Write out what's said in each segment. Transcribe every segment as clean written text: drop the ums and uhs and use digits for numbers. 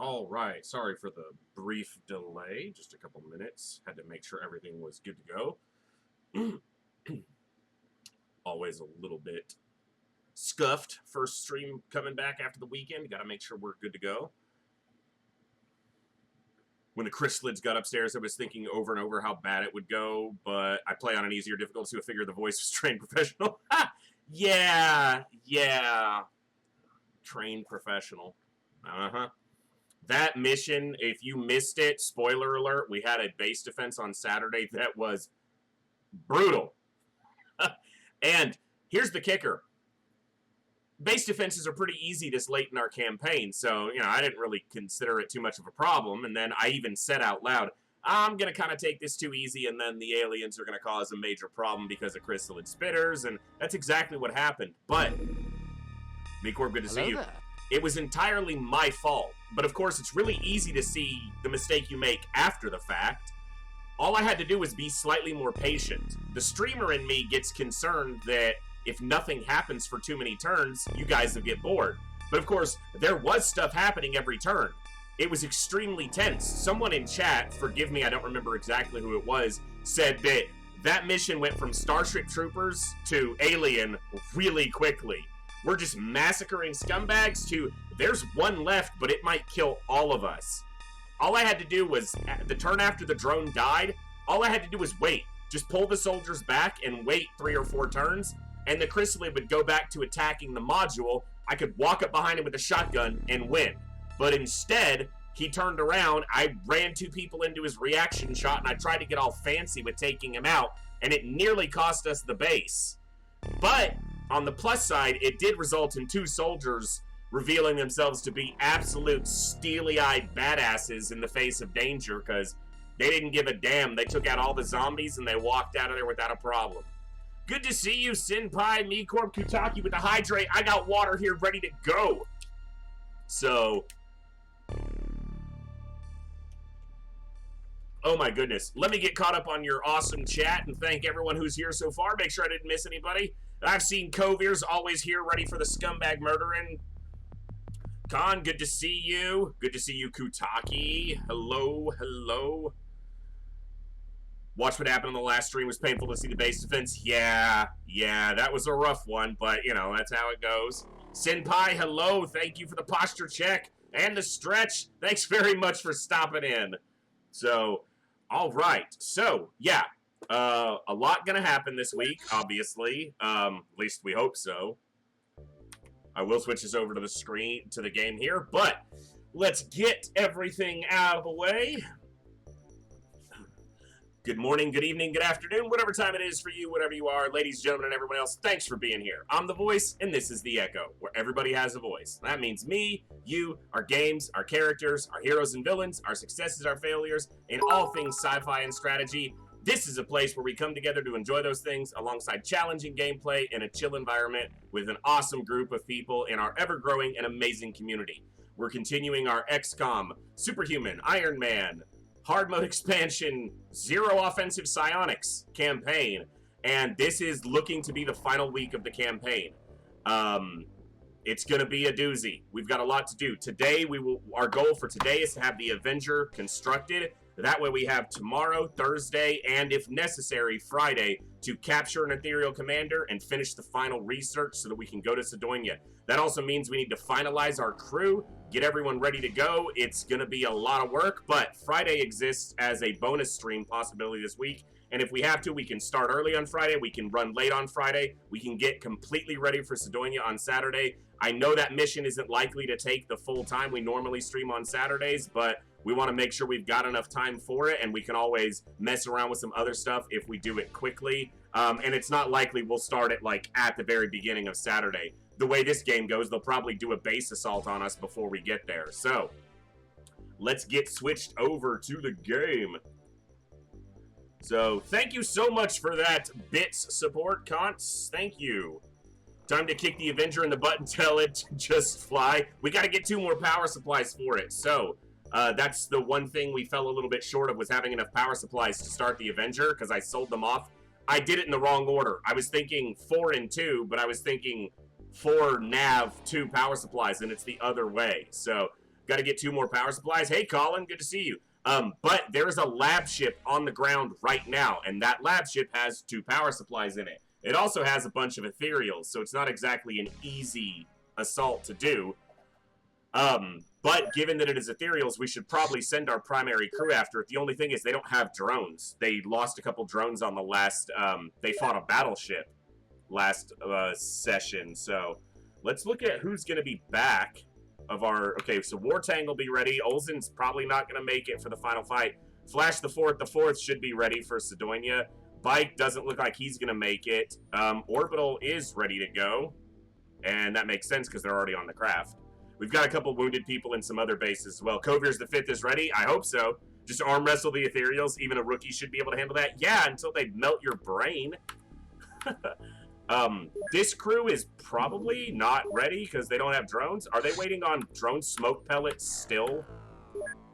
All right, sorry for the brief delay, just a couple minutes. Had to make sure everything was good to go. Always a little bit scuffed. First stream coming back after the weekend. Got to make sure we're good to go. When the chrysalids got upstairs, I was thinking over and over how bad it would go, but I play on an easier difficulty, so I figure the voice was trained professional. Yeah. Trained professional. Uh-huh. That mission, if you missed it, spoiler alert, we had a base defense on Saturday that was brutal. And here's the kicker. Base defenses are pretty easy this late in our campaign, so, I didn't really consider it too much of a problem, and then I even said out loud, I'm going to kind of take this too easy, and then the aliens are going to cause a major problem because of crystalid spitters, and that's exactly what happened. But, B-Corp, good to see you. There. It was entirely my fault, but of course it's really easy to see the mistake you make after the fact. All I had to do was be slightly more patient. The streamer in me gets concerned that if nothing happens for too many turns, you guys will get bored. But of course, there was stuff happening every turn. It was extremely tense. Someone in chat, forgive me, I don't remember exactly who it was, said that that mission went from Starship Troopers to Alien really quickly. We're just massacring scumbags to, there's one left, but it might kill all of us. All I had to do was, the turn after the drone died, all I had to do was wait. Just pull the soldiers back and wait 3 or 4 turns, and the chrysalid would go back to attacking the module. I could walk up behind him with a shotgun and win. But instead, he turned around, I ran 2 people into his reaction shot, and I tried to get all fancy with taking him out, and it nearly cost us the base. But on the plus side, it did result in 2 soldiers revealing themselves to be absolute steely-eyed badasses in the face of danger, because they didn't give a damn. They took out all the zombies, and they walked out of there without a problem. Good to see you, Senpai, Mikorp, Kutaki with the hydrate. I got water here ready to go. So, oh my goodness. Let me get caught up on your awesome chat and thank everyone who's here so far. Make sure I didn't miss anybody. I've seen Coviers always here ready for the scumbag murdering. Khan, good to see you. Good to see you, Kutaki. Hello. Watch what happened on the last stream. It was painful to see the base defense. Yeah, that was a rough one, but, that's how it goes. Senpai, hello. Thank you for the posture check and the stretch. Thanks very much for stopping in. So, all right. So, yeah, a lot gonna happen this week, obviously. At least we hope so. I will switch this over to the screen, to the game here, but let's get everything out of the way. Good morning, good evening, good afternoon, whatever time it is for you, whatever you are, ladies, gentlemen, and everyone else, thanks for being here. I'm the voice, and this is the Echo, where everybody has a voice. That means me, you, our games, our characters, our heroes and villains, our successes, our failures, and all things sci-fi and strategy. This is a place where we come together to enjoy those things alongside challenging gameplay in a chill environment with an awesome group of people in our ever-growing and amazing community. We're continuing our XCOM, Superhuman Ironman, Hardmode expansion, Zero Offensive Psionics campaign, and this is looking to be the final week of the campaign. It's gonna be a doozy. We've got a lot to do. Today, our goal for today is to have the Avenger constructed. That way we have tomorrow, Thursday, and if necessary, Friday, to capture an Ethereal commander and finish the final research so that we can go to Sidonia. That also means we need to finalize our crew, get everyone ready to go. It's going to be a lot of work, but Friday exists as a bonus stream possibility this week. And if we have to, we can start early on Friday. We can run late on Friday. We can get completely ready for Sidonia on Saturday. I know that mission isn't likely to take the full time. We normally stream on Saturdays, but we want to make sure we've got enough time for it, and we can always mess around with some other stuff if we do it quickly. And it's not likely we'll start it at the very beginning of Saturday. The way this game goes, they'll probably do a base assault on us before we get there. So, let's get switched over to the game. So, thank you so much for that bits support, Conts. Thank you. Time to kick the Avenger in the butt and tell it to just fly. We got to get 2 more power supplies for it. So, that's the one thing we fell a little bit short of, was having enough power supplies to start the Avenger, because I sold them off. I did it in the wrong order. I was thinking 4 and 2, but I was thinking 4 nav, 2 power supplies, and it's the other way. So, Got to get 2 more power supplies. Hey, Colin, good to see you. But there is a lab ship on the ground right now, and that lab ship has 2 power supplies in it. It also has a bunch of Ethereals, so it's not exactly an easy assault to do. But given that it is Ethereals, we should probably send our primary crew after it. The only thing is they don't have drones. They lost a couple drones on the last, they fought a battleship last session. So let's look at who's going to be back of our, okay, so Wartang will be ready. Olsen's probably not going to make it for the final fight. Flash the Fourth should be ready for Sidonia. Bike doesn't look like he's going to make it. Orbital is ready to go. And that makes sense because they're already on the craft. We've got a couple wounded people in some other bases as well. Kovier's the 5th is ready. I hope so. Just arm wrestle the Ethereals. Even a rookie should be able to handle that. Yeah, until they melt your brain. This crew is probably not ready because they don't have drones. Are they waiting on drone smoke pellets still?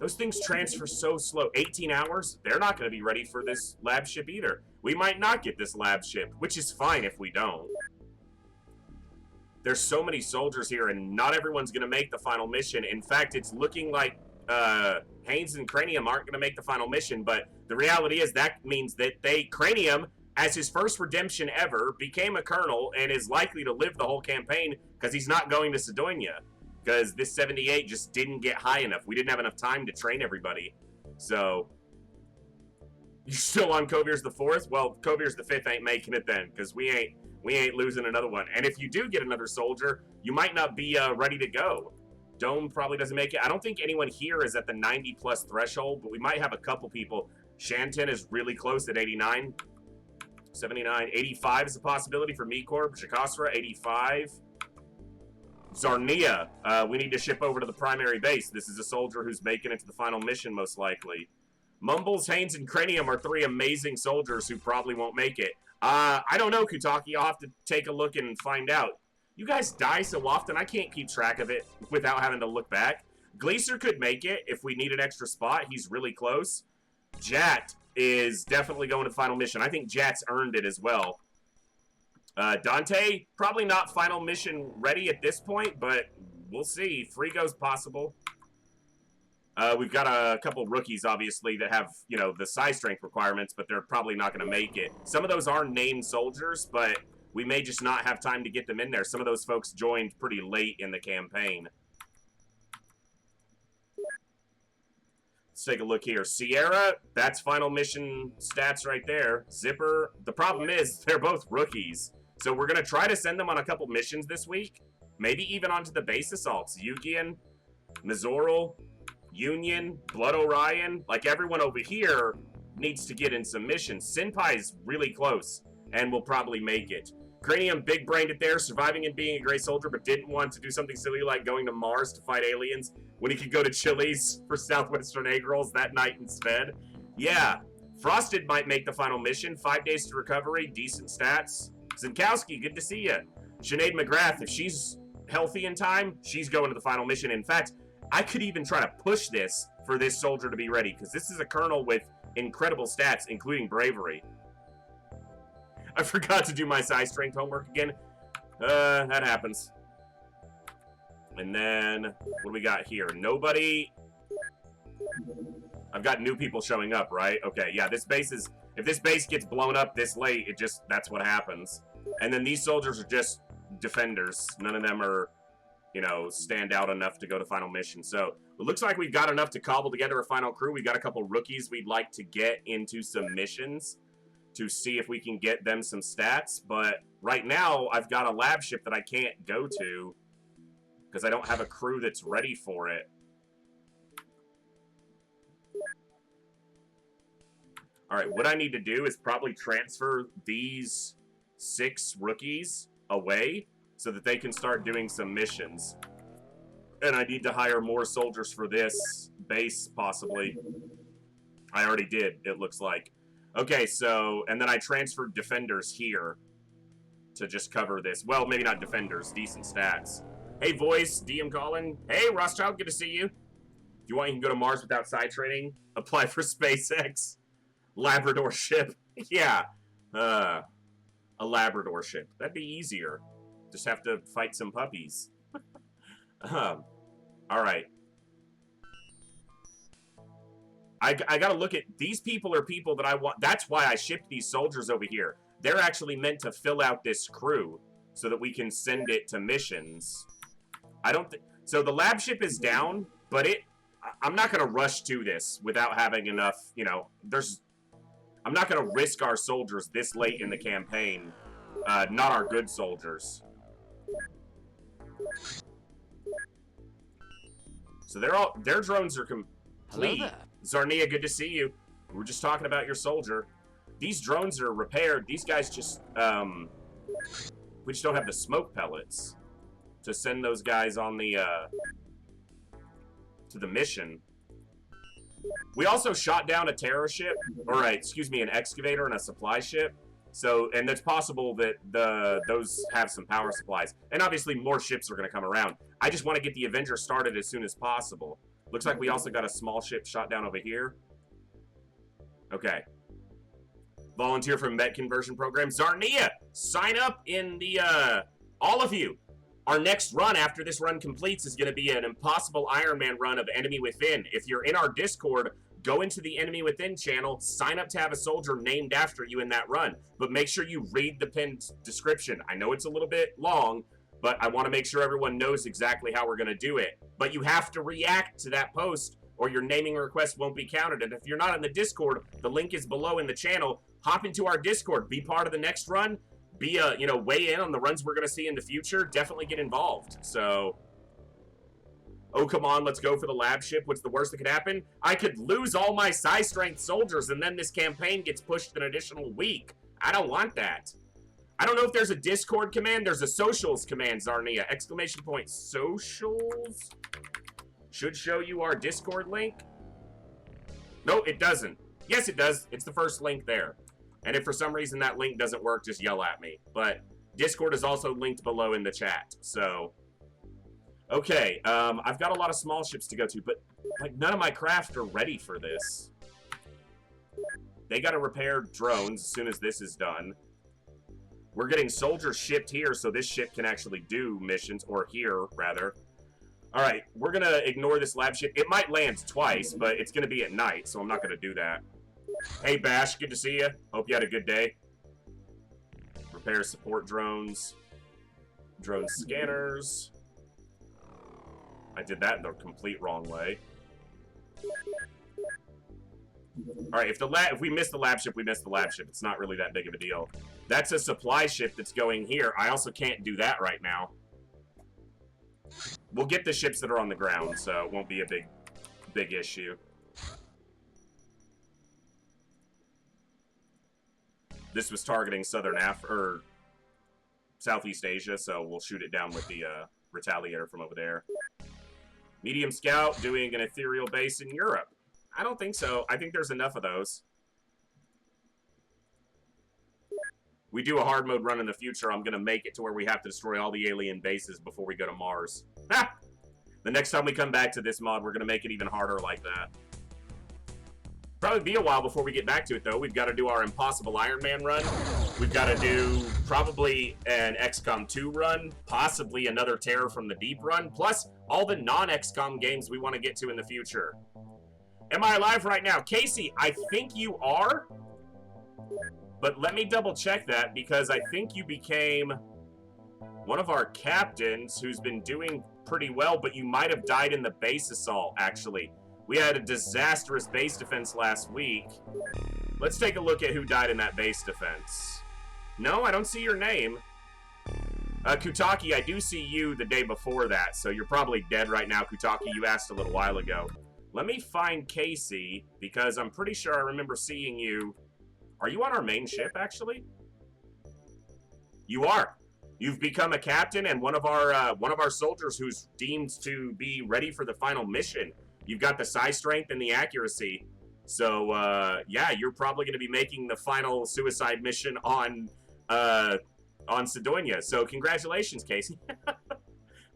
Those things transfer so slow. 18 hours? They're not going to be ready for this lab ship either. We might not get this lab ship, which is fine if we don't. There's so many soldiers here, and not everyone's going to make the final mission. In fact, it's looking like Haynes and Cranium aren't going to make the final mission, but the reality is that means that Cranium, as his first redemption ever, became a colonel and is likely to live the whole campaign because he's not going to Sidonia. Because this 78 just didn't get high enough. We didn't have enough time to train everybody. So, you're still on Kovier's the 4th? Well, Kovier's the 5th ain't making it then, because we ain't losing another one. And if you do get another soldier, you might not be ready to go. Dome probably doesn't make it. I don't think anyone here is at the 90+ threshold, but we might have a couple people. Shanton is really close at 89. 79. 85 is a possibility for Mecorp. Shikasra, 85. Zarnia, we need to ship over to the primary base. This is a soldier who's making it to the final mission, most likely. Mumbles, Haynes, and Cranium are 3 amazing soldiers who probably won't make it. I don't know, Kutaki. I'll have to take a look and find out. You guys die so often, I can't keep track of it without having to look back. Gleaser could make it if we need an extra spot. He's really close. Jat is definitely going to the final mission. I think Jat's earned it as well. Dante, probably not final mission ready at this point, but we'll see. Frigo's possible. We've got a couple rookies, obviously, that have, you know, the size strength requirements, but they're probably not going to make it. Some of those are named soldiers, but we may just not have time to get them in there. Some of those folks joined pretty late in the campaign. Let's take a look here. Sierra, that's final mission stats right there. Zipper, the problem is they're both rookies. So we're going to try to send them on a couple missions this week. Maybe even onto the base assaults. Yukian, Mizoral, Union, Blood Orion. Like everyone over here needs to get in some missions. Senpai's really close and will probably make it. Cranium big-brained it there, surviving and being a great soldier, but didn't want to do something silly like going to Mars to fight aliens when he could go to Chili's for Southwestern egg rolls that night instead. Yeah, Frosted might make the final mission. 5 days to recovery, decent stats. Zinkowski, good to see you. Sinead McGrath, if she's healthy in time, she's going to the final mission. In fact, I could even try to push this for this soldier to be ready, because this is a colonel with incredible stats, including bravery. I forgot to do my size strength homework again. That happens. And then, what do we got here? Nobody. I've got new people showing up, right? Okay, yeah, this base is... If this base gets blown up this late, it just... That's what happens. And then these soldiers are just defenders. None of them are, you know, stand out enough to go to final mission. So, it looks like we've got enough to cobble together a final crew. We've got a couple rookies we'd like to get into some missions to see if we can get them some stats. But right now, I've got a lab ship that I can't go to because I don't have a crew that's ready for it. Alright, what I need to do is probably transfer these 6 rookies away so that they can start doing some missions. And I need to hire more soldiers for this base, possibly. I already did, it looks like. Okay, so, and then I transferred defenders here to just cover this. Well, maybe not defenders, decent stats. Hey, Voice, DM Colin. Hey, Rothschild, good to see you. If you want, you can go to Mars without side training. Apply for SpaceX. Labrador ship. Yeah. A Labrador ship. That'd be easier. Just have to fight some puppies. Alright. I gotta look at, these people are people that I want. That's why I shipped these soldiers over here. They're actually meant to fill out this crew so that we can send it to missions. I don't think, so the lab ship is down, but I'm not gonna rush to this without having enough, you know, I'm not gonna risk our soldiers this late in the campaign, not our good soldiers. So their drones are complete. Zarnia, good to see you. We were just talking about your soldier. These drones are repaired. These guys just, we just don't have the smoke pellets to send those guys on the, to the mission. We also shot down a terror ship, or excuse me, an excavator and a supply ship. So, and it's possible that those have some power supplies. And obviously more ships are going to come around. I just want to get the Avenger started as soon as possible. Looks like we also got a small ship shot down over here. Okay. Volunteer for Met Conversion Program. Zarnia, sign up in the, all of you. Our next run after this run completes is going to be an Impossible Ironman run of Enemy Within. If you're in our Discord, go into the Enemy Within channel, sign up to have a soldier named after you in that run. But make sure you read the pinned description. I know it's a little bit long, but I want to make sure everyone knows exactly how we're going to do it. But you have to react to that post or your naming request won't be counted. And if you're not in the Discord, the link is below in the channel. Hop into our Discord, be part of the next run, be a, you know, weigh in on the runs we're going to see in the future. Definitely get involved. So, oh, come on, let's go for the lab ship. What's the worst that could happen? I could lose all my size strength soldiers and then this campaign gets pushed an additional week. I don't want that. I don't know if there's a Discord command. There's a socials command, Zarnia. Exclamation point socials. Should show you our Discord link. No, it doesn't. Yes, it does. It's the first link there. And if for some reason that link doesn't work, just yell at me. But Discord is also linked below in the chat. So, okay. I've got a lot of small ships to go to, but like none of my craft are ready for this. They got to repair drones as soon as this is done. We're getting soldiers shipped here so this ship can actually do missions, or here, rather. Alright, we're going to ignore this lab ship. It might land twice, but it's going to be at night, so I'm not going to do that. Hey, Bash, good to see you. Hope you had a good day. Repair support drones. Drone scanners. I did that the complete wrong way. Alright, if we miss the lab ship, we miss the lab ship. It's not really that big of a deal. That's a supply ship that's going here. I also can't do that right now. We'll get the ships that are on the ground, so it won't be a big issue. This was targeting Southeast Asia, so we'll shoot it down with the Retaliator from over there. Medium Scout doing an Ethereal base in Europe. I don't think so. I think there's enough of those. We do a hard mode run in the future, I'm going to make it to where we have to destroy all the alien bases before we go to Mars. Ha! The next time we come back to this mod, we're going to make it even harder like that. Probably be a while before we get back to it, though. We've got to do our Impossible Ironman run. We've got to do probably an XCOM 2 run, possibly another Terror from the Deep run, plus all the non-XCOM games we want to get to in the future. Am I alive right now? Casey, I think you are. But let me double check that, because I think you became one of our captains who's been doing pretty well, but you might have died in the base assault, actually. We had a disastrous base defense last week. Let's take a look at who died in that base defense. No, I don't see your name. Kutaki, I do see you the day before that, so you're probably dead right now, Kutaki. You asked a little while ago. Let me find Casey, because I'm pretty sure I remember seeing you. Are you on our main ship, actually? You are. You've become a captain and one of our soldiers who's deemed to be ready for the final mission. You've got the size strength and the accuracy. So, yeah, you're probably going to be making the final suicide mission on Sidonia. So, congratulations, Casey.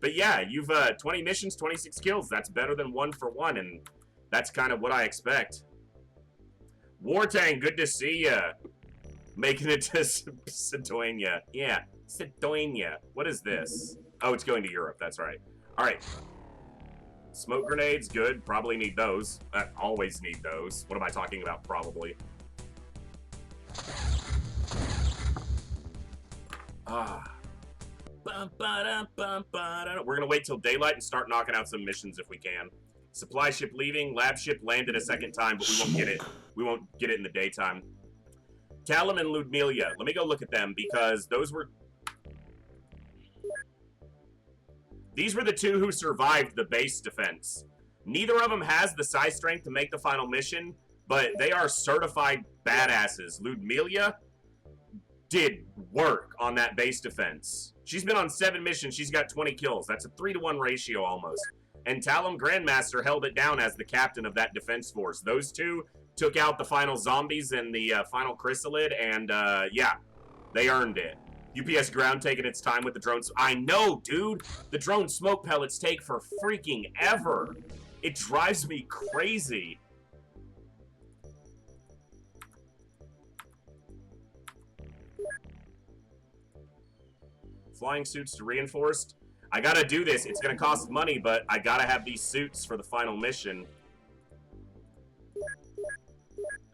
But yeah, you've 20 missions, 26 kills. That's better than 1 for 1, and that's kind of what I expect. Wartang, good to see ya. Making it to Sidonia. Yeah, Sidonia. What is this? Oh, it's going to Europe. That's right. All right. Smoke grenades, good. Probably need those. Always need those. What am I talking about? Probably. We're gonna wait till daylight and start knocking out some missions if we can. Supply ship leaving. Lab ship landed a second time, but we won't get it. We won't get it in the daytime. Callum and Ludmilla. Let me go look at them because those were... These were the two who survived the base defense. Neither of them has the size strength to make the final mission, but they are certified badasses. Ludmilla did work on that base defense. She's been on 7 missions. She's got 20 kills. That's a 3-to-1 ratio almost. And Talum Grandmaster held it down as the captain of that defense force. Those two took out the final zombies and the final chrysalid, and yeah, they earned it. UPS ground taking its time with the drones. I know, dude. The drone smoke pellets take for freaking ever. It drives me crazy. Flying suits to reinforced. I gotta do this. It's gonna cost money, but I gotta have these suits for the final mission.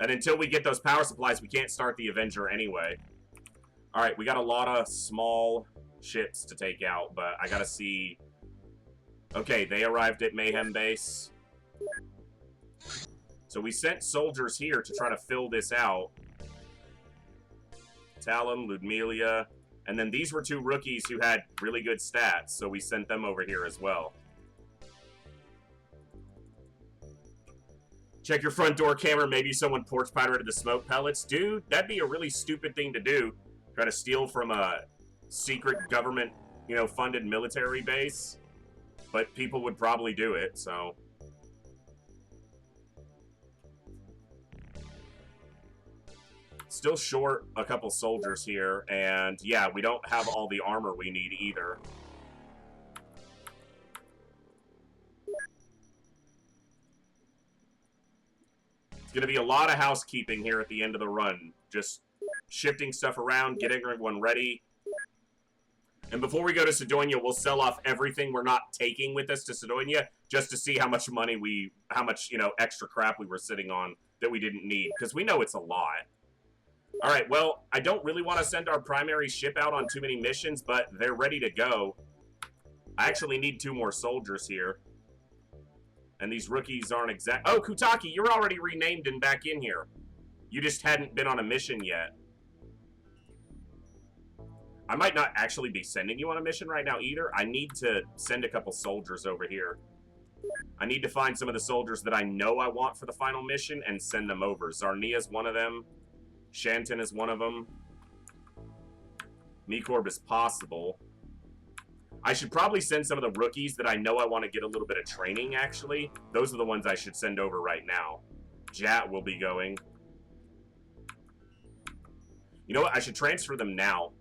And until we get those power supplies, we can't start the Avenger anyway. Alright, we got a lot of small ships to take out, but I gotta see... Okay, they arrived at Mayhem Base. So we sent soldiers here to try to fill this out. Talum, Ludmilla, and then these were 2 rookies who had really good stats, so we sent them over here as well. Check your front door camera, maybe someone porch pirated the smoke pellets. Dude, that'd be a really stupid thing to do. Try to steal from a secret government, you know, funded military base. But people would probably do it, so... Still short a couple soldiers here, and yeah, we don't have all the armor we need either. It's gonna be a lot of housekeeping here at the end of the run. Just shifting stuff around, getting everyone ready. And before we go to Sidonia, we'll sell off everything we're not taking with us to Sidonia, just to see how much money how much, you know, extra crap we were sitting on that we didn't need, because we know it's a lot. Alright, well, I don't really want to send our primary ship out on too many missions, but they're ready to go. I actually need 2 more soldiers here. And these rookies aren't exact... Oh, Kutaki, you're already renamed and back in here. You just hadn't been on a mission yet. I might not actually be sending you on a mission right now either. I need to send a couple soldiers over here. I need to find some of the soldiers that I know I want for the final mission and send them over. Zarnia's one of them. Shanton is one of them. Mecorb is possible. I should probably send some of the rookies that I know I want to get a little bit of training, actually. Those are the ones I should send over right now. Jat will be going. You know what? I should transfer them now.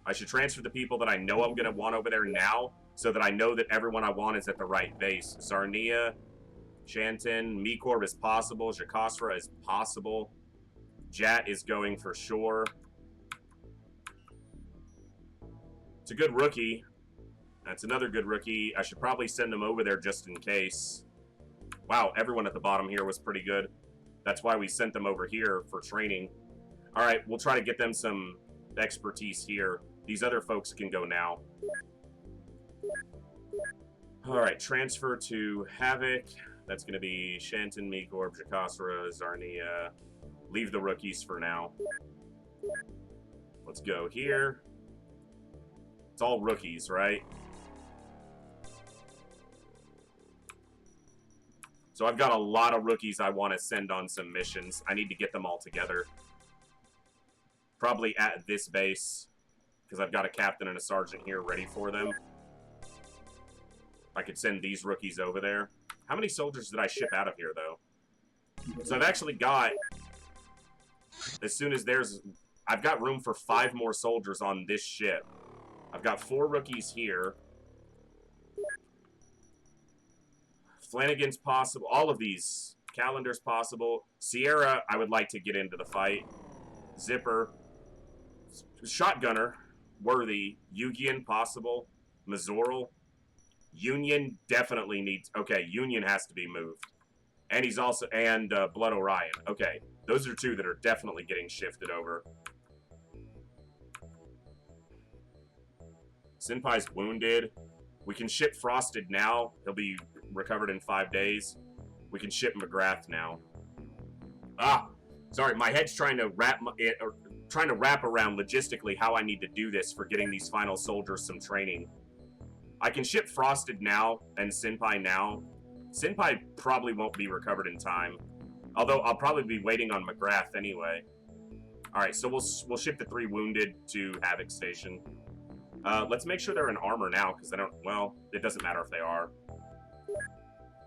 I should transfer the people that I know I'm going to want over there now, so that I know that everyone I want is at the right base. Zarnia, Shanton, Mecorb is possible. Jakasra is possible. Jat is going for sure. It's a good rookie. That's another good rookie. I should probably send them over there just in case. Wow, everyone at the bottom here was pretty good. That's why we sent them over here for training. Alright, we'll try to get them some expertise here. These other folks can go now. Alright, transfer to Havoc. That's going to be Shanton, Mecorb, Jakasra, Zarnia. Leave the rookies for now. Let's go here. It's all rookies, right? So I've got a lot of rookies I want to send on some missions. I need to get them all together. Probably at this base, because I've got a captain and a sergeant here ready for them. I could send these rookies over there. How many soldiers did I ship out of here, though? So I've actually got... As soon as I've got room for 5 more soldiers on this ship. I've got 4 rookies here. Flanagan's possible. All of these. Calendar's possible. Sierra, I would like to get into the fight. Zipper. Shotgunner. Worthy. Yugian, possible. Mazoral. Union definitely needs... Okay, Union has to be moved. And he's also... And Blood Orion. Okay, those are two that are definitely getting shifted over. Senpai's wounded. We can ship Frosted now. He'll be recovered in 5 days. We can ship McGrath now. Ah! Sorry, my head's trying to wrap around logistically how I need to do this for getting these final soldiers some training. I can ship Frosted now and Senpai now. Senpai probably won't be recovered in time. Although I'll probably be waiting on McGrath anyway. Alright, so we'll ship the 3 wounded to Havoc Station. Let's make sure they're in armor now, because I don't... Well, it doesn't matter if they are.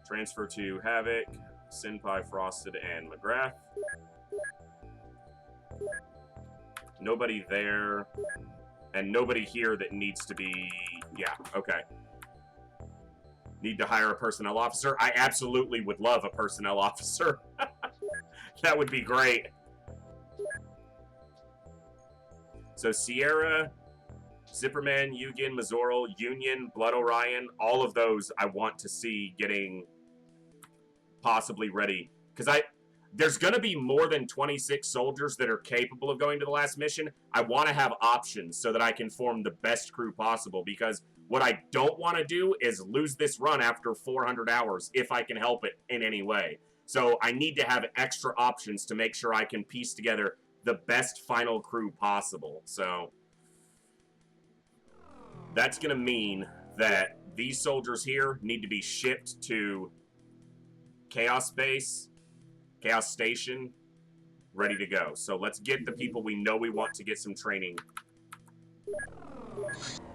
Transfer to Havoc, Senpai, Frosted, and McGrath. Nobody there. And nobody here that needs to be... Yeah, okay. Need to hire a personnel officer? I absolutely would love a personnel officer. That would be great. So Sierra, Zipperman, Yugen, Mazoral, Union, Blood Orion, all of those I want to see getting possibly ready. Because there's going to be more than 26 soldiers that are capable of going to the last mission. I want to have options so that I can form the best crew possible, because what I don't want to do is lose this run after 400 hours if I can help it in any way. So I need to have extra options to make sure I can piece together the best final crew possible. So that's going to mean that these soldiers here need to be shipped to Chaos Base, Chaos Station, ready to go. So let's get the people we know we want to get some training.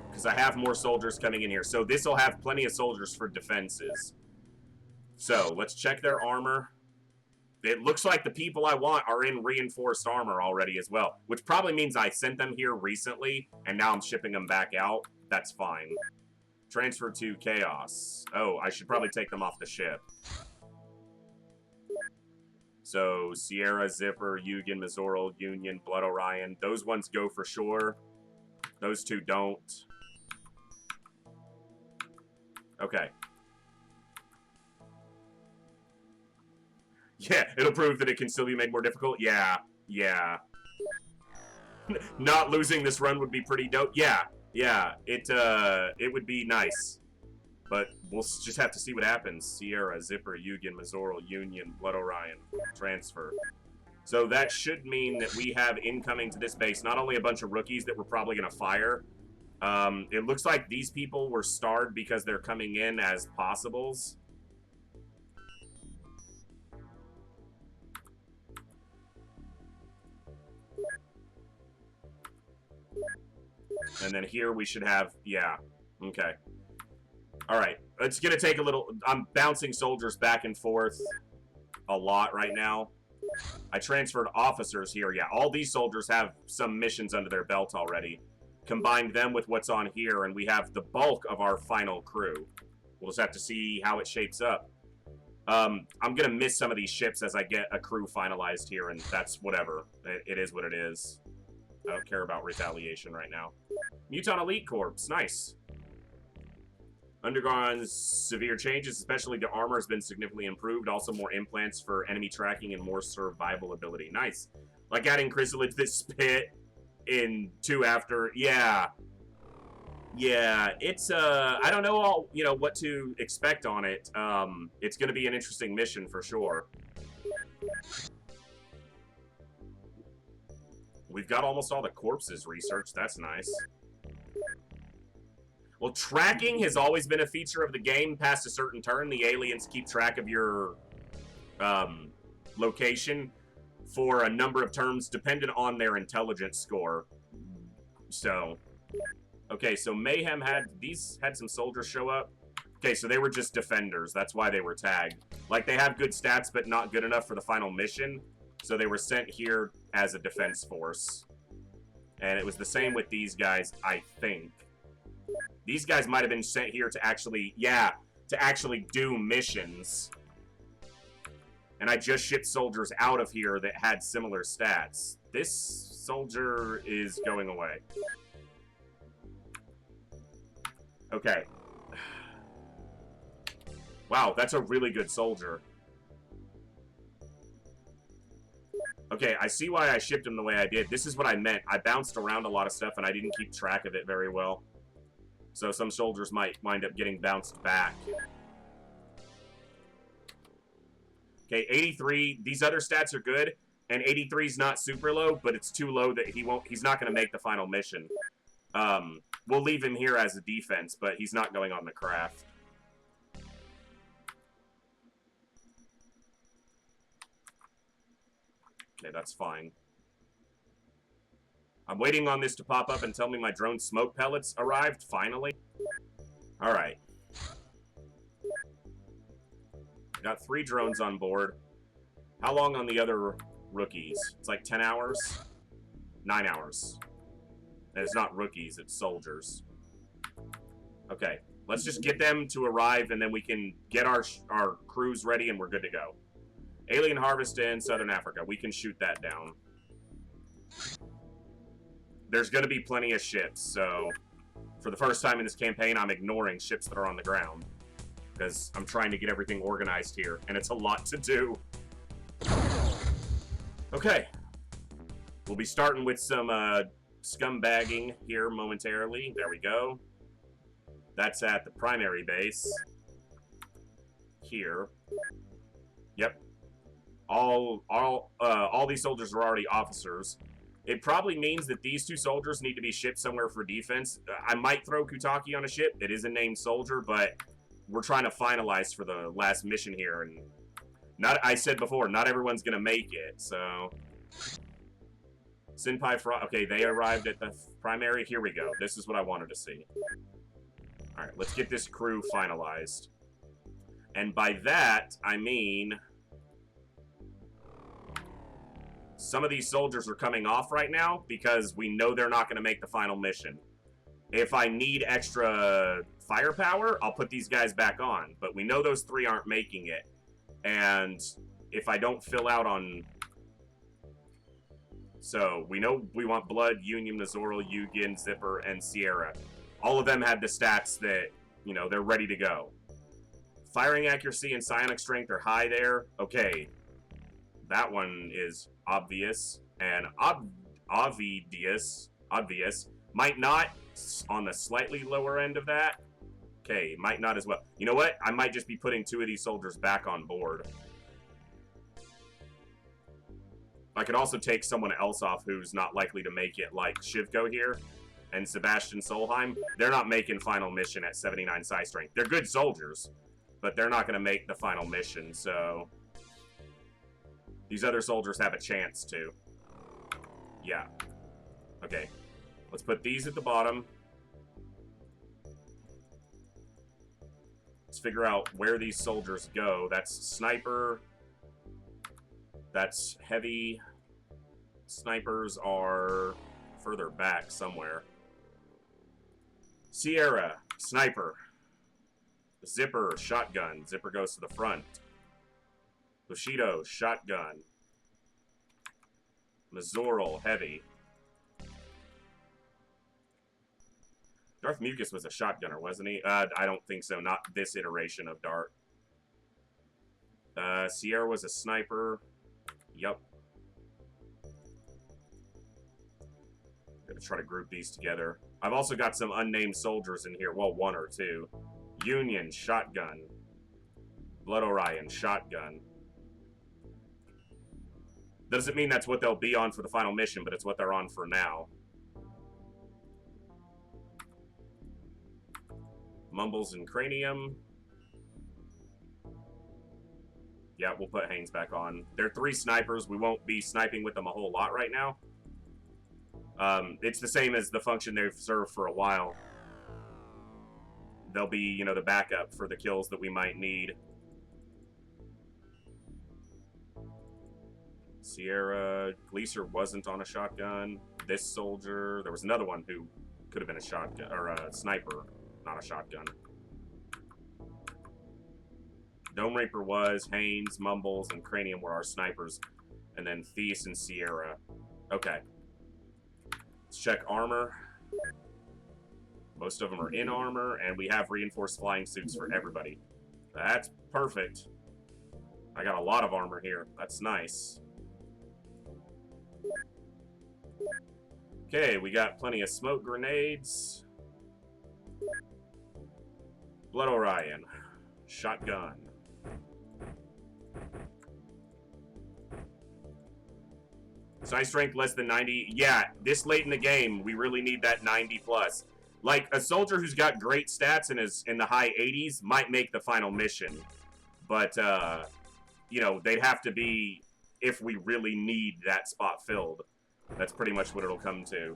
Because I have more soldiers coming in here. So this will have plenty of soldiers for defenses. So let's check their armor. It looks like the people I want are in reinforced armor already as well. Which probably means I sent them here recently, and now I'm shipping them back out. That's fine. Transfer to Chaos. Oh, I should probably take them off the ship. So, Sierra, Zipper, Yugen, Mazoral, Union, Blood Orion. Those ones go for sure. Those two don't. Okay. Yeah, it'll prove that it can still be made more difficult. Yeah, yeah. Not losing this run would be pretty dope. Yeah, yeah. It would be nice. But we'll just have to see what happens. Sierra, Zipper, Yugen, Mazoral, Union, Blood Orion. Transfer. So that should mean that we have incoming to this base not only a bunch of rookies that we're probably going to fire. It looks like these people were starred because they're coming in as possibles. And then here we should have... Yeah. Okay. Alright, it's going to take a little... I'm bouncing soldiers back and forth a lot right now. I transferred officers here. Yeah, all these soldiers have some missions under their belt already. Combined them with what's on here, and we have the bulk of our final crew. We'll just have to see how it shapes up. I'm going to miss some of these ships as I get a crew finalized here, and that's whatever. It is what it is. I don't care about retaliation right now. Muton Elite Corps. Nice. Undergone severe changes, especially the armor has been significantly improved. Also more implants for enemy tracking and more survival ability. Nice. Like adding Chrysalid to this spit in 2 after. Yeah. Yeah, it's, I don't know all, you know, what to expect on it. It's going to be an interesting mission for sure. We've got almost all the corpses researched. That's nice. Well, tracking has always been a feature of the game. Past a certain turn, the aliens keep track of your location for a number of turns, dependent on their intelligence score. So, okay, so Mayhem had some soldiers show up. Okay, so they were just defenders. That's why they were tagged. Like, they have good stats, but not good enough for the final mission. So they were sent here as a defense force. And it was the same with these guys, I think. These guys might have been sent here to actually, yeah, to actually do missions. And I just shipped soldiers out of here that had similar stats. This soldier is going away. Okay. Wow, that's a really good soldier. Okay, I see why I shipped him the way I did. This is what I meant. I bounced around a lot of stuff, and I didn't keep track of it very well. So some soldiers might wind up getting bounced back. Okay, 83. These other stats are good, and 83 is not super low, but it's too low that he's not going to make the final mission. We'll leave him here as a defense, but he's not going on the craft. Okay, that's fine. I'm waiting on this to pop up and tell me my drone smoke pellets arrived, finally. Alright. Got 3 drones on board. How long on the other rookies? It's like 10 hours? 9 hours. And it's not rookies, it's soldiers. Okay, let's just get them to arrive, and then we can get our crews ready, and we're good to go. Alien Harvest in Southern Africa. We can shoot that down. There's going to be plenty of ships, so for the first time in this campaign, I'm ignoring ships that are on the ground, because I'm trying to get everything organized here, and it's a lot to do. Okay. We'll be starting with some scumbagging here momentarily. There we go. That's at the primary base. Here. Yep. All these soldiers are already officers. It probably means that these 2 soldiers need to be shipped somewhere for defense. I might throw Kutaki on a ship. It is a named soldier, but we're trying to finalize for the last mission here. And I said before, not everyone's going to make it, so... Senpai Fra... Okay, they arrived at the primary. Here we go. This is what I wanted to see. Alright, let's get this crew finalized. And by that, I mean... some of these soldiers are coming off right now because we know they're not going to make the final mission. If I need extra firepower, I'll put these guys back on. But we know those 3 aren't making it. And if I don't fill out on... So, we know we want Blood, Union, Nazoral, Yugen, Zipper, and Sierra. All of them have the stats that, you know, they're ready to go. Firing accuracy and psionic strength are high there. Okay. That one is obvious. And obvious. Might not on the slightly lower end of that. Okay, might not as well. You know what? I might just be putting 2 of these soldiers back on board. I could also take someone else off who's not likely to make it, like Shivko here and Sebastian Solheim. They're not making final mission at 79 psi strength. They're good soldiers, but they're not going to make the final mission, so... these other soldiers have a chance to. Yeah. Okay. Let's put these at the bottom. Let's figure out where these soldiers go. That's sniper. That's heavy. Snipers are further back somewhere. Sierra, sniper. Zipper, shotgun. Zipper goes to the front. Bushido, shotgun. Mazoral, heavy. Darth Mucus was a shotgunner, wasn't he? I don't think so. Not this iteration of Dart. Sierra was a sniper. Yup. Gonna try to group these together. I've also got some unnamed soldiers in here. Well, 1 or 2. Union, shotgun. Blood Orion, shotgun. Doesn't mean that's what they'll be on for the final mission, but it's what they're on for now. Mumbles and Cranium. Yeah, we'll put Haynes back on. They're 3 snipers. We won't be sniping with them a whole lot right now. It's the same as the function they've served for a while. They'll be, you know, the backup for the kills that we might need. Sierra, Gleaser wasn't on a shotgun. This soldier, there was another one who could have been a shotgun, or a sniper, not a shotgun. Dome Reaper was, Haynes, Mumbles, and Cranium were our snipers. And then Theus and Sierra. Okay. Let's check armor. Most of them are in armor, and we have reinforced flying suits for everybody. That's Perfect. I got a lot of armor here. That's nice. Okay, we got plenty of smoke grenades. Blood Orion. Shotgun. Psi strength less than 90. Yeah, this late in the game, we really need that 90 plus. Like, a soldier who's got great stats and is in the high 80s might make the final mission. But, you know, they'd have to be if we really need that spot filled. That's pretty much what it'll come to.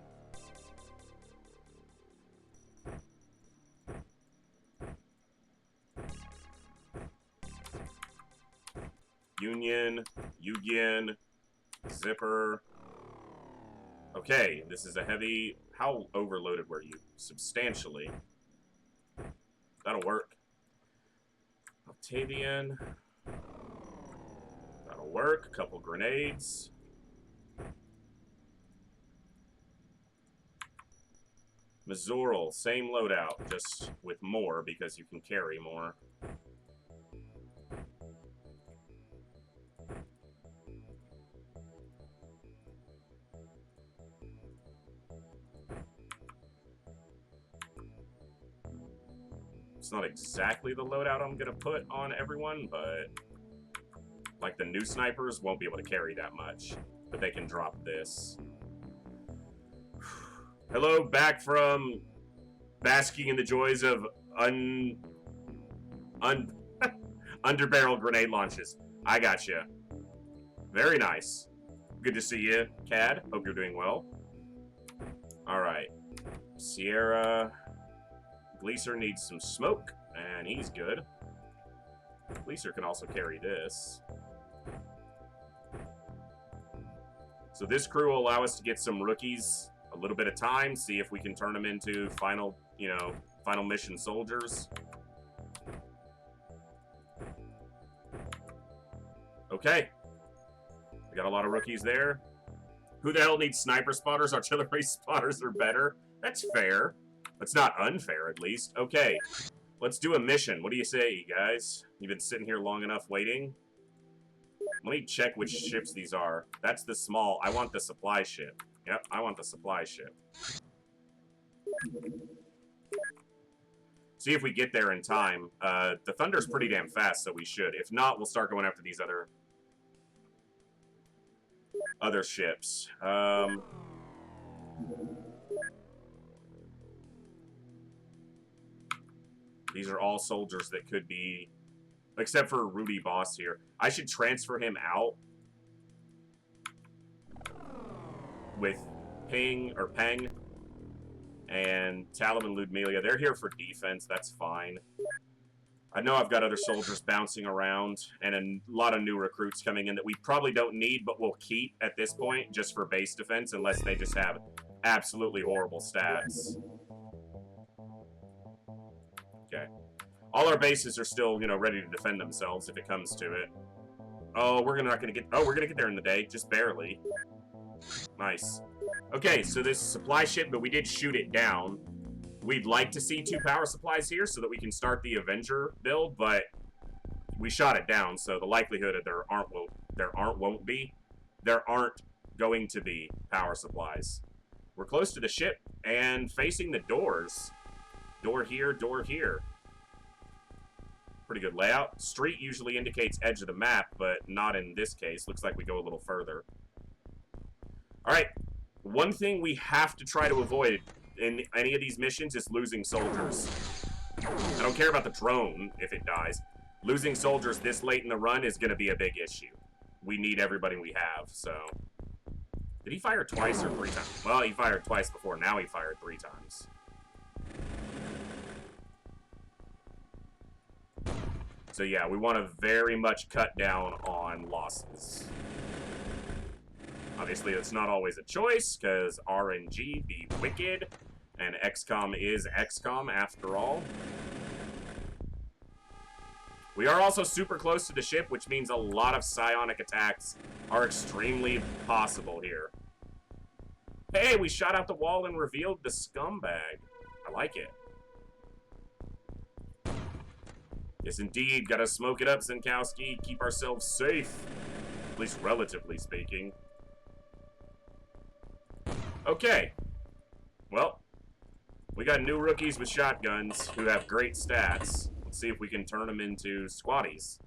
Union, Yugian, Zipper. Okay, this is a heavy... How overloaded were you? Substantially. That'll work. Octavian. That'll work. A couple grenades. Mazural, same loadout, just with more because you can carry more. It's not exactly the loadout I'm gonna put on everyone, but like the new snipers won't be able to carry that much, but they can drop this. Hello, back from basking in the joys of underbarrel grenade launches. I got you. Very nice. Good to see you, Cad. Hope you're doing well. All right, Sierra. Gleaser needs some smoke, and he's good. Gleaser can also carry this. So this crew will allow us to get some rookies a little bit of time, see if we can turn them into final, you know, final mission soldiers. Okay. We got a lot of rookies there. Who the hell needs sniper spotters? Artillery spotters are better. That's fair. It's not unfair, at least. Okay, let's do a mission. What do you say, you guys? You've been sitting here long enough waiting? Let me check which ships these are. That's the small. I want the supply ship. Yep, I want the supply ship. See if we get there in time. The Thunder's pretty damn fast, so we should. If not, we'll start going after these other ships. These are all soldiers that could be, except for Rudy Boss here. I should transfer him out with Peng and Talum and Ludmilla. They're here for defense. That's fine. I know I've got other soldiers bouncing around and a lot of new recruits coming in that we probably don't need, but we'll keep at this point just for base defense unless they just have absolutely horrible stats. Okay. All our bases are still, you know, ready to defend themselves if it comes to it. Oh, we're gonna get there in the day, just barely. Nice. Okay, so this supply ship, but we did shoot it down. We'd like to see 2 power supplies here so that we can start the Avenger build, but we shot it down, so the likelihood of there aren't going to be power supplies. We're close to the ship and facing the doors. Door here, door here. Pretty good layout. Street usually indicates edge of the map, but not in this case. Looks like we go a little further. Alright. One thing we have to try to avoid in any of these missions is losing soldiers. I don't care about the drone if it dies. Losing soldiers this late in the run is going to be a big issue. We need everybody we have, so... Did he fire twice or 3 times? Well, he fired twice before. Now he fired 3 times. So yeah, we want to very much cut down on losses. Obviously, it's not always a choice, because RNG be wicked, and XCOM is XCOM after all. We are also super close to the ship, which means a lot of psionic attacks are extremely possible here. Hey, we shot out the wall and revealed the scumbag. I like it. Yes, indeed. Gotta smoke it up, Zinkowski. Keep ourselves safe. At least relatively speaking. Okay. Well, we got new rookies with shotguns who have great stats. Let's see if we can turn them into squatties.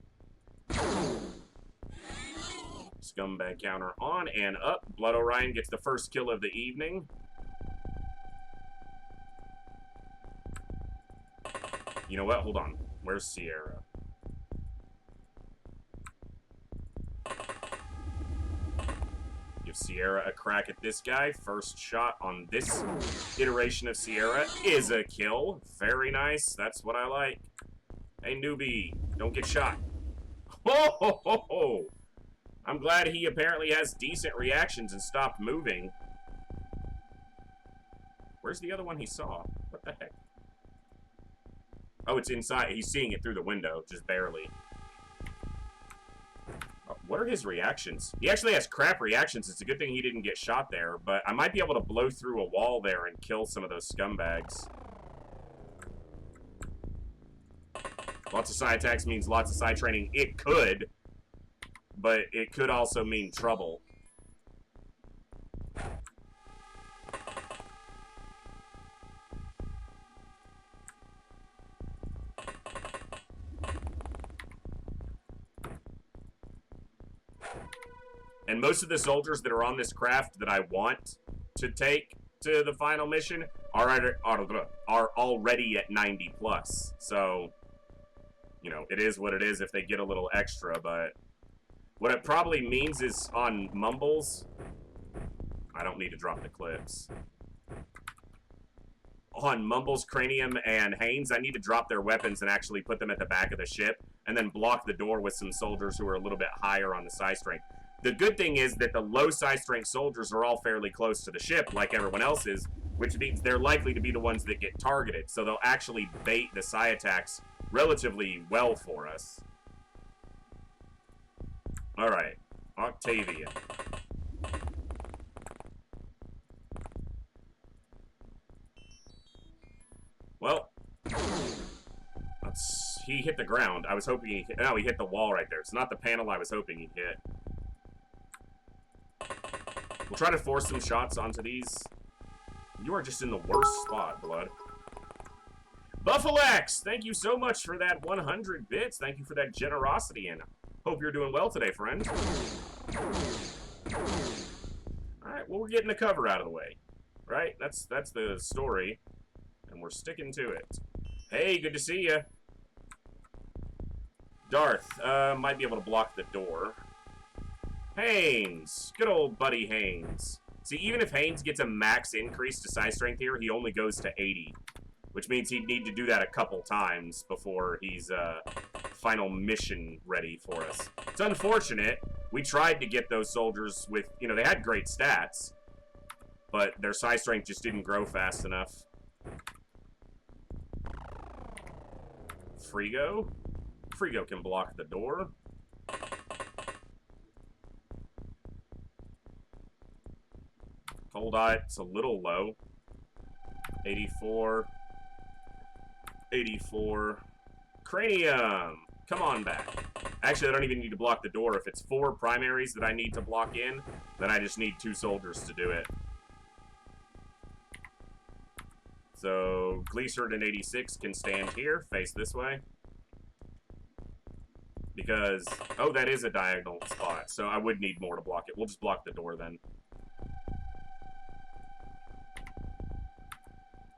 Scumbag counter on and up. Blood Orion gets the first kill of the evening. You know what? Hold on. Where's Sierra? Give Sierra a crack at this guy. First shot on this iteration of Sierra is a kill. Very nice. That's what I like. Hey, newbie. Don't get shot. Ho, ho, ho, ho. I'm glad he apparently has decent reactions and stopped moving. Where's the other one he saw? What the heck? Oh, it's inside. He's seeing it through the window, just barely. Oh, what are his reactions? He actually has crap reactions. It's a good thing he didn't get shot there, but I might be able to blow through a wall there and kill some of those scumbags. Lots of side attacks means lots of side training. It could, but it could also mean trouble. And most of the soldiers that are on this craft that I want to take to the final mission are already at 90 plus. So, you know, it is what it is if they get a little extra, but what it probably means is on Mumbles, I don't need to drop the clips. On Mumbles, Cranium, and Haynes, I need to drop their weapons and actually put them at the back of the ship and then block the door with some soldiers who are a little bit higher on the psi strength. The good thing is that the low psi strength soldiers are all fairly close to the ship, like everyone else is, which means they're likely to be the ones that get targeted, so they'll actually bait the psi attacks relatively well for us. Alright, Octavian. Well, he hit the ground. I was hoping he hit, no, he hit the wall right there. It's not the panel I was hoping he'd hit. We'll try to force some shots onto these. You are just in the worst spot, Blood. Buffalex, thank you so much for that 100 bits. Thank you for that generosity, and hope you're doing well today, friend. Alright, well, we're getting the cover out of the way. Right? That's the story. And we're sticking to it. Hey, good to see you. Darth, might be able to block the door. Haynes, good old buddy Haynes. See, even if Haynes gets a max increase to psi strength here, he only goes to 80. Which means he'd need to do that a couple times before he's final mission ready for us. It's unfortunate. We tried to get those soldiers with, you know, they had great stats, but their psi strength just didn't grow fast enough. Frigo? Frigo can block the door. Cold Eye, it's a little low. 84. 84. Cranium! Come on back. Actually, I don't even need to block the door. If it's 4 primaries that I need to block in, then I just need 2 soldiers to do it. So, Gleesard and 86 can stand here, face this way. Because, oh, that is a diagonal spot, so I would need more to block it. We'll just block the door then.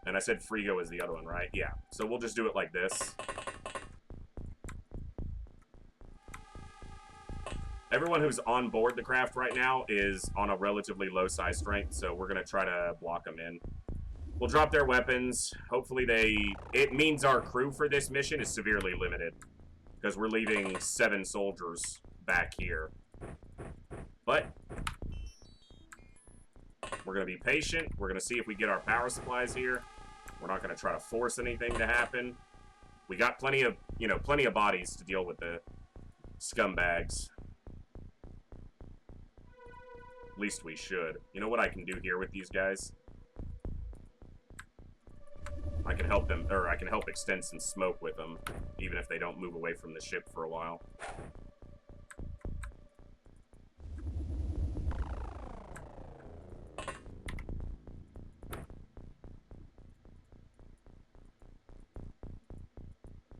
And I said Frigo is the other one, right? Yeah. So we'll just do it like this. Everyone who's on board the craft right now is on a relatively low psi strength, so we're going to try to block them in. We'll drop their weapons. Hopefully it means our crew for this mission is severely limited, because we're leaving 7 soldiers back here. But we're going to be patient. We're going to see if we get our power supplies here. We're not going to try to force anything to happen. We got plenty of, you know, plenty of bodies to deal with the scumbags. At least we should. You know what I can do here with these guys? I can help them, or I can help extend some smoke with them, even if they don't move away from the ship for a while.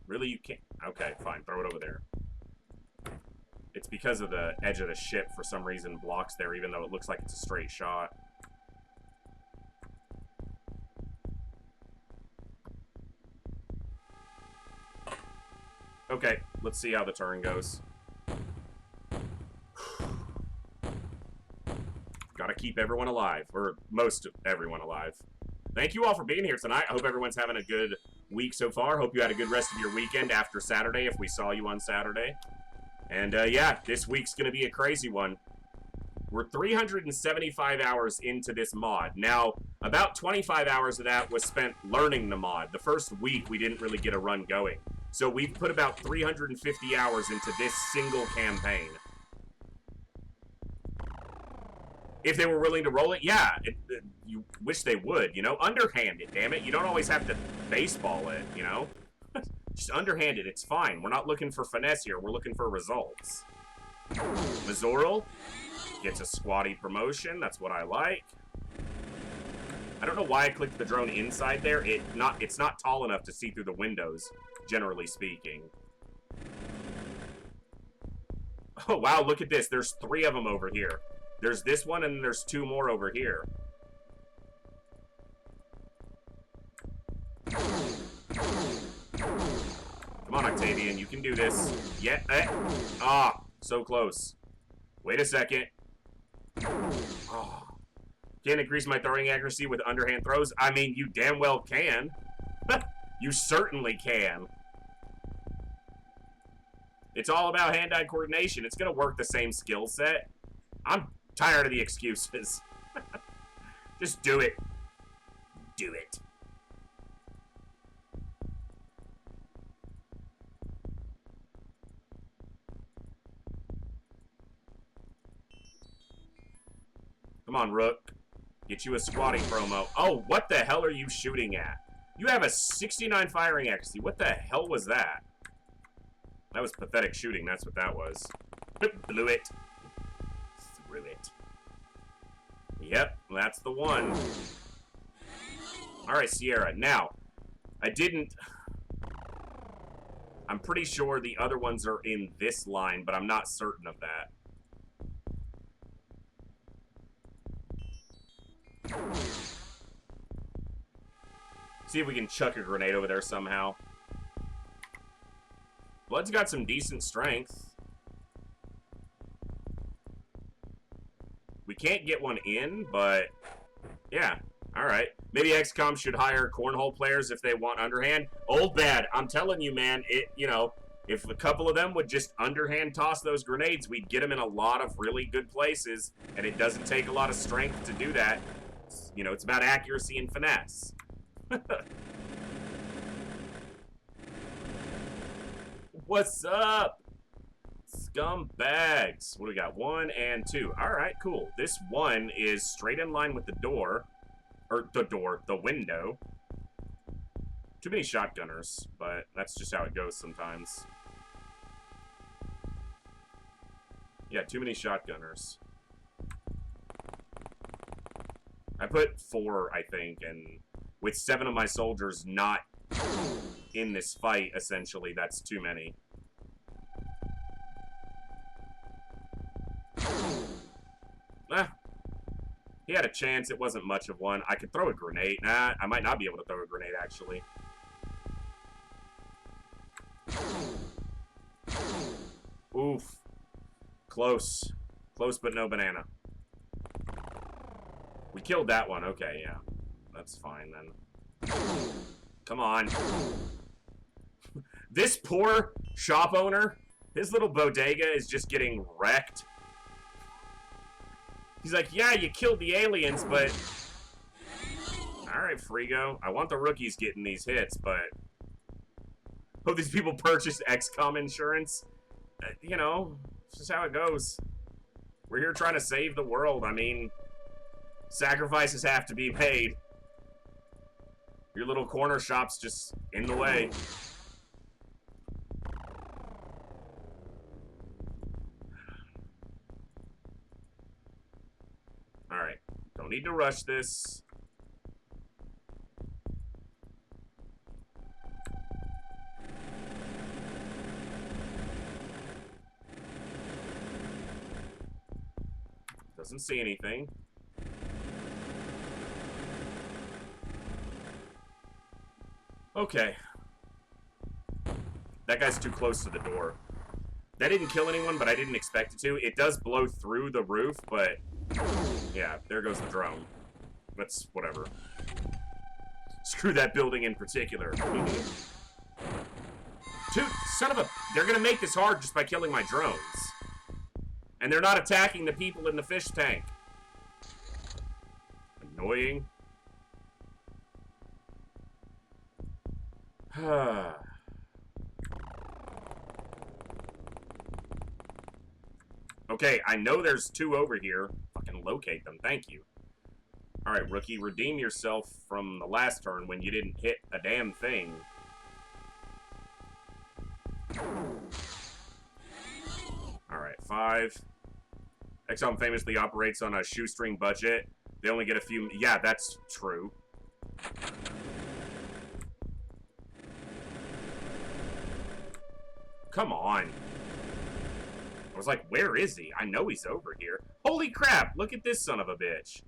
Really, you can't? Okay, fine. Throw it over there. It's because of the edge of the ship, for some reason, blocks there, even though it looks like it's a straight shot. Okay, let's see how the turn goes. Gotta keep everyone alive, or most of everyone alive. Thank you all for being here tonight. I hope everyone's having a good week so far. Hope you had a good rest of your weekend after Saturday, if we saw you on Saturday. And yeah, this week's gonna be a crazy one. We're 375 hours into this mod. Now, about 25 hours of that was spent learning the mod. The first week, we didn't really get a run going. So we've put about 350 hours into this single campaign. If they were willing to roll it, yeah, you wish they would, you know? Underhand it, damn it. You don't always have to baseball it, you know? Just underhand it, it's fine. We're not looking for finesse here. We're looking for results. Mazoral gets a squatty promotion. That's what I like. I don't know why I clicked the drone inside there. It's not tall enough to see through the windows, generally speaking. Oh, wow, look at this. There's 3 of them over here. There's this one, and there's 2 more over here. Come on, Octavian, you can do this. Yeah, so close. Wait a second. Oh. Can't increase my throwing accuracy with underhand throws? I mean, you damn well can. You certainly can. It's all about hand-eye coordination. It's gonna work the same skill set. I'm tired of the excuses. Just do it. Do it. Come on, Rook. Get you a squatting promo. Oh, what the hell are you shooting at? You have a 69 firing accuracy. What the hell was that? That was pathetic shooting. That's what that was. Blew it. Through it. Yep, that's the one. Alright, Sierra. Now, I'm pretty sure the other ones are in this line, but I'm not certain of that. See if we can chuck a grenade over there somehow. Blood's got some decent strength. We can't get one in, but yeah, alright. Maybe XCOM should hire cornhole players if they want underhand. Old bad, I'm telling you, man, if a couple of them would just underhand toss those grenades, we'd get them in a lot of really good places, and it doesn't take a lot of strength to do that. You know, it's about accuracy and finesse. What's up? Scumbags. What do we got? 1 and 2. Alright, cool. This one is straight in line with the door. Or the window. Too many shotgunners, but that's just how it goes sometimes. Yeah, too many shotgunners. I put 4, I think, and with 7 of my soldiers not in this fight, essentially, that's too many. He had a chance. It wasn't much of one. I could throw a grenade. Nah, I might not be able to throw a grenade, actually. Oof. Close. Close, but no banana. We killed that one. Okay, yeah. That's fine, then. Come on. This poor shop owner, his little bodega is just getting wrecked. He's like, yeah, you killed the aliens, but... Alright, Frigo. I want the rookies getting these hits, but... Hope these people purchased XCOM insurance. You know, it's just how it goes. We're here trying to save the world. I mean, sacrifices have to be made. Your little corner shop's just in the way. Alright. Don't need to rush this. Doesn't see anything. Okay. That guy's too close to the door. That didn't kill anyone, but I didn't expect it to. It does blow through the roof, but... yeah, there goes the drone. That's whatever. Screw that building in particular. Dude, son of a... they're gonna make this hard just by killing my drones. And they're not attacking the people in the fish tank. Annoying. Okay, I know there's two over here. Fucking locate them, thank you. Alright, rookie, redeem yourself from the last turn when you didn't hit a damn thing. Alright, 5. xcom famously operates on a shoestring budget. They only get a few... yeah, that's true. Come on. I was like, where is he? I know he's over here. Holy crap, look at this son of a bitch.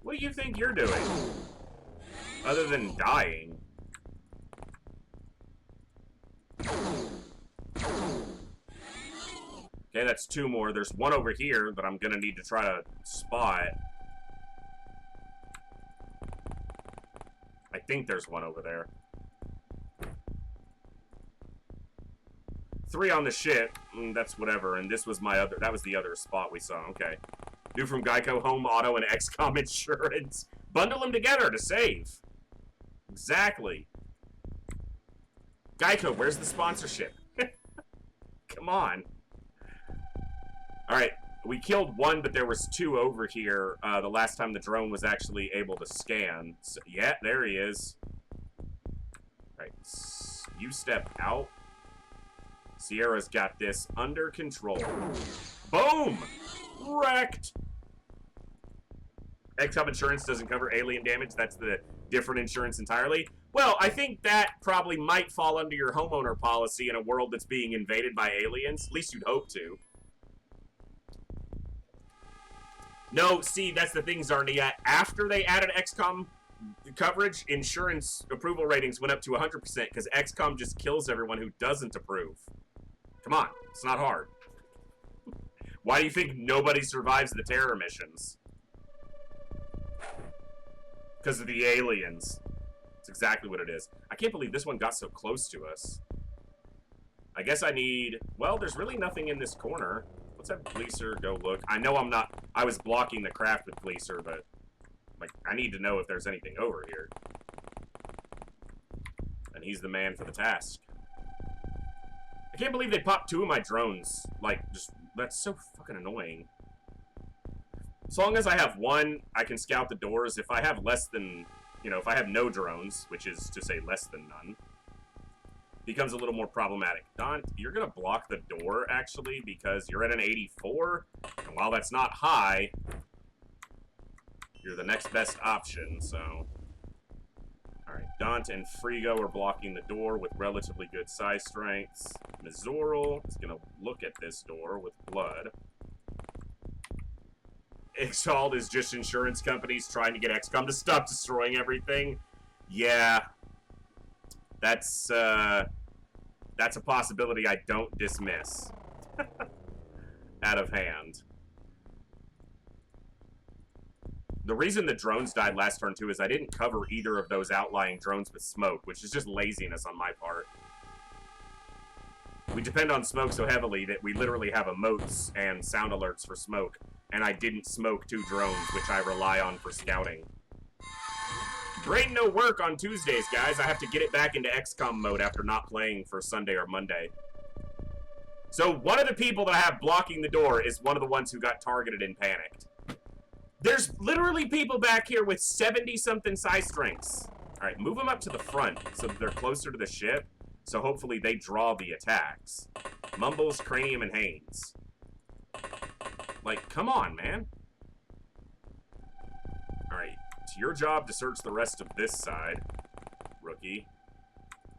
What do you think you're doing? Other than dying. Okay, that's 2 more. There's 1 over here that I'm gonna need to try to spot. I think there's 1 over there. 3 on the ship. That's whatever. And this was my other... that was the other spot we saw. Okay. New from Geico, home, auto, and xcom insurance. Bundle them together to save. Exactly. Geico, where's the sponsorship? Come on. Alright. We killed 1, but there was 2 over here the last time the drone was actually able to scan. So, yeah, there he is. Alright. You step out. Sierra's got this under control. Boom! Wrecked! xcom insurance doesn't cover alien damage. That's the different insurance entirely. Well, I think that probably might fall under your homeowner policy in a world that's being invaded by aliens. At least you'd hope to. No, see, that's the thing, Zarnia. After they added xcom coverage, insurance approval ratings went up to 100% because xcom just kills everyone who doesn't approve. Come on, it's not hard. Why do you think nobody survives the terror missions? Because of the aliens. That's exactly what it is. I can't believe this one got so close to us. I guess I need... well, there's really nothing in this corner. Let's have Gleaser go look. I know I'm not... I was blocking the craft with Gleaser, but... like, I need to know if there's anything over here. And he's the man for the task. I can't believe they popped 2 of my drones. Like, just... that's so fucking annoying. As long as I have 1, I can scout the doors. If I have less than... you know, if I have no drones, which is to say less than none, becomes a little more problematic. Don, you're going to block the door, actually, because you're at an 84. And while that's not high, you're the next best option, so... alright, Dante and Frigo are blocking the door with relatively good size strengths. Mizoral is going to look at this door with blood. Exalt is just insurance companies trying to get XCOM to stop destroying everything. Yeah. That's a possibility I don't dismiss. Out of hand. The reason the drones died last turn, too, is I didn't cover either of those outlying drones with smoke, which is just laziness on my part. We depend on smoke so heavily that we literally have emotes and sound alerts for smoke, and I didn't smoke 2 drones, which I rely on for scouting. Brain no work on Tuesdays, guys. I have to get it back into XCOM mode after not playing for Sunday or Monday. So one of the people that I have blocking the door is one of the ones who got targeted and panicked. There's literally people back here with 70-something size strengths. Alright, move them up to the front so that they're closer to the ship. So hopefully they draw the attacks. Mumbles, Cranium, and Haynes. Like, come on, man. Alright, it's your job to search the rest of this side, rookie.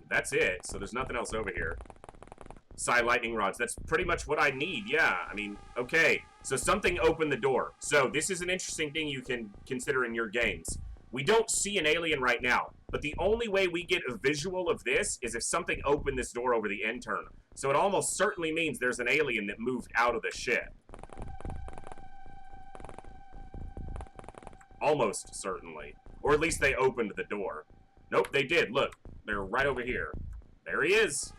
That's it, so there's nothing else over here. Psi lightning rods, that's pretty much what I need, yeah. I mean, okay, so something opened the door. So this is an interesting thing you can consider in your games. We don't see an alien right now, but the only way we get a visual of this is if something opened this door over the end turn. So it almost certainly means there's an alien that moved out of the ship. Almost certainly. Or at least they opened the door. Nope, they did. Look, they're right over here. There he is.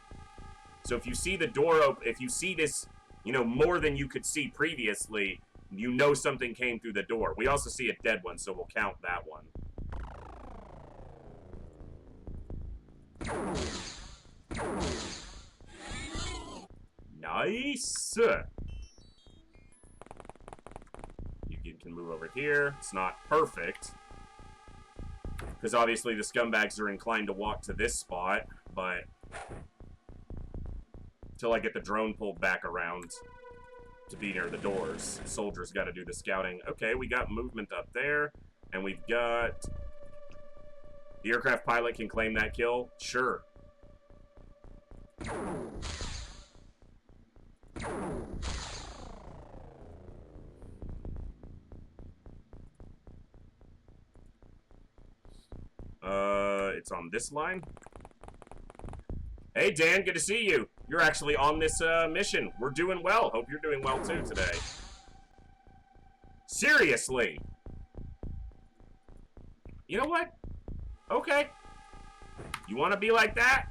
So if you see the door open, if you see this, you know, more than you could see previously, you know something came through the door. We also see a dead one, so we'll count that one. Nice. You can move over here. It's not perfect, because obviously the scumbags are inclined to walk to this spot, but until I get the drone pulled back around to be near the doors, soldiers got to do the scouting. Okay, we got movement up there, and we've got... The aircraft pilot can claim that kill? Sure. It's on this line. Hey, Dan, good to see you. You're actually on this mission. We're doing well. Hope you're doing well, too, today. Seriously. You know what? Okay. You want to be like that?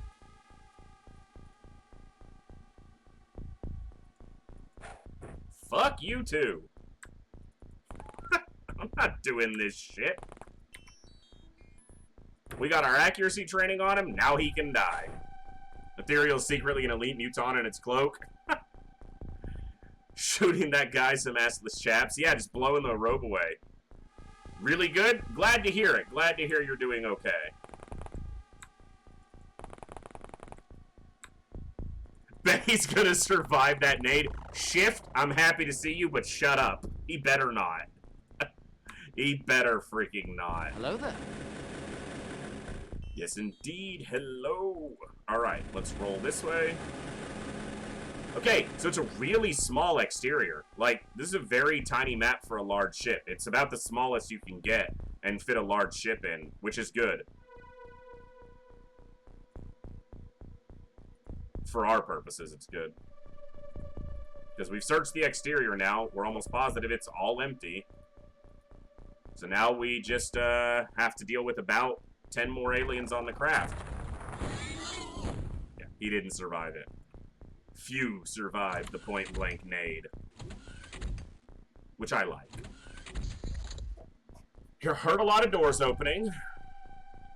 Fuck you, too. I'm not doing this shit. We got our accuracy training on him. Now he can die. Ethereal's secretly an elite muton in its cloak. Shooting that guy some assless chaps. Yeah, just blowing the robe away. Really good? Glad to hear it. Glad to hear you're doing okay. Bet he's gonna survive that nade. Shift, I'm happy to see you, but shut up. He better not. He better freaking not. Hello there. Yes, indeed. Hello. All right, let's roll this way. Okay, so it's a really small exterior. Like, this is a very tiny map for a large ship. It's about the smallest you can get and fit a large ship in, which is good. For our purposes, it's good. Because we've searched the exterior now. We're almost positive it's all empty. So now we just have to deal with about 10 more aliens on the craft. Yeah, he didn't survive it. Few survived the point-blank nade. Which I like. You heard a lot of doors opening.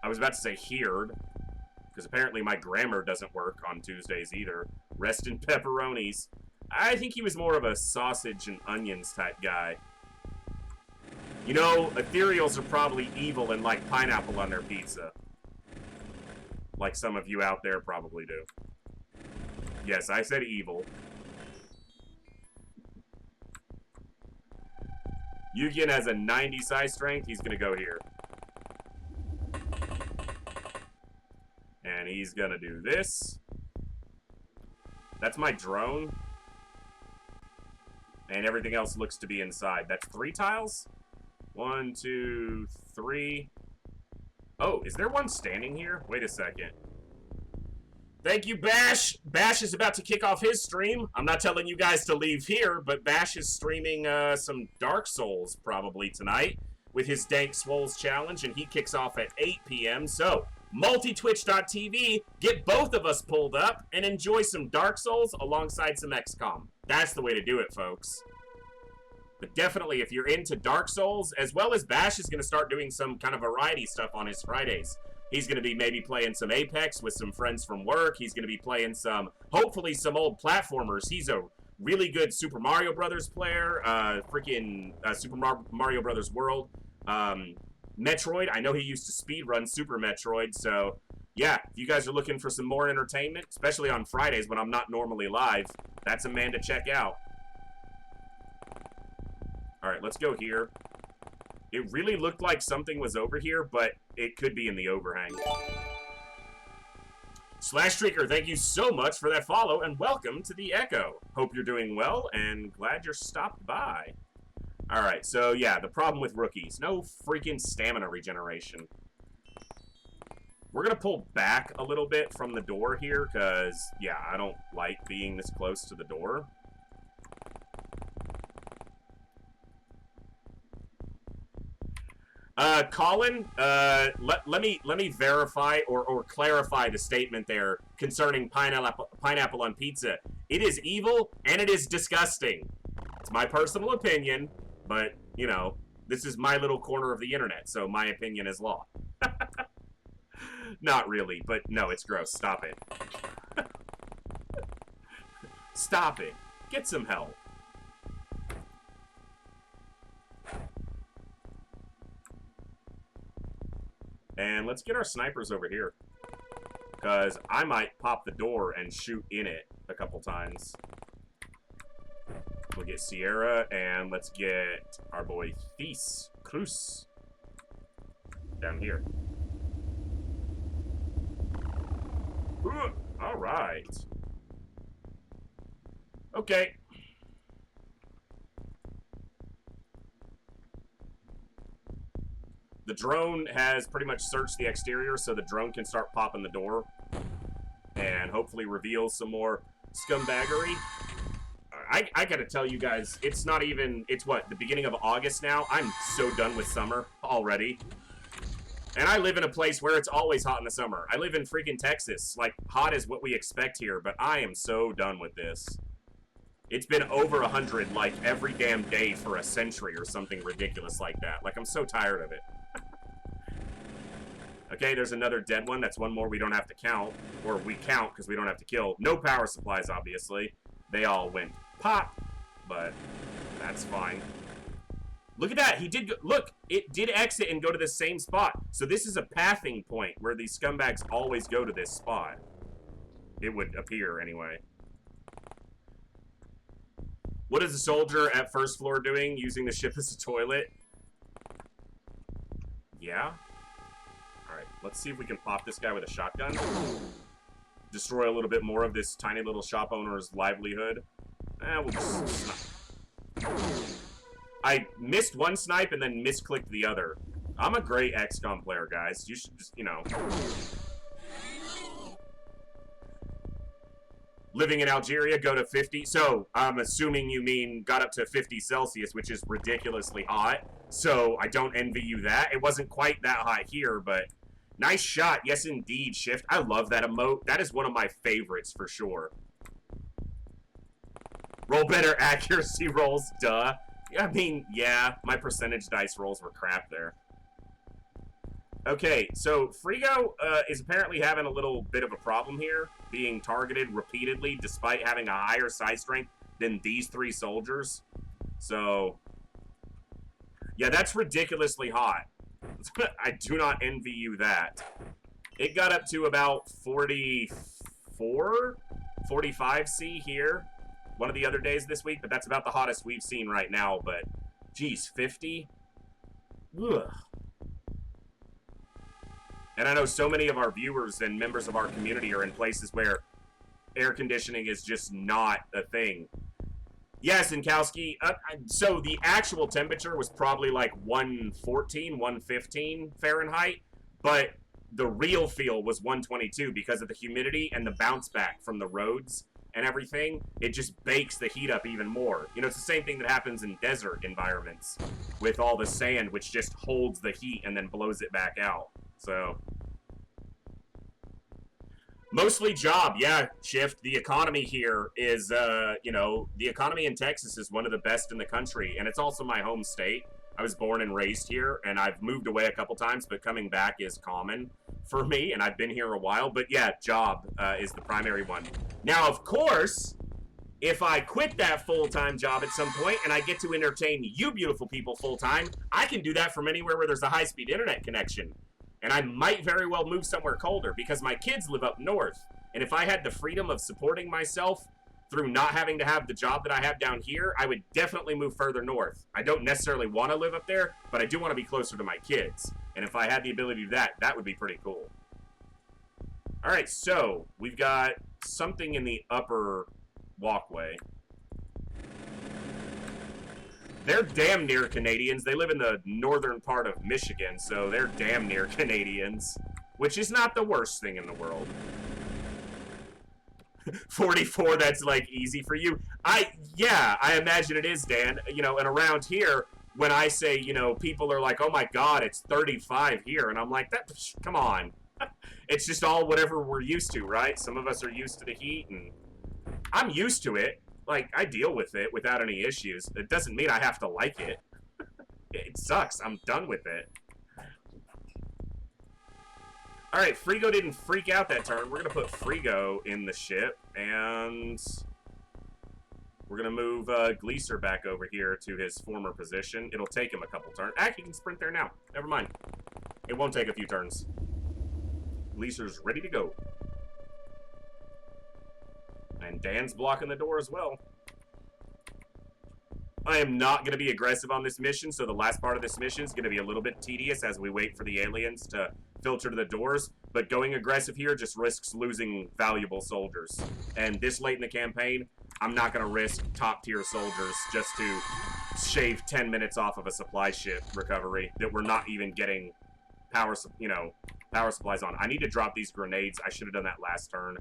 I was about to say heard, because apparently my grammar doesn't work on Tuesdays either. Rest in pepperonis. I think he was more of a sausage and onions type guy. You know, ethereals are probably evil and like pineapple on their pizza. Like some of you out there probably do. Yes, I said evil. Yugen has a 90 size strength. He's going to go here. And he's going to do this. That's my drone. And everything else looks to be inside. That's 3 tiles? 1, 2, 3. Oh, is there one standing here? Wait a second. Thank you, Bash. Bash is about to kick off his stream. I'm not telling you guys to leave here, but Bash is streaming some Dark Souls probably tonight with his Dank Swoles challenge, and he kicks off at 8 p.m. So, multitwitch.tv, get both of us pulled up and enjoy some Dark Souls alongside some XCOM. That's the way to do it, folks. But definitely, if you're into Dark Souls, as well as Bash is going to start doing some kind of variety stuff on his Fridays. He's going to be maybe playing some Apex with some friends from work. He's going to be playing some, hopefully, some old platformers. He's a really good Super Mario Brothers player, freaking Super Mario Brothers World. Metroid. I know he used to speedrun Super Metroid, so yeah, if you guys are looking for some more entertainment, especially on Fridays when I'm not normally live, that's a man to check out. Alright, let's go here. It really looked like something was over here, but it could be in the overhang. Slash Streaker, thank you so much for that follow, and welcome to the Echo. Hope you're doing well, and glad you're stopped by. Alright, so yeah, the problem with rookies. No freaking stamina regeneration. We're gonna pull back a little bit from the door here, because, yeah, I don't like being this close to the door. Colin, let me verify or clarify the statement there concerning pineapple on pizza. It is evil and it is disgusting. It's my personal opinion, but, you know, this is my little corner of the internet, so my opinion is law. Not really, but no, it's gross. Stop it. Stop it. Get some help. And let's get our snipers over here, because I might pop the door and shoot in it a couple times. We'll get Sierra, and let's get our boy Thies Cruz down here. Ooh, all right. Okay. The drone has pretty much searched the exterior, so the drone can start popping the door and hopefully reveal some more scumbaggery. I gotta tell you guys, it's not even, it's what, the beginning of August now? I'm so done with summer already. And I live in a place where it's always hot in the summer. I live in freaking Texas. Like, hot is what we expect here, but I am so done with this. It's been over 100, like, every damn day for a century or something ridiculous like that. Like, I'm so tired of it. Okay, there's another dead one. That's one more we don't have to count. Or we count because we don't have to kill. No power supplies, obviously. They all went pop, but that's fine. Look at that. He did go, look, it did exit and go to the same spot. So this is a pathing point where these scumbags always go to this spot. It would appear anyway. What is the soldier at first floor doing, using the ship as a toilet? Yeah. Alright, let's see if we can pop this guy with a shotgun. Destroy a little bit more of this tiny little shop owner's livelihood. We'll just snipe. I missed one snipe and then misclicked the other. I'm a great XCOM player, guys. You should just, you know. Living in Algeria, go to 50. So, I'm assuming you mean got up to 50 Celsius, which is ridiculously hot. So, I don't envy you that. It wasn't quite that hot here, but nice shot. Yes, indeed, Shift. I love that emote. That is one of my favorites for sure. Roll better accuracy rolls, duh. I mean, yeah, my percentage dice rolls were crap there. Okay, so Frigo is apparently having a little bit of a problem here, being targeted repeatedly despite having a higher size strength than these three soldiers. So, yeah, that's ridiculously hot. I do not envy you that. It got up to about 44, 45 C here one of the other days this week, but that's about the hottest we've seen right now. But, geez, 50? Ugh. And I know so many of our viewers and members of our community are in places where air conditioning is just not a thing. Yes, Inkowski. So the actual temperature was probably like 114, 115 Fahrenheit, but the real feel was 122 because of the humidity and the bounce back from the roads and everything. It just bakes the heat up even more. You know, it's the same thing that happens in desert environments with all the sand, which just holds the heat and then blows it back out. So, mostly job, yeah, Shift. The economy here is, you know, the economy in Texas is one of the best in the country, and it's also my home state. I was born and raised here, and I've moved away a couple times, but coming back is common for me, and I've been here a while. But yeah, job is the primary one. Now, of course, If I quit that full-time job at some point and I get to entertain you beautiful people full-time, I can do that from anywhere where there's a high-speed internet connection. And I might very well move somewhere colder because my kids live up north. And if I had the freedom of supporting myself through not having to have the job that I have down here, I would definitely move further north. I don't necessarily want to live up there, but I do want to be closer to my kids. And if I had the ability to do that, that would be pretty cool. All right, so we've got something in the upper walkway. They're damn near Canadians. They live in the northern part of Michigan, so they're damn near Canadians, which is not the worst thing in the world. 44, that's like easy for you. Yeah, I imagine it is, Dan. You know, and around here, when I say, you know, people are like, oh my God, it's 35 here. And I'm like, come on. It's just all whatever we're used to, right? Some of us are used to the heat, and I'm used to it. Like, I deal with it without any issues. It doesn't mean I have to like it. It sucks. I'm done with it. Alright, Frigo didn't freak out that turn. We're going to put Frigo in the ship, and we're going to move Gleaser back over here to his former position. It'll take him a couple turns. Actually, he can sprint there now. Never mind. It won't take a few turns. Gleaser's ready to go. And Dan's blocking the door as well. I am not going to be aggressive on this mission, so the last part of this mission is going to be a little bit tedious as we wait for the aliens to filter to the doors. But going aggressive here just risks losing valuable soldiers. And this late in the campaign, I'm not going to risk top-tier soldiers just to shave 10 minutes off of a supply ship recovery that we're not even getting power supplies on. I need to drop these grenades. I should have done that last turn.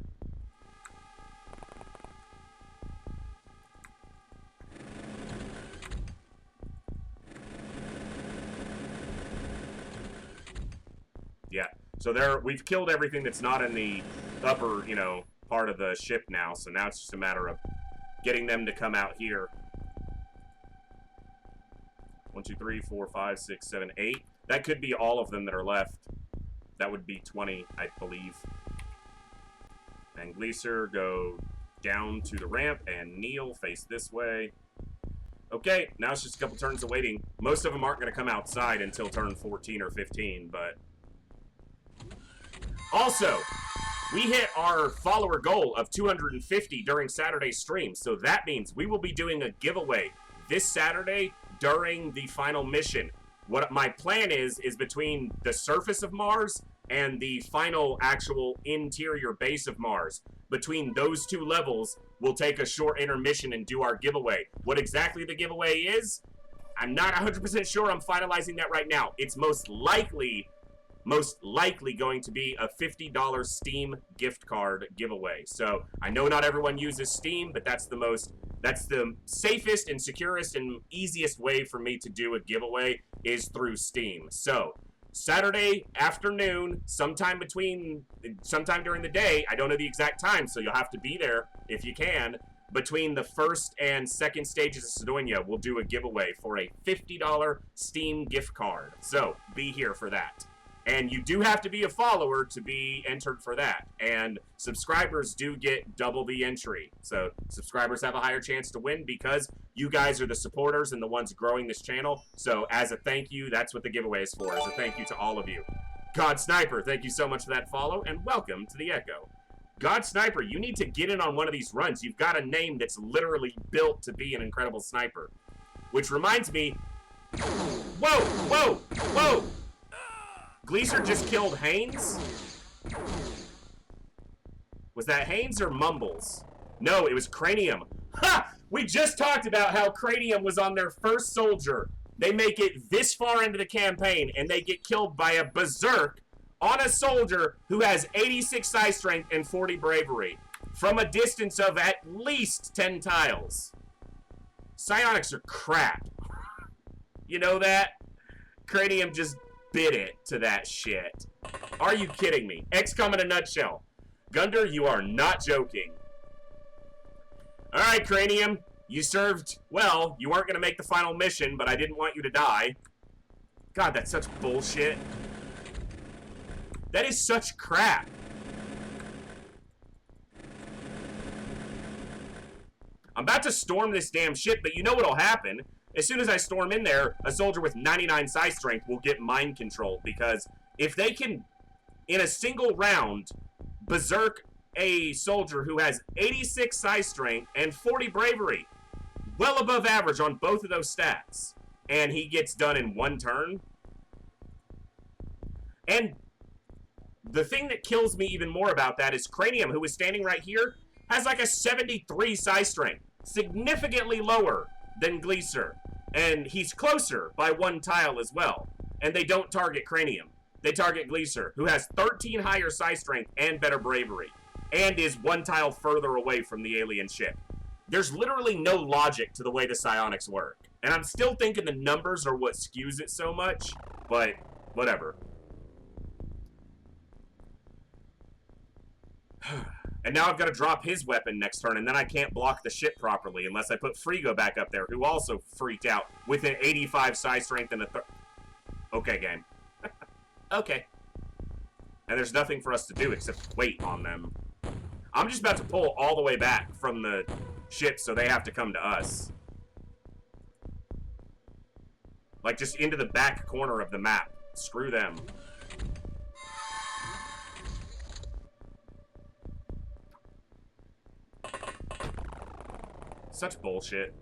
Yeah, so we've killed everything that's not in the upper, you know, part of the ship now. So now it's just a matter of getting them to come out here. 1, 2, 3, 4, 5, 6, 7, 8. That could be all of them that are left. That would be 20, I believe. And Gleaser, go down to the ramp, and Neil, face this way. Okay, now it's just a couple turns of waiting. Most of them aren't going to come outside until turn 14 or 15, but... Also, we hit our follower goal of 250 during Saturday's stream, so that means we will be doing a giveaway this Saturday during the final mission. What my plan is between the surface of Mars and the final actual interior base of Mars. Between those two levels, we'll take a short intermission and do our giveaway. What exactly the giveaway is, I'm not 100% sure. I'm finalizing that right now. It's most likely going to be a $50 Steam gift card giveaway. So I know not everyone uses Steam, but that's the safest and securest and easiest way for me to do a giveaway is through Steam. So Saturday afternoon, sometime during the day, I don't know the exact time, so you'll have to be there if you can. Between the first and second stages of Sidonia, we'll do a giveaway for a $50 Steam gift card. So be here for that. And you do have to be a follower to be entered for that. And subscribers do get double the entry. So subscribers have a higher chance to win because you guys are the supporters and the ones growing this channel. So as a thank you, that's what the giveaway is for, as a thank you to all of you. God Sniper, thank you so much for that follow, and welcome to the Echo. God Sniper, you need to get in on one of these runs. You've got a name that's literally built to be an incredible sniper. Which reminds me... Whoa! Whoa! Whoa! Gleaser just killed Haynes? Was that Haynes or Mumbles? No, it was Cranium. Ha! We just talked about how Cranium was on their first soldier. They make it this far into the campaign, and they get killed by a berserk on a soldier who has 86 size strength and 40 bravery from a distance of at least 10 tiles. Psionics are crap. You know that? Cranium just bit it to that shit. Are you kidding me? XCOM in a nutshell. Gunder, you are not joking. Alright, Cranium. You served well. You weren't going to make the final mission, but I didn't want you to die. God, that's such bullshit. That is such crap. I'm about to storm this damn ship, but you know what'll happen? As soon as I storm in there, a soldier with 99 psi strength will get mind controlled, because if they can, in a single round, berserk a soldier who has 86 psi strength and 40 bravery, well above average on both of those stats, and he gets done in one turn. And the thing that kills me even more about that is Cranium, who is standing right here, has like a 73 psi strength, significantly lower than Gleeser, and he's closer by one tile as well. And they don't target Cranium. They target Gleeser, who has 13 higher psi strength and better bravery, and is one tile further away from the alien ship. There's literally no logic to the way the psionics work. And I'm still thinking the numbers are what skews it so much, but whatever. And now I've got to drop his weapon next turn, and then I can't block the ship properly unless I put Frigo back up there, who also freaked out with an 85 psi strength and a Okay, game. Okay. And there's nothing for us to do except wait on them. I'm just about to pull all the way back from the ship, so they have to come to us. Like, just into the back corner of the map. Screw them. Such bullshit.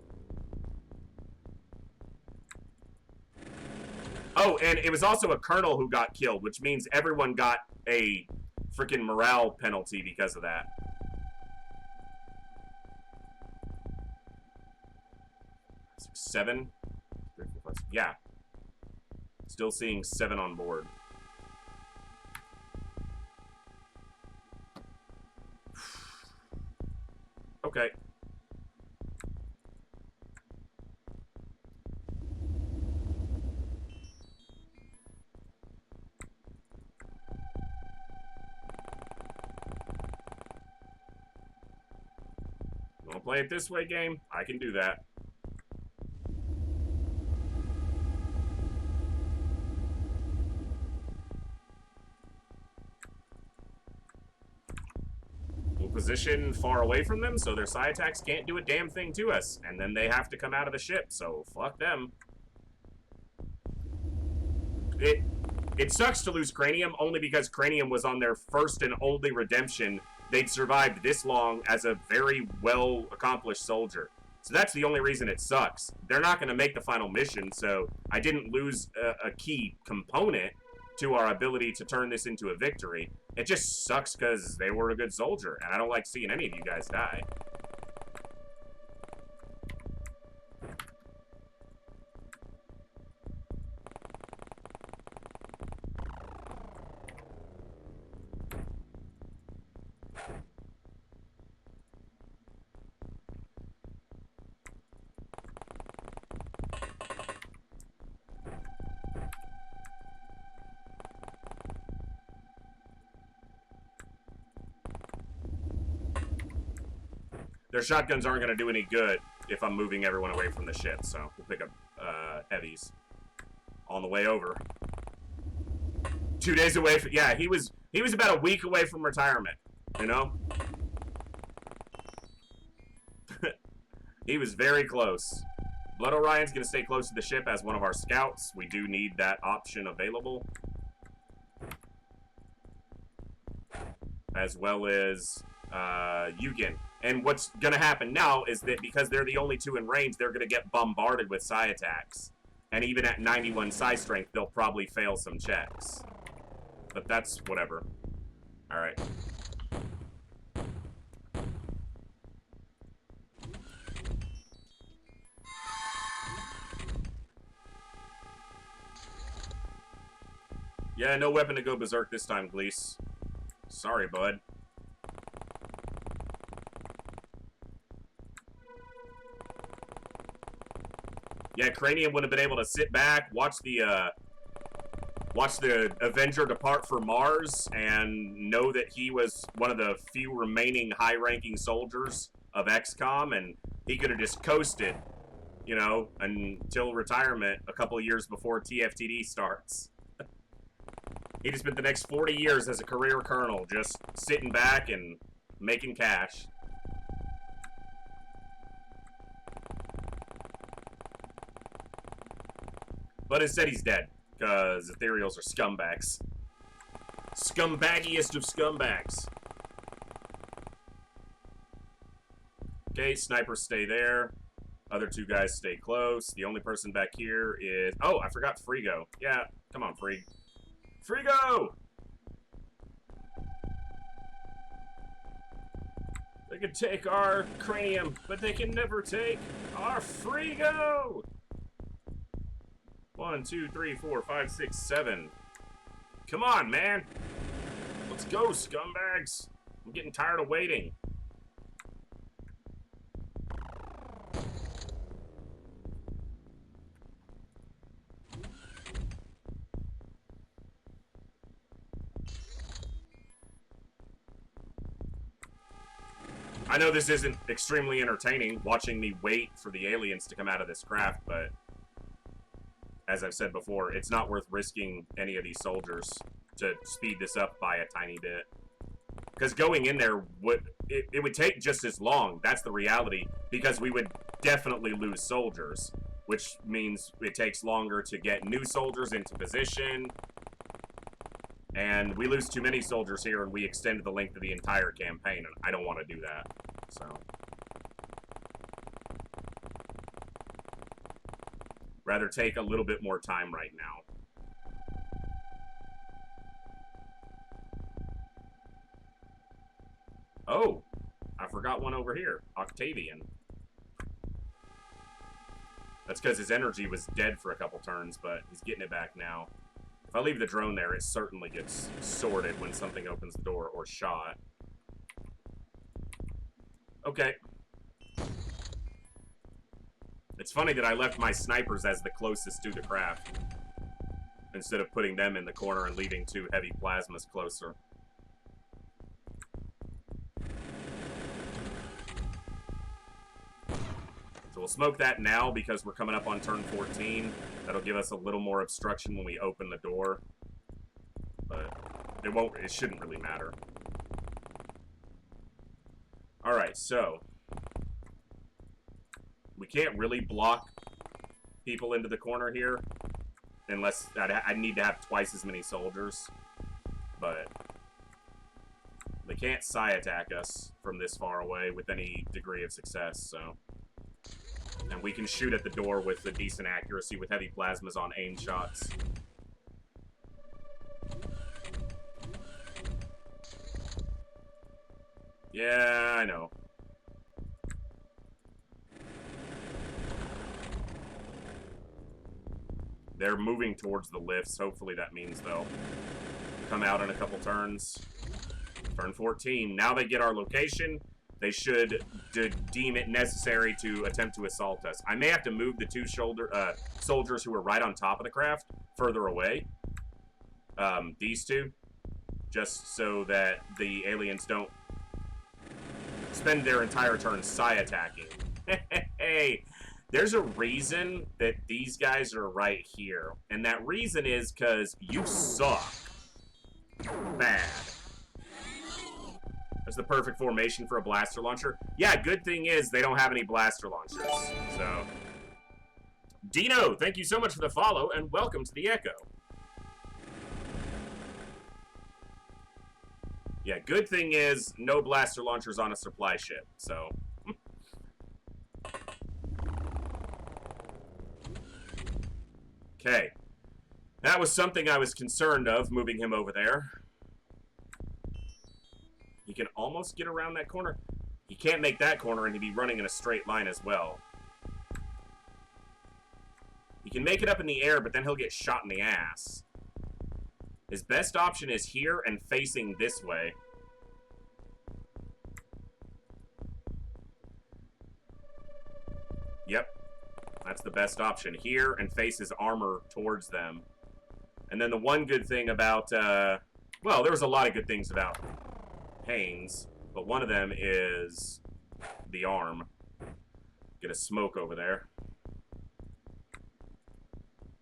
Oh, and it was also a colonel who got killed, which means everyone got a freaking morale penalty because of that. Seven? Yeah. Still seeing 7 on board. Okay. Wanna play it this way, game? I can do that. We'll position far away from them so their psi attacks can't do a damn thing to us, and then they have to come out of the ship, so fuck them. It sucks to lose Cranium only because Cranium was on their first and only redemption. They'd survived this long as a very well-accomplished soldier. So that's the only reason it sucks. They're not going to make the final mission, so I didn't lose a key component to our ability to turn this into a victory. It just sucks because they were a good soldier, and I don't like seeing any of you guys die. Their shotguns aren't going to do any good if I'm moving everyone away from the ship, so we'll pick up heavies on the way over. 2 days away from... Yeah, he was about a week away from retirement, you know? He was very close. Blood Orion's going to stay close to the ship as one of our scouts. We do need that option available. As well as Yugen. And what's going to happen now is that because they're the only 2 in range, they're going to get bombarded with psi attacks. And even at 91 psi strength, they'll probably fail some checks. But that's whatever. Alright. Yeah, no weapon to go berserk this time, Gleese. Sorry, bud. Yeah, Cranium would have been able to sit back, watch the Avenger depart for Mars, and know that he was one of the few remaining high-ranking soldiers of XCOM, and he could have just coasted, you know, until retirement a couple of years before TFTD starts. He'd have spent the next 40 years as a career colonel, just sitting back and making cash. But instead he's dead, because Ethereals are scumbags. Scumbaggiest of scumbags. Okay, snipers stay there. Other two guys stay close. The only person back here is... Oh, I forgot Frigo. Yeah, come on, Frig. Frigo! They can take our cranium, but they can never take our Frigo! 1, 2, 3, 4, 5, 6, 7. Come on, man! Let's go, scumbags! I'm getting tired of waiting. I know this isn't extremely entertaining, watching me wait for the aliens to come out of this craft, but as I've said before, it's not worth risking any of these soldiers to speed this up by a tiny bit. Because going in there, it would take just as long. That's the reality, because we would definitely lose soldiers, which means it takes longer to get new soldiers into position. And we lose too many soldiers here, and we extend the length of the entire campaign, and I don't want to do that. So, rather take a little bit more time right now. Oh, I forgot one over here. Octavian. That's because his energy was dead for a couple turns, but he's getting it back now. If I leave the drone there, it certainly gets sorted when something opens the door or shot. Okay. It's funny that I left my snipers as the closest to the craft, instead of putting them in the corner and leaving two heavy plasmas closer. So we'll smoke that now because we're coming up on turn 14. That'll give us a little more obstruction when we open the door. But it shouldn't really matter. Alright, so we can't really block people into the corner here unless I need to have twice as many soldiers. But they can't psi attack us from this far away with any degree of success, so. And we can shoot at the door with a decent accuracy with heavy plasmas on aim shots. Yeah, I know. They're moving towards the lifts. Hopefully that means they'll come out in a couple turns. Turn 14. Now they get our location. They should deem it necessary to attempt to assault us. I may have to move the two soldiers who are right on top of the craft further away. These two. Just so that the aliens don't spend their entire turn psi attacking. Hey, there's a reason that these guys are right here. And that reason is because you suck. Bad. That's the perfect formation for a blaster launcher. Yeah, good thing is they don't have any blaster launchers. So, Dino, thank you so much for the follow, and welcome to the Echo. Yeah, good thing is no blaster launchers on a supply ship, so. Okay. That was something I was concerned of, moving him over there. He can almost get around that corner. He can't make that corner, and he'd be running in a straight line as well. He can make it up in the air, but then he'll get shot in the ass. His best option is here and facing this way. Yep. That's the best option. Here and face his armor towards them. And then the one good thing about, well, there was a lot of good things about Haynes, but one of them is the arm. Get a smoke over there.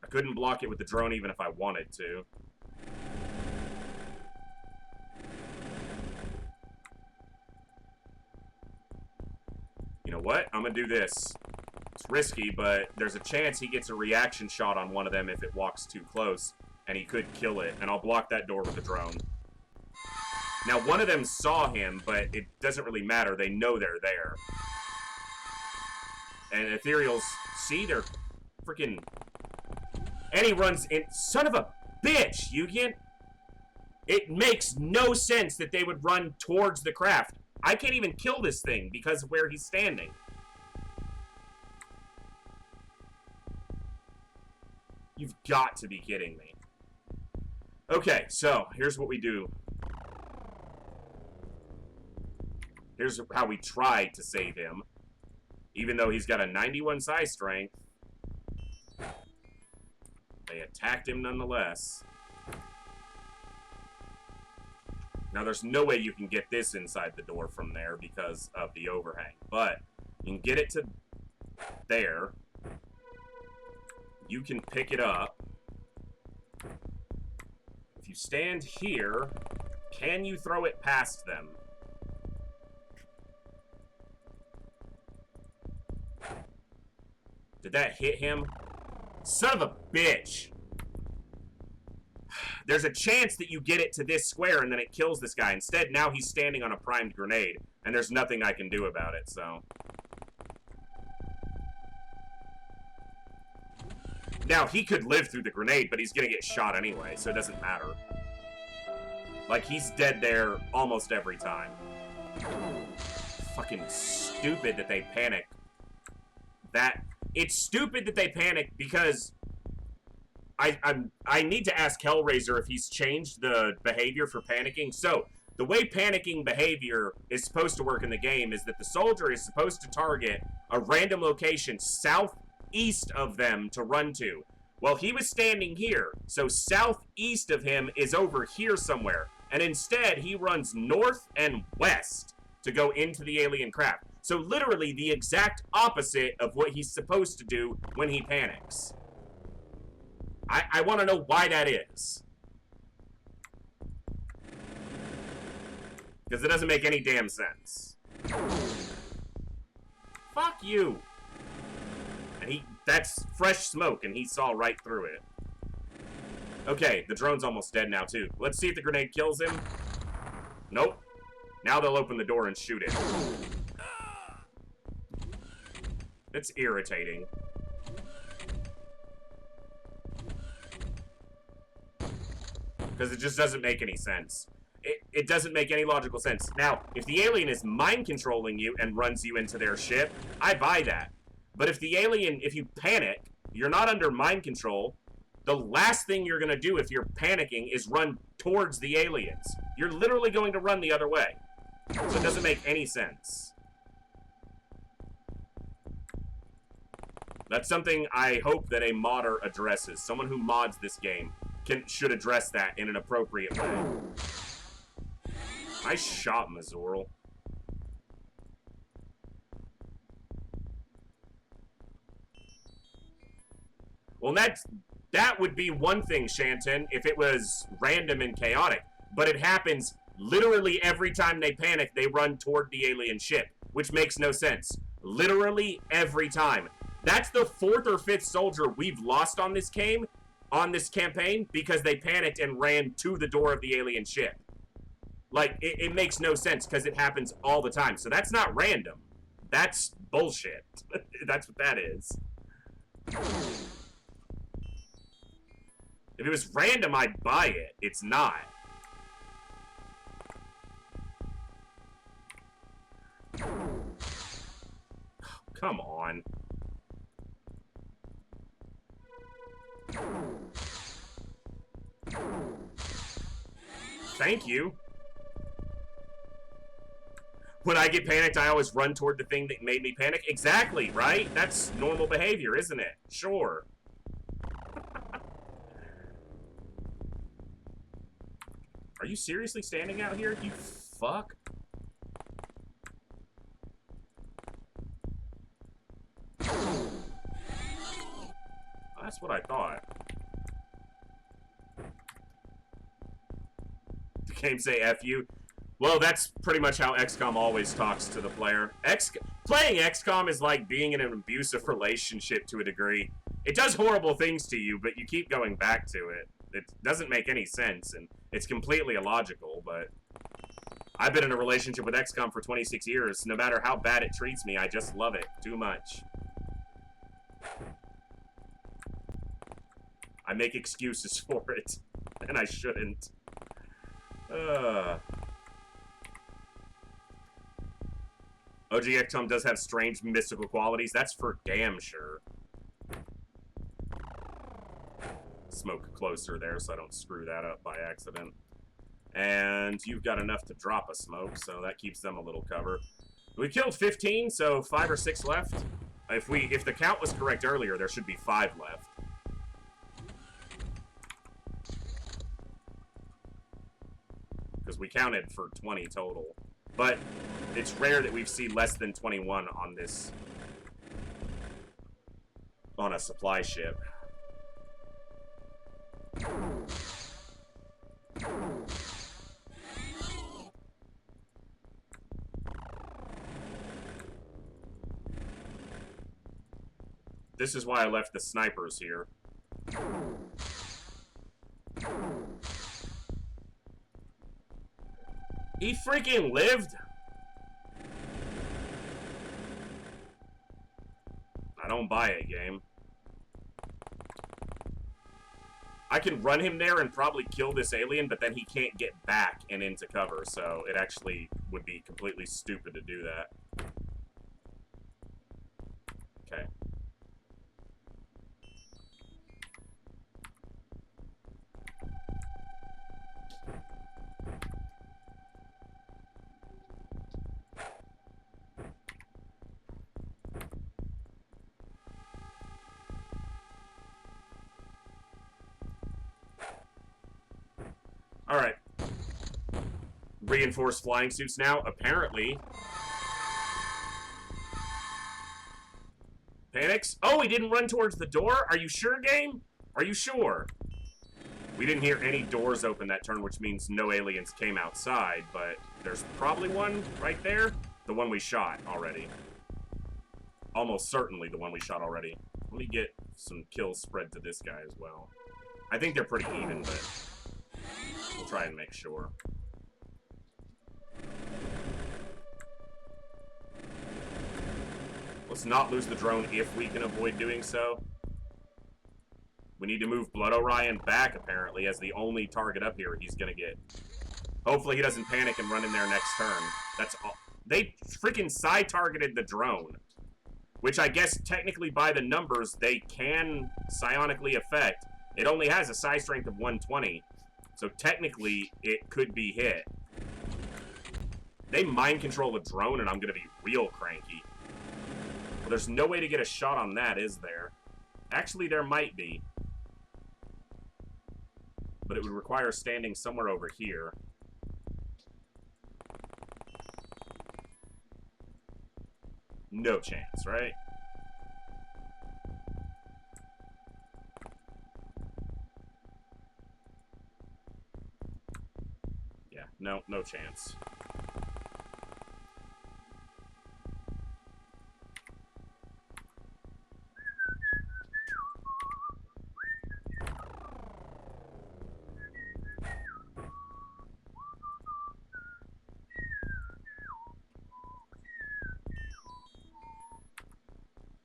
I couldn't block it with the drone even if I wanted to. You know what? I'm gonna do this. It's risky, but there's a chance he gets a reaction shot on one of them if it walks too close, and he could kill it, and I'll block that door with a drone. Now, one of them saw him, but it doesn't really matter. They know they're there. And Ethereals, see, they're freaking... And he runs in... Son of a bitch! You can't... It makes no sense that they would run towards the craft. I can't even kill this thing because of where he's standing. You've got to be kidding me. Okay, so here's what we do. Here's how we tried to save him. Even though he's got a 91 size strength, they attacked him nonetheless. Now, there's no way you can get this inside the door from there because of the overhang. But you can get it to there. You can pick it up. If you stand here, can you throw it past them? Did that hit him? Son of a bitch! There's a chance that you get it to this square and then it kills this guy. Instead, now he's standing on a primed grenade, and there's nothing I can do about it, so... Now, he could live through the grenade, but he's gonna get shot anyway, so it doesn't matter. Like, he's dead there almost every time. Fucking stupid that they panic. It's stupid that they panic because... I need to ask Hellraiser if he's changed the behavior for panicking. So, the way panicking behavior is supposed to work in the game is that the soldier is supposed to target a random location southeast of them to run to. Well, he was standing here, so southeast of him is over here somewhere. And instead, he runs north and west to go into the alien craft. So, literally the exact opposite of what he's supposed to do when he panics. I want to know why that is. Because it doesn't make any damn sense. Fuck you. And that's fresh smoke, and he saw right through it. Okay, the drone's almost dead now, too. Let's see if the grenade kills him. Nope. Now they'll open the door and shoot it. It's irritating. Because it just doesn't make any sense. It doesn't make any logical sense. Now, if the alien is mind controlling you and runs you into their ship, I buy that. But if the alien, if you panic, you're not under mind control, the last thing you're going to do if you're panicking is run towards the aliens. You're literally going to run the other way. So it doesn't make any sense. That's something I hope that a modder addresses. Someone who mods this game should address that in an appropriate way. Nice shot, Mazorl. Well, that would be one thing, Shanton, if it was random and chaotic. But it happens literally every time they panic, they run toward the alien ship, which makes no sense. Literally every time. That's the 4th or 5th soldier we've lost on this game, on this campaign, because they panicked and ran to the door of the alien ship. Like, it makes no sense, because it happens all the time. So that's not random. That's bullshit. That's what that is. If it was random, I'd buy it. It's not. Come on. Thank you. When I get panicked, I always run toward the thing that made me panic. Exactly, right? That's normal behavior, isn't it? Sure. Are you seriously standing out here, you fuck? That's what I thought. The game say F you. Well, that's pretty much how XCOM always talks to the player. Playing XCOM is like being in an abusive relationship to a degree. It does horrible things to you, but you keep going back to it. It doesn't make any sense, and it's completely illogical, but I've been in a relationship with XCOM for 26 years. No matter how bad it treats me, I just love it too much. I make excuses for it, and I shouldn't. OG XCOM does have strange mystical qualities. That's for damn sure. Smoke closer there so I don't screw that up by accident. And you've got enough to drop a smoke, so that keeps them a little cover. We killed 15, so 5 or 6 left. If the count was correct earlier, there should be 5 left. Because we counted for 20 total. But it's rare that we've seen less than 21 on this, on a supply ship. This is why I left the snipers here. He freaking lived? I don't buy it, game. I can run him there and probably kill this alien, but then he can't get back and into cover, so it actually would be completely stupid to do that. Okay. Alright. Reinforced flying suits now. Apparently. Panics? Oh, he didn't run towards the door? Are you sure, game? Are you sure? We didn't hear any doors open that turn, which means no aliens came outside, but there's probably one right there. The one we shot already. Almost certainly the one we shot already. Let me get some kills spread to this guy as well. I think they're pretty even, but we'll try and make sure. Let's not lose the drone if we can avoid doing so. We need to move Blood Orion back, apparently, as the only target up here he's gonna get. Hopefully he doesn't panic and run in there next turn. That's all. They freaking side-targeted the drone. Which I guess, technically, by the numbers, they can psionically affect. It only has a psi strength of 120. So technically, it could be hit. They mind control a drone, and I'm gonna be real cranky. Well, there's no way to get a shot on that, is there? Actually, there might be. But it would require standing somewhere over here. No chance, right? Yeah, no chance.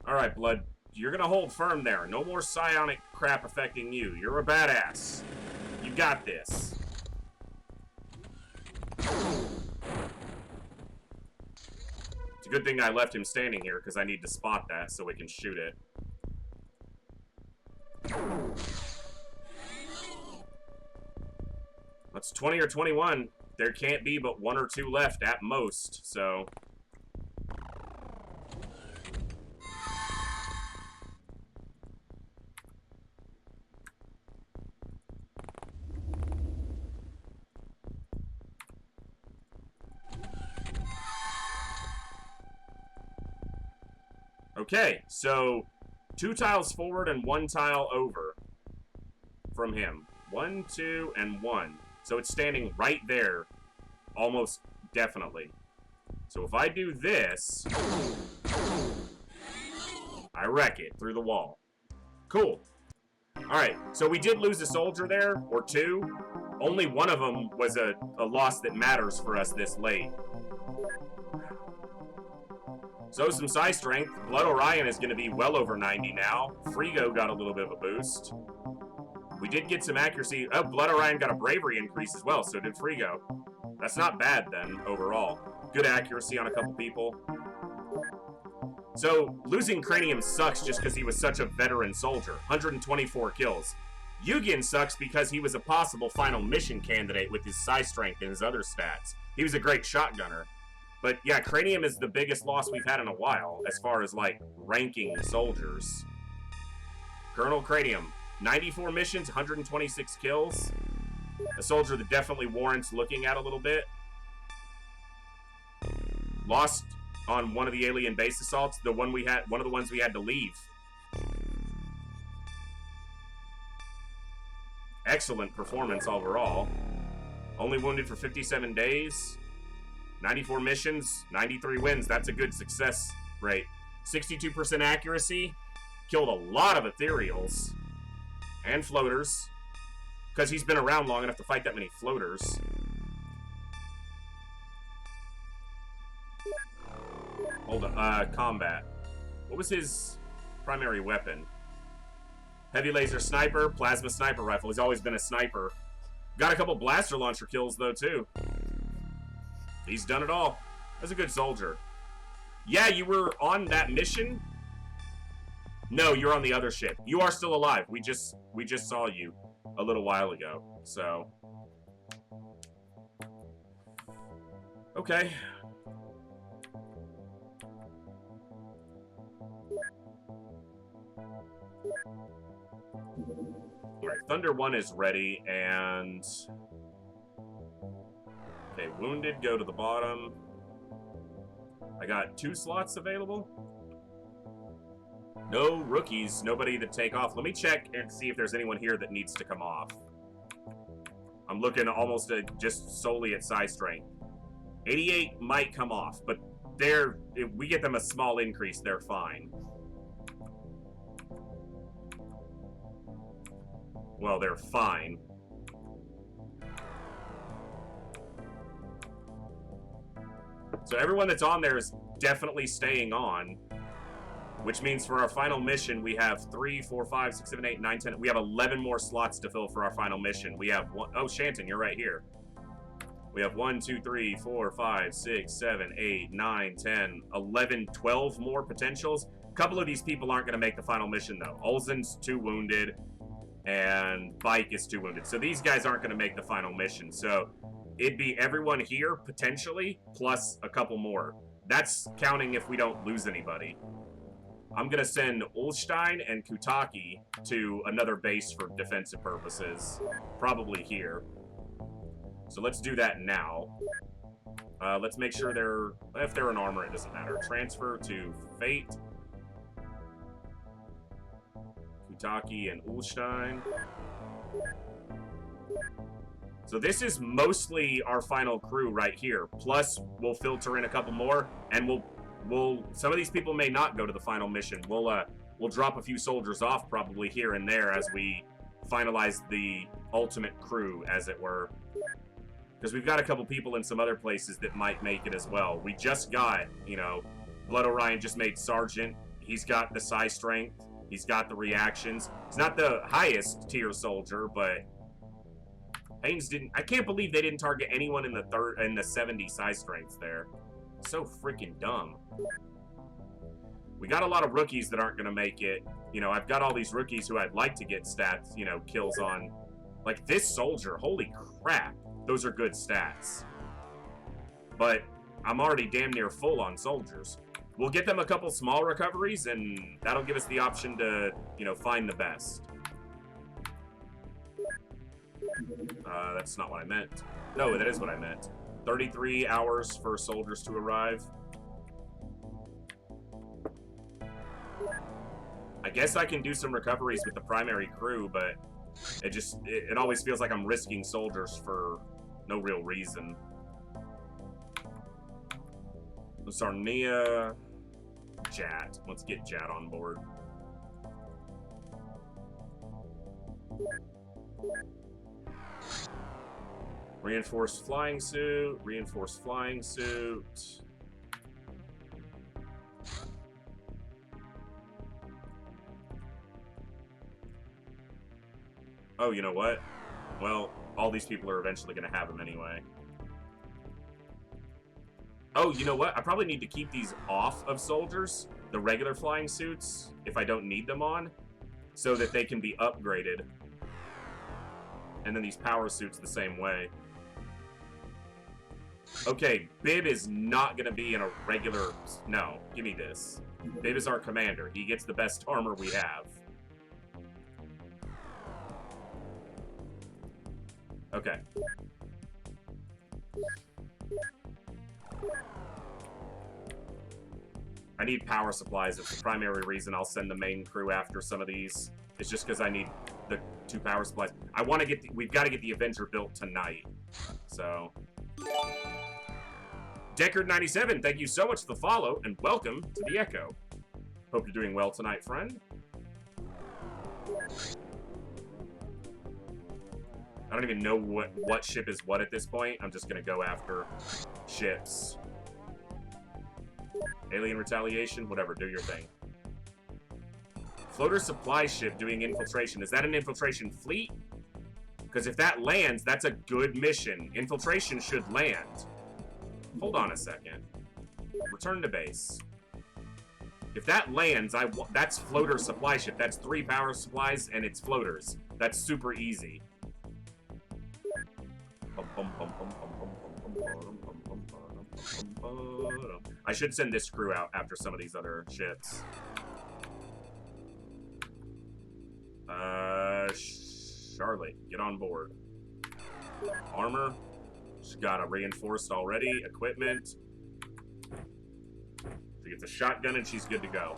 Alright, Blood. You're gonna hold firm there. No more psionic crap affecting you. You're a badass. You got this. It's a good thing I left him standing here, because I need to spot that so we can shoot it. That's 20 or 21. There can't be but 1 or 2 left at most, so... Okay, so 2 tiles forward and 1 tile over from him. 1, 2, and 1. So it's standing right there almost definitely. So if I do this, I wreck it through the wall. Cool. Alright, so we did lose a soldier there, or two. Only one of them was a loss that matters for us this late. So some psi strength. Blood Orion is going to be well over 90 now. Frigo got a little bit of a boost. We did get some accuracy. Oh, Blood Orion got a bravery increase as well, so did Frigo. That's not bad then, overall. Good accuracy on a couple people. So, losing Cranium sucks just because he was such a veteran soldier. 124 kills. Yugen sucks because he was a possible final mission candidate with his psi strength and his other stats. He was a great shotgunner. But yeah, Cranium is the biggest loss we've had in a while, as far as, like, ranking soldiers. Colonel Cranium, 94 missions, 126 kills. A soldier that definitely warrants looking at a little bit. Lost on one of the alien base assaults, one of the ones we had to leave. Excellent performance overall. Only wounded for 57 days. 94 missions, 93 wins. That's a good success rate. 62% accuracy. Killed a lot of Ethereals. And floaters. Because he's been around long enough to fight that many floaters. Hold on. Combat. What was his primary weapon? Heavy laser sniper, plasma sniper rifle. He's always been a sniper. Got a couple blaster launcher kills, though, too. He's done it all. That's a good soldier. Yeah, you were on that mission? No, you're on the other ship. You are still alive. We just saw you a little while ago. So. Okay. Alright, Thunder 1 is ready, and... Okay, Wounded, go to the bottom. I got 2 slots available. No rookies, nobody to take off. Let me check and see if there's anyone here that needs to come off. I'm looking almost just solely at psi strength. 88 might come off, but if we get them a small increase, they're fine. Well, they're fine. So everyone that's on there is definitely staying on, which means for our final mission, we have 3, 4, 5, 6, 7, 8, 9, 10. We have 11 more slots to fill for our final mission. We have one. Oh, Shanton, you're right here. We have 1, 2, 3, 4, 5, 6, 7, 8, 9, 10, 11, 12 more potentials. A couple of these people aren't going to make the final mission, though. Olsen's 2 wounded, and Bike is 2 wounded. So these guys aren't going to make the final mission. So it'd be everyone here, potentially, plus a couple more. That's counting if we don't lose anybody. I'm going to send Ulstein and Kutaki to another base for defensive purposes. Probably here. So let's do that now. Let's make sure if they're in armor, it doesn't matter. Transfer to Fate. Kutaki and Ulstein. So this is mostly our final crew right here. Plus, we'll filter in a couple more, and some of these people may not go to the final mission. We'll drop a few soldiers off probably here and there as we finalize the ultimate crew, as it were. Because we've got a couple people in some other places that might make it as well. We just got, Blood Orion just made Sergeant. He's got the psi strength. He's got the reactions. He's not the highest tier soldier, but Haynes didn't. I can't believe they didn't target anyone in the 70 psi strengths there. So freaking dumb. We got a lot of rookies that aren't going to make it. I've got all these rookies who I'd like to get stats, kills on. Like this soldier, holy crap. Those are good stats. But I'm already damn near full on soldiers. We'll get them a couple small recoveries, and that'll give us the option to, find the best. That's not what I meant. No, that is what I meant. 33 hours for soldiers to arrive. I guess I can do some recoveries with the primary crew, but it always feels like I'm risking soldiers for no real reason. Sarnia, Jat. Let's get Jat on board. Reinforced flying suit, reinforced flying suit. Oh, you know what? Well, all these people are eventually going to have them anyway. Oh, you know what? I probably need to keep these off of soldiers, the regular flying suits, if I don't need them on, so that they can be upgraded. And then these power suits the same way. Okay, Bib is not going to be in a regular... No, give me this. Bib is our commander. He gets the best armor we have. Okay. I need power supplies. It's the primary reason I'll send the main crew after some of these. It's just because I need the 2 power supplies. I want to get... We've got to get the Avenger built tonight. So... Deckard97, thank you so much for the follow, and welcome to the Echo. Hope you're doing well tonight, friend. I don't even know what ship is what at this point. I'm just going to go after ships. Alien retaliation, whatever, do your thing. Floater supply ship doing infiltration. Is that an infiltration fleet? Because if that lands, that's a good mission. Infiltration should land. Hold on a second. Return to base. If that lands, that's floater supply ship. That's 3 power supplies and it's floaters. That's super easy. I should send this crew out after some of these other ships. Charlotte, get on board. Armor. She's got a reinforced already. Equipment. She gets a shotgun and she's good to go.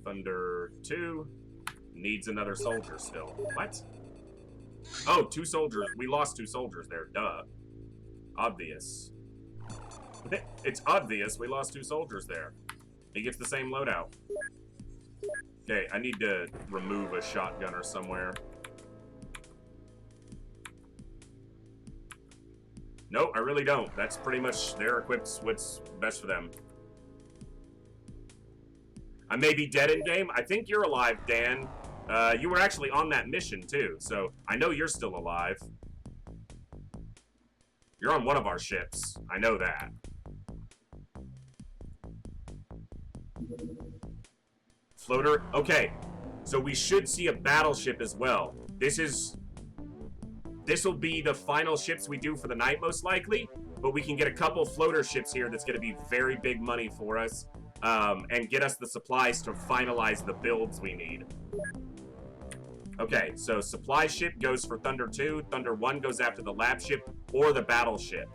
Thunder 2 needs another soldier still. What? Oh, 2 soldiers. We lost 2 soldiers there. Duh. Obvious. It's obvious we lost 2 soldiers there. He gets the same loadout. Okay, I need to remove a shotgunner somewhere. Nope, I really don't. That's pretty much their equipped what's best for them. I may be dead in game. I think you're alive, Dan. You were actually on that mission too, so I know you're still alive. You're on one of our ships. I know that. Floater? Okay, so we should see a battleship as well. This will be the final ships we do for the night, most likely, but we can get a couple floater ships here that's going to be very big money for us, and get us the supplies to finalize the builds we need. Okay, so supply ship goes for Thunder 2, Thunder 1 goes after the lab ship or the battleship.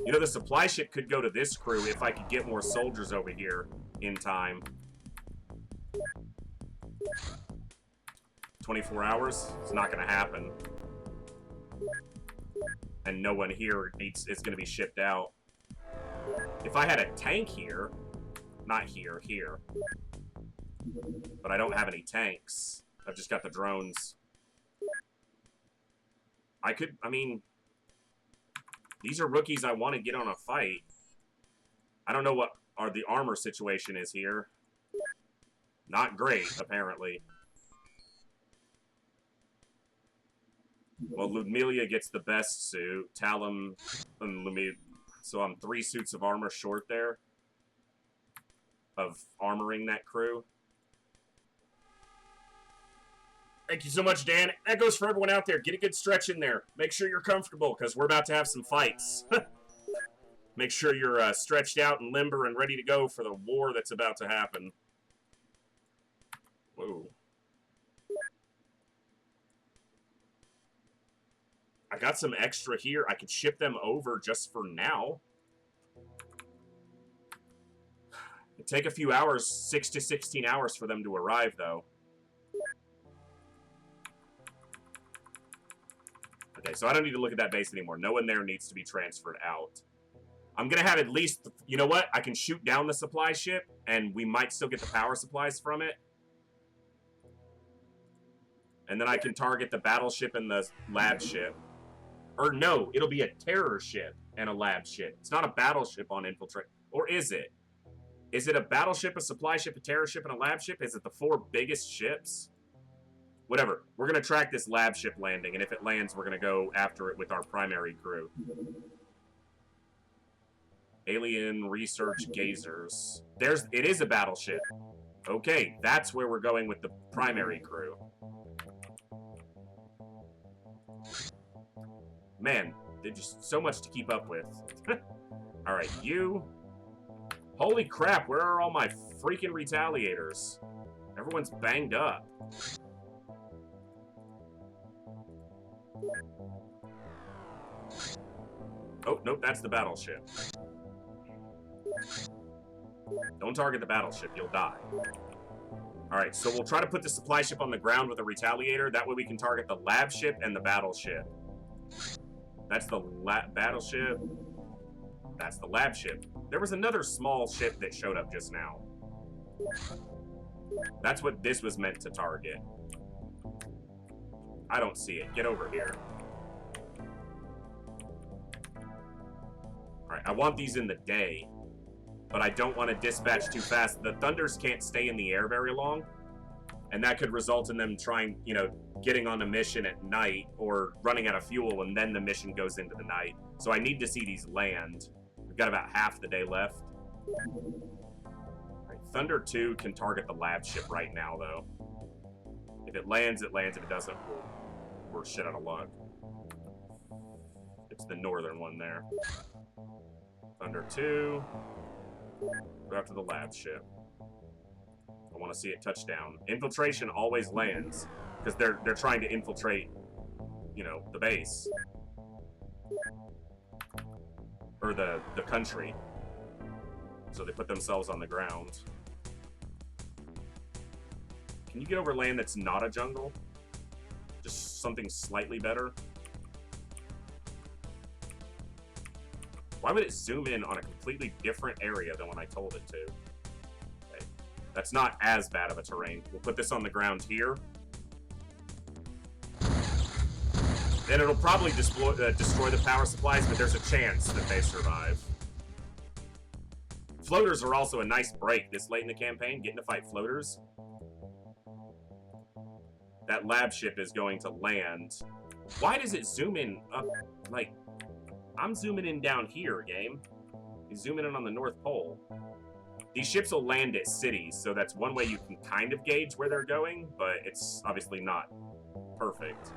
You know, the supply ship could go to this crew if I could get more soldiers over here in time. 24 hours? It's not going to happen. And no one here is going to be shipped out. If I had a tank here, not here, here. But I don't have any tanks. I've just got the drones. I mean, these are rookies I want to get on a fight. I don't know what the armor situation is here. Not great, apparently. Well, Ludmilla gets the best suit. Talum and Ludmilla. So I'm 3 suits of armor short there. Of armoring that crew. Thank you so much, Dan. That goes for everyone out there. Get a good stretch in there. Make sure you're comfortable, because we're about to have some fights. Make sure you're stretched out and limber and ready to go for the war that's about to happen. Whoa. I got some extra here. I could ship them over just for now. It'd take a few hours, 6 to 16 hours for them to arrive, though. Okay, Alright, so I don't need to look at that base anymore. No one there needs to be transferred out. I'm gonna have at least, you know what? I can shoot down the supply ship, and we might still get the power supplies from it. And then I can target the battleship and the lab ship. Or no, it'll be a terror ship and a lab ship. It's not a battleship on infiltrate. Or is it? Is it a battleship, a supply ship, a terror ship, and a lab ship? Is it the 4 biggest ships? Whatever. We're going to track this lab ship landing, and if it lands, we're going to go after it with our primary crew. Alien research gazers. It is a battleship. Okay, that's where we're going with the primary crew. Man, there's just so much to keep up with. Alright, you. Holy crap, where are all my freaking retaliators? Everyone's banged up. Oh, nope, that's the battleship. Don't target the battleship, you'll die. Alright, so we'll try to put the supply ship on the ground with a retaliator. That way we can target the lab ship and the battleship. That's the battleship. That's the lab ship. There was another small ship that showed up just now. That's what this was meant to target. I don't see it. Get over here. Alright, I want these in the day. But I don't want to dispatch too fast. The Thunders can't stay in the air very long. And that could result in them trying, you know, getting on a mission at night or running out of fuel, and then the mission goes into the night. So I need to see these land. We've got about half the day left. Right, Thunder 2 can target the lab ship right now, though. If it lands, it lands. If it doesn't, we're shit out of luck. It's the northern one there. Thunder 2. Go after the lab ship. I want to see it touch down. Infiltration always lands because they're trying to infiltrate, you know, the base or the country. So they put themselves on the ground. Can you get over land that's not a jungle? Just something slightly better. Why would it zoom in on a completely different area than when I told it to? Okay. That's not as bad of a terrain. We'll put this on the ground here. Then it'll probably destroy the power supplies, but there's a chance that they survive. Floaters are also a nice break this late in the campaign, getting to fight floaters. That lab ship is going to land. Why does it zoom in up, like... I'm zooming in down here, game. He's zooming in on the North Pole. These ships will land at cities, so that's one way you can kind of gauge where they're going, but it's obviously not perfect.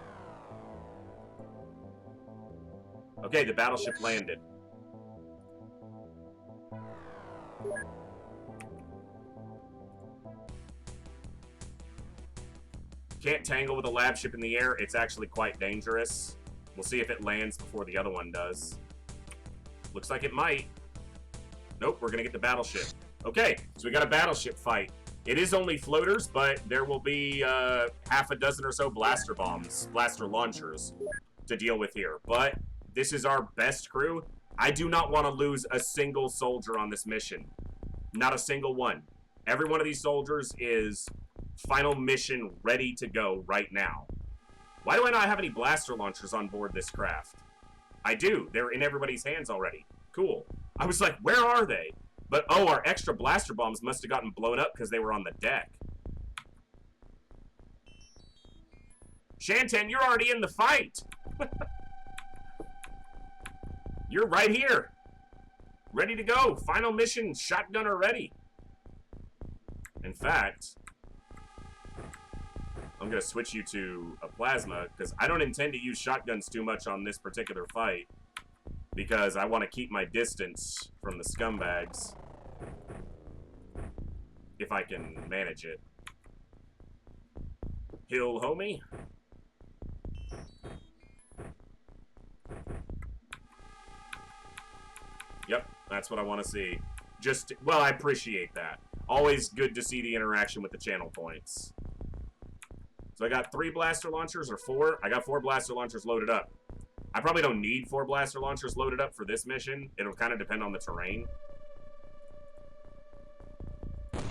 Okay, the battleship landed. Can't tangle with a lab ship in the air. It's actually quite dangerous. We'll see if it lands before the other one does. Looks like it might. Nope, we're gonna get the battleship. Okay, so we got a battleship fight. It is only floaters, but there will be half a dozen or so blaster bombs, blaster launchers to deal with here. But this is our best crew. I do not want to lose a single soldier on this mission. Not a single one. Every one of these soldiers is final mission ready to go right now. Why do I not have any blaster launchers on board this craft? I do. They're in everybody's hands already. Cool. I was like, where are they? But, oh, our extra blaster bombs must have gotten blown up because they were on the deck. Shantan, you're already in the fight. You're right here. Ready to go. Final mission, shotgunner ready. In fact... I'm going to switch you to a plasma, because I don't intend to use shotguns too much on this particular fight, because I want to keep my distance from the scumbags, if I can manage it. Hill, homie. Yep, that's what I want to see. Just, well, I appreciate that. Always good to see the interaction with the channel points. So I got 3 blaster launchers, or 4. I got 4 blaster launchers loaded up. I probably don't need 4 blaster launchers loaded up for this mission. It'll kind of depend on the terrain.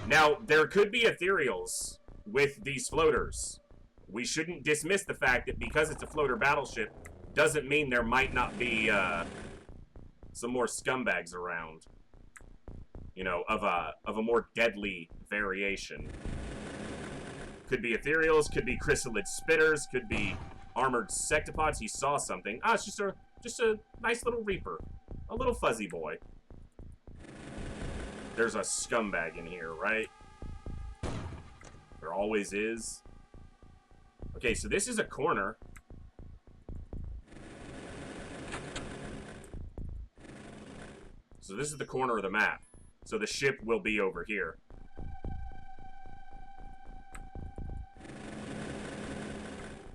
Now, there could be Ethereals with these floaters. We shouldn't dismiss the fact that because it's a floater battleship doesn't mean there might not be some more scumbags around. You know, of a more deadly variation. Could be Ethereals, could be Chrysalid Spitters, could be armored sectopods. He saw something. Ah, it's just a nice little Reaper. A little fuzzy boy. There's a scumbag in here, right? There always is. Okay, so this is a corner. So this is the corner of the map. So the ship will be over here.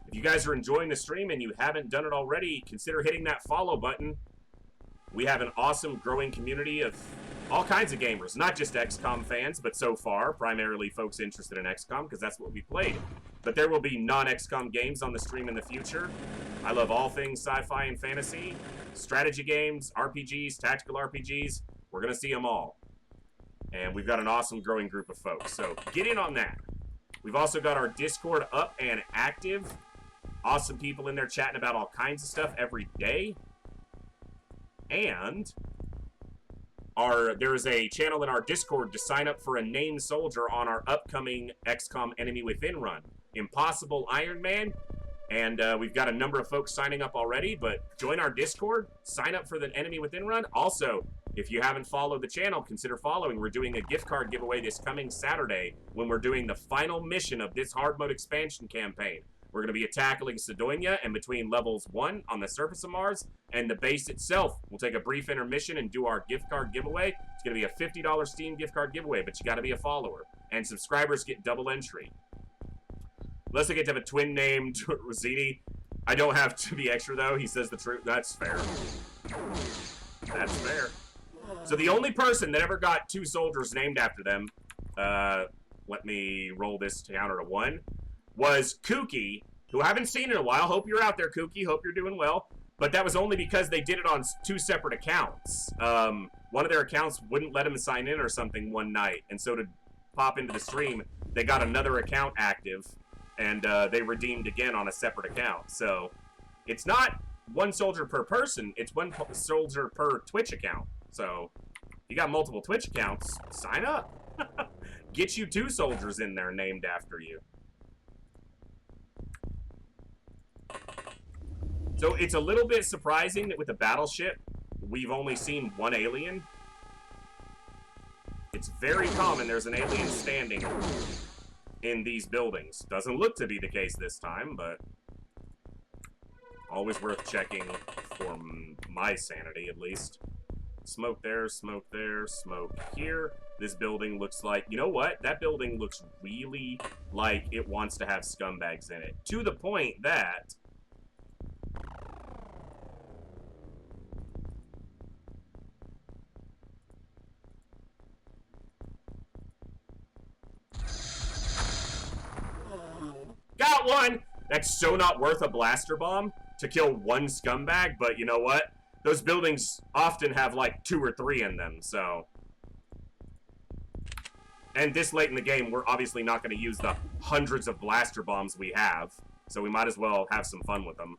If you guys are enjoying the stream and you haven't done it already, consider hitting that follow button. We have an awesome growing community of all kinds of gamers, not just XCOM fans, but so far, primarily folks interested in XCOM, because that's what we played. But there will be non-XCOM games on the stream in the future. I love all things sci-fi and fantasy, strategy games, RPGs, tactical RPGs. We're going to see them all. And we've got an awesome growing group of folks, so get in on that. We've also got our Discord up and active. Awesome people in there chatting about all kinds of stuff every day. And there is a channel in our Discord to sign up for a named soldier on our upcoming XCOM Enemy Within run. Impossible Ironman. And we've got a number of folks signing up already, but join our Discord, sign up for the Enemy Within run. Also, if you haven't followed the channel, consider following. We're doing a gift card giveaway this coming Saturday when we're doing the final mission of this hard mode expansion campaign. We're going to be tackling Sidonia and between levels 1 on the surface of Mars and the base itself. We'll take a brief intermission and do our gift card giveaway. It's going to be a $50 Steam gift card giveaway, but you got to be a follower. And subscribers get double entry. Unless I get to have a twin named Rosini. I don't have to be extra, though. He says the truth. That's fair. That's fair. So the only person that ever got 2 soldiers named after them, let me roll this counter to 1, was Kooky, who I haven't seen in a while. Hope you're out there, Kooky. Hope you're doing well. But that was only because they did it on 2 separate accounts. One of their accounts wouldn't let them sign in or something one night. And so to pop into the stream, they got another account active. And they redeemed again on a separate account. So it's not 1 soldier per person. It's 1 soldier per Twitch account. So if you got multiple Twitch accounts, sign up. Get you 2 soldiers in there named after you. So it's a little bit surprising that with the battleship, we've only seen 1 alien. It's very common there's an alien standing in these buildings. Doesn't look to be the case this time, but always worth checking for my sanity, at least. Smoke there, smoke there, smoke here. This building looks like, you know what? That building looks really like it wants to have scumbags in it. To the point that got one! That's so not worth a blaster bomb to kill 1 scumbag, but you know what? Those buildings often have like 2 or 3 in them, so. And this late in the game, we're obviously not going to use the hundreds of blaster bombs we have, so we might as well have some fun with them.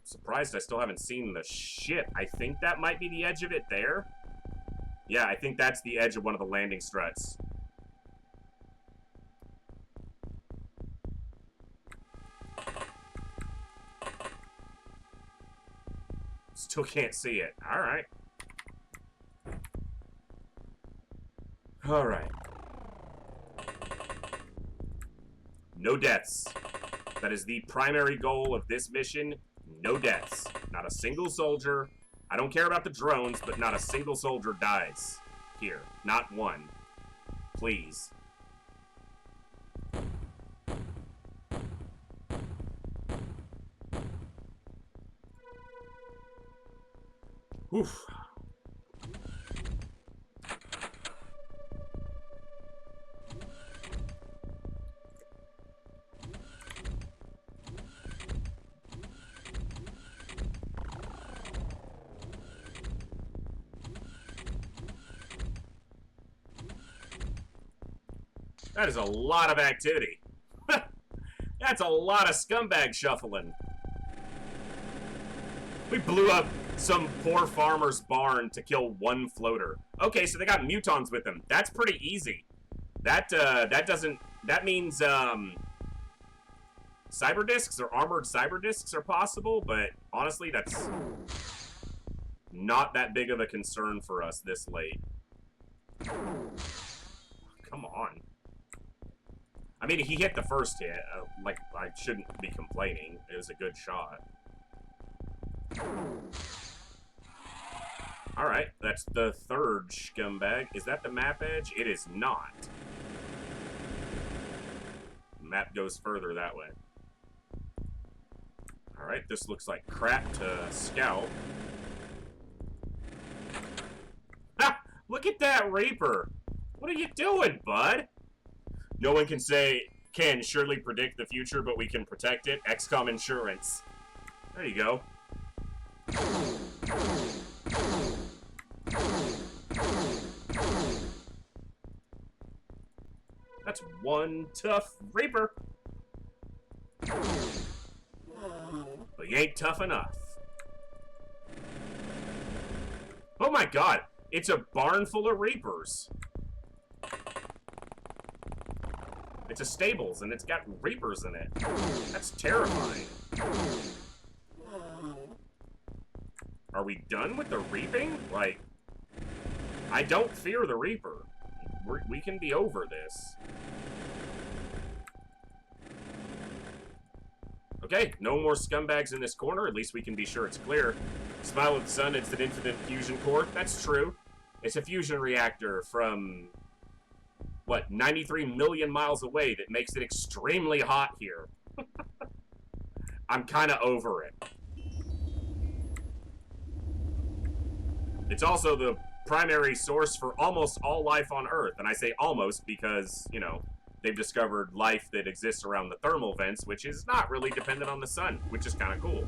Surprised I still haven't seen the shit. I think that might be the edge of it there. Yeah, I think that's the edge of one of the landing struts. Still can't see it. Alright. Alright. No deaths. That is the primary goal of this mission. No deaths. Not a single soldier. I don't care about the drones, but not a single soldier dies here. Not 1. Please. Oof. That is a lot of activity. That's a lot of scumbag shuffling. We blew up some poor farmer's barn to kill one floater. Okay, so they got mutons with them. That's pretty easy. That means cyber discs or armored cyber discs are possible, but honestly, that's not that big of a concern for us this late. Come on. I mean, he hit the first hit. Like, I shouldn't be complaining. It was a good shot. Alright, that's the third scumbag. Is that the map edge? It is not. The map goes further that way. Alright, this looks like crap to scout. Ha! Look at that Reaper! What are you doing, bud? No one can surely predict the future, but we can protect it. XCOM insurance. There you go. That's one tough Reaper. But you ain't tough enough. Oh my god, it's a barn full of Reapers. It's a stables, and it's got Reapers in it. That's terrifying. Are we done with the reaping? Like, I don't fear the Reaper. We can be over this. Okay, no more scumbags in this corner. At least we can be sure it's clear. Smile at the sun, it's an infinite fusion core. That's true. It's a fusion reactor from, what, 93 million miles away that makes it extremely hot here. I'm kind of over it. It's also the primary source for almost all life on Earth. And I say almost because, you know, they've discovered life that exists around the thermal vents, which is not really dependent on the sun, which is kind of cool.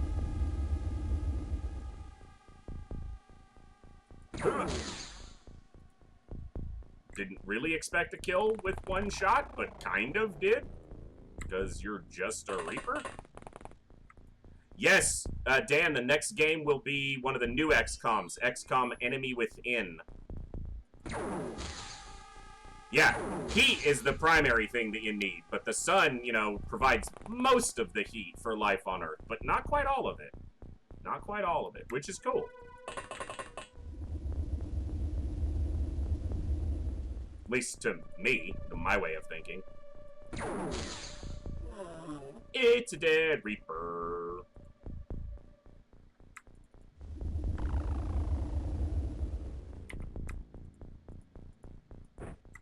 Didn't really expect a kill with one shot, but kind of did. Because you're just a Reaper? Yes, Dan, the next game will be one of the new XComs. XCOM Enemy Within. Yeah, heat is the primary thing that you need, but the sun, you know, provides most of the heat for life on Earth, but not quite all of it. Not quite all of it, which is cool. At least to me, to my way of thinking. It's a dead Reaper.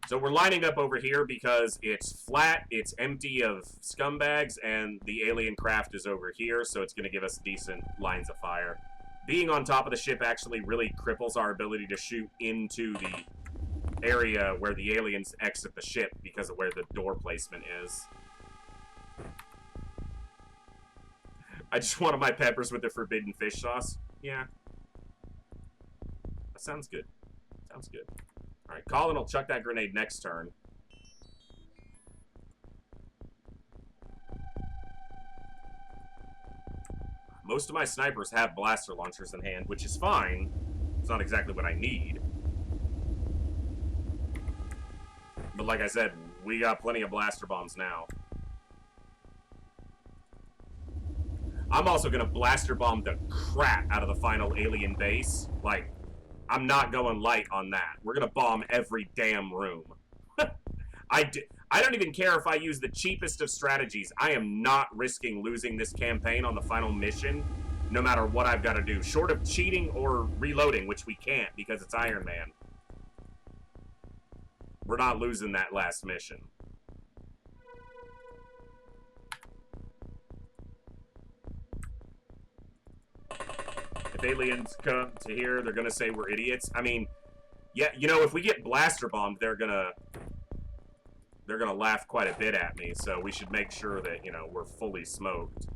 So we're lining up over here because it's flat, it's empty of scumbags, and the alien craft is over here, so it's going to give us decent lines of fire. Being on top of the ship actually really cripples our ability to shoot into the area where the aliens exit the ship because of where the door placement is. I just wanted my peppers with the forbidden fish sauce. Yeah. That sounds good. Sounds good. Alright, Colin will chuck that grenade next turn. Most of my snipers have blaster launchers in hand, which is fine. It's not exactly what I need. But like I said, we got plenty of blaster bombs now. I'm also gonna blaster bomb the crap out of the final alien base. Like, I'm not going light on that. We're gonna bomb every damn room. I don't even care if I use the cheapest of strategies. I am not risking losing this campaign on the final mission, no matter what I've got to do. Short of cheating or reloading, which we can't because it's Iron Man. We're not losing that last mission. If aliens come to here, they're gonna say we're idiots. I mean, yeah, you know, if we get blaster bombed, they're gonna laugh quite a bit at me, so we should make sure that, you know, we're fully smoked.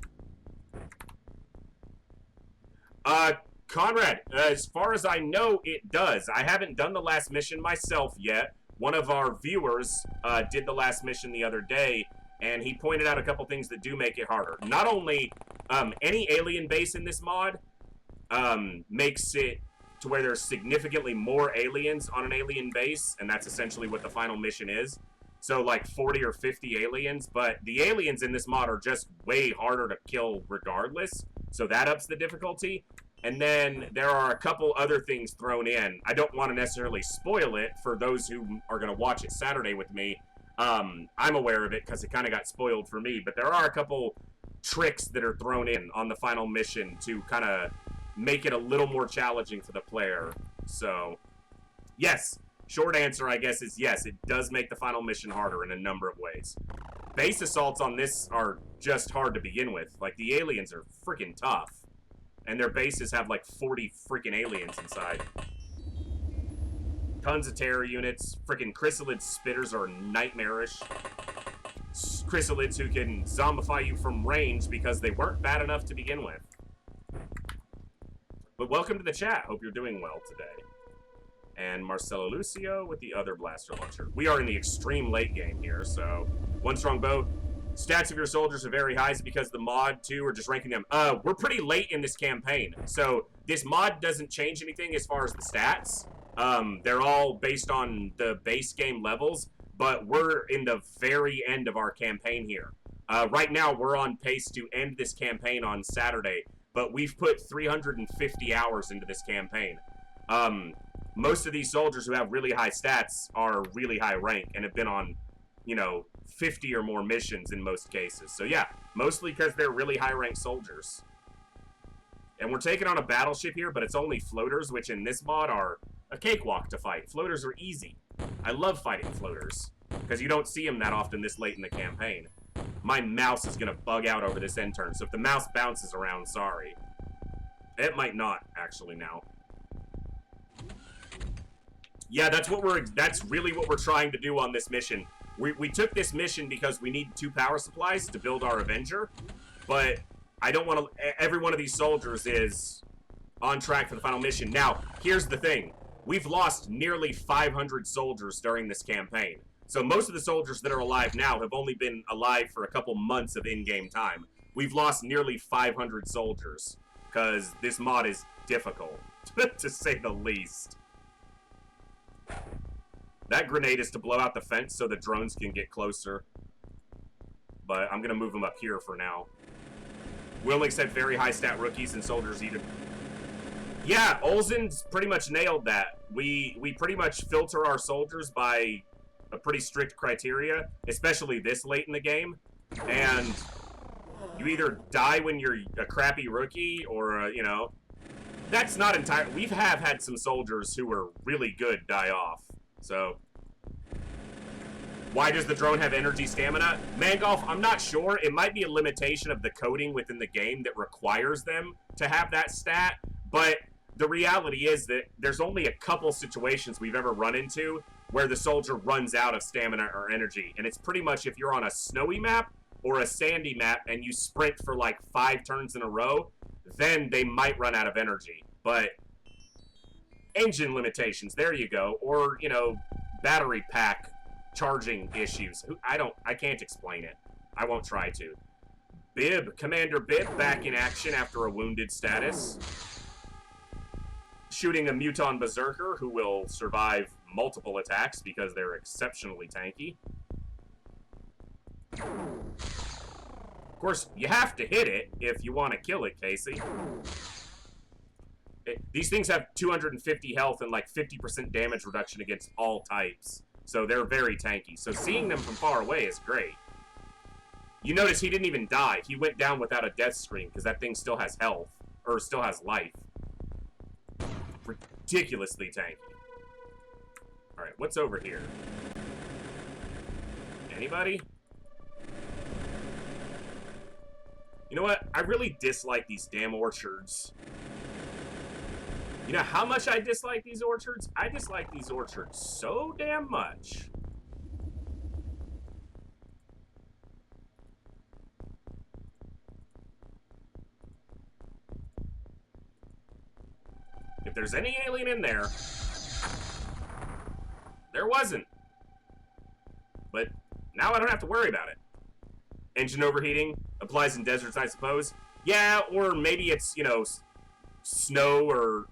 Conrad, as far as I know, it does. I haven't done the last mission myself yet, one of our viewers did the last mission the other day, and he pointed out a couple things that do make it harder. Not only any alien base in this mod makes it to where there's significantly more aliens on an alien base, and that's essentially what the final mission is. So like 40 or 50 aliens, but the aliens in this mod are just way harder to kill regardless, so that ups the difficulty. And then there are a couple other things thrown in. I don't want to necessarily spoil it for those who are going to watch it Saturday with me. I'm aware of it because it kind of got spoiled for me, but there are a couple tricks that are thrown in on the final mission to kind of make it a little more challenging for the player. So, yes. Short answer, I guess, is yes, it does make the final mission harder in a number of ways. Base assaults on this are just hard to begin with. Like, the aliens are freaking tough. And their bases have, like, 40 freaking aliens inside. Tons of terror units. Freaking chrysalids spitters are nightmarish. Chrysalids who can zombify you from range because they weren't bad enough to begin with. But welcome to the chat. Hope you're doing well today. And Marcelo Lucio with the other blaster launcher. We are in the extreme late game here, so one strong boat. Stats of your soldiers are very high because the mod too are just ranking them. We're pretty late in this campaign, so this mod doesn't change anything as far as the stats. They're all based on the base game levels, but we're in the very end of our campaign here. Right now, we're on pace to end this campaign on Saturday, but we've put 350 hours into this campaign. Most of these soldiers who have really high stats are really high rank and have been on, you know, 50 or more missions in most cases. So yeah, mostly because they're really high ranked soldiers. And we're taking on a battleship here, but it's only floaters, which in this mod are a cakewalk to fight. Floaters are easy. I love fighting floaters because you don't see them that often this late in the campaign. My mouse is going to bug out over this end turn, so if the mouse bounces around, sorry. It might not, actually, now. Yeah, that's really what we're trying to do on this mission. We took this mission because we need 2 power supplies to build our Avenger, but I don't want to... Every one of these soldiers is on track for the final mission. Now, here's the thing. We've lost nearly 500 soldiers during this campaign. So most of the soldiers that are alive now have only been alive for a couple months of in-game time. We've lost nearly 500 soldiers because this mod is difficult, to say the least. That grenade is to blow out the fence so the drones can get closer. But I'm going to move them up here for now. We only accept very high stat rookies and soldiers either. Yeah, Olsen's pretty much nailed that. We pretty much filter our soldiers by a pretty strict criteria, especially this late in the game. And you either die when you're a crappy rookie or, you know... That's not entire... We have had some soldiers who were really good die off. So... Why does the drone have energy stamina? Mangolf, I'm not sure. It might be a limitation of the coding within the game that requires them to have that stat. But the reality is that there's only a couple situations we've ever run into where the soldier runs out of stamina or energy. And it's pretty much if you're on a snowy map or a sandy map and you sprint for like 5 turns in a row, then they might run out of energy. But engine limitations, there you go. Or, you know, battery pack charging issues. I can't explain it. I won't try to. Bib, Commander Bib, back in action after a wounded status. Shooting a Muton Berserker who will survive multiple attacks because they're exceptionally tanky. Of course, you have to hit it if you want to kill it, Casey. These things have 250 health and like 50% damage reduction against all types. So they're very tanky. So seeing them from far away is great. You notice he didn't even die. He went down without a death screen because that thing still has health. Or still has life. Ridiculously tanky. Alright, what's over here? Anybody? You know what? I really dislike these damn orchards. You know how much I dislike these orchards? I dislike these orchards so damn much. If there's any alien in there, there wasn't. but now I don't have to worry about it. Engine overheating applies in deserts, I suppose. Yeah, or maybe it's, you know, snow or,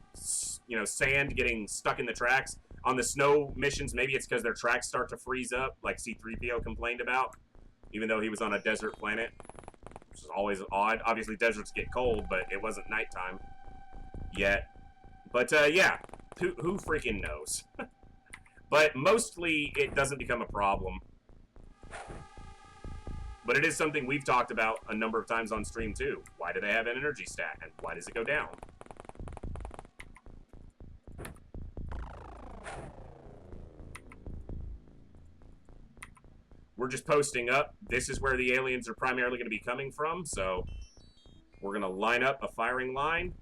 you know, sand getting stuck in the tracks. On the snow missions, maybe it's because their tracks start to freeze up, like C-3PO complained about, even though he was on a desert planet, which is always odd. Obviously, deserts get cold, but it wasn't nighttime yet. But, yeah, who freaking knows? But mostly, it doesn't become a problem. But it is something we've talked about a number of times on stream, too. Why do they have an energy stat, and why does it go down? We're just posting up. This is where the aliens are primarily going to be coming from, so we're going to line up a firing line.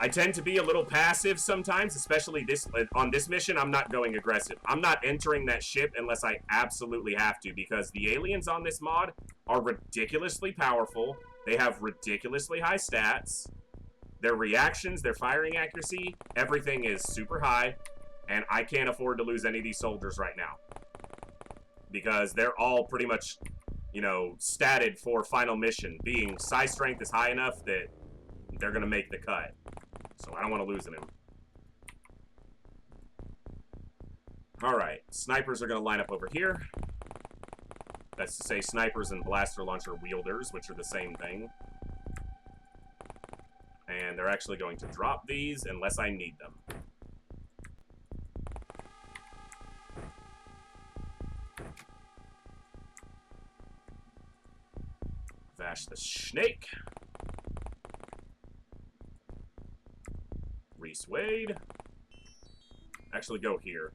I tend to be a little passive sometimes, especially on this mission. I'm not going aggressive. I'm not entering that ship unless I absolutely have to, because the aliens on this mod are ridiculously powerful. They have ridiculously high stats. Their reactions, their firing accuracy, everything is super high, and I can't afford to lose any of these soldiers right now, because they're all pretty much, you know, statted for final mission. Being size strength is high enough that they're going to make the cut. So I don't want to lose him. Alright, snipers are going to line up over here. That's to say snipers and blaster launcher wielders, which are the same thing. And they're actually going to drop these unless I need them. Vash the snake. Reese Wade. Actually go here.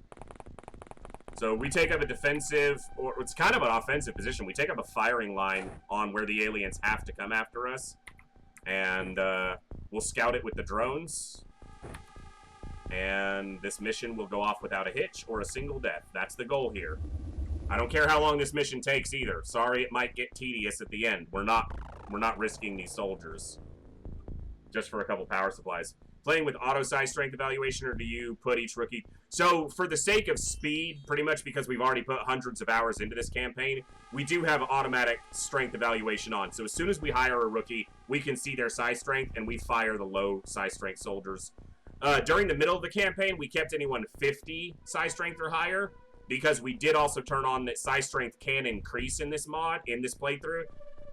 So we take up a defensive, or it's kind of an offensive position. We take up a firing line on where the aliens have to come after us. And we'll scout it with the drones. And this mission will go off without a hitch or a single death. That's the goal here. I don't care how long this mission takes either. Sorry, it might get tedious at the end. We're not risking these soldiers just for a couple power supplies. Playing with auto size strength evaluation, or do you put each rookie? So for the sake of speed, pretty much because we've already put hundreds of hours into this campaign, we do have automatic strength evaluation on. So as soon as we hire a rookie, we can see their size strength, and we fire the low size strength soldiers. During the middle of the campaign, we kept anyone 50 size strength or higher, because we did also turn on that size strength can increase in this mod, in this playthrough,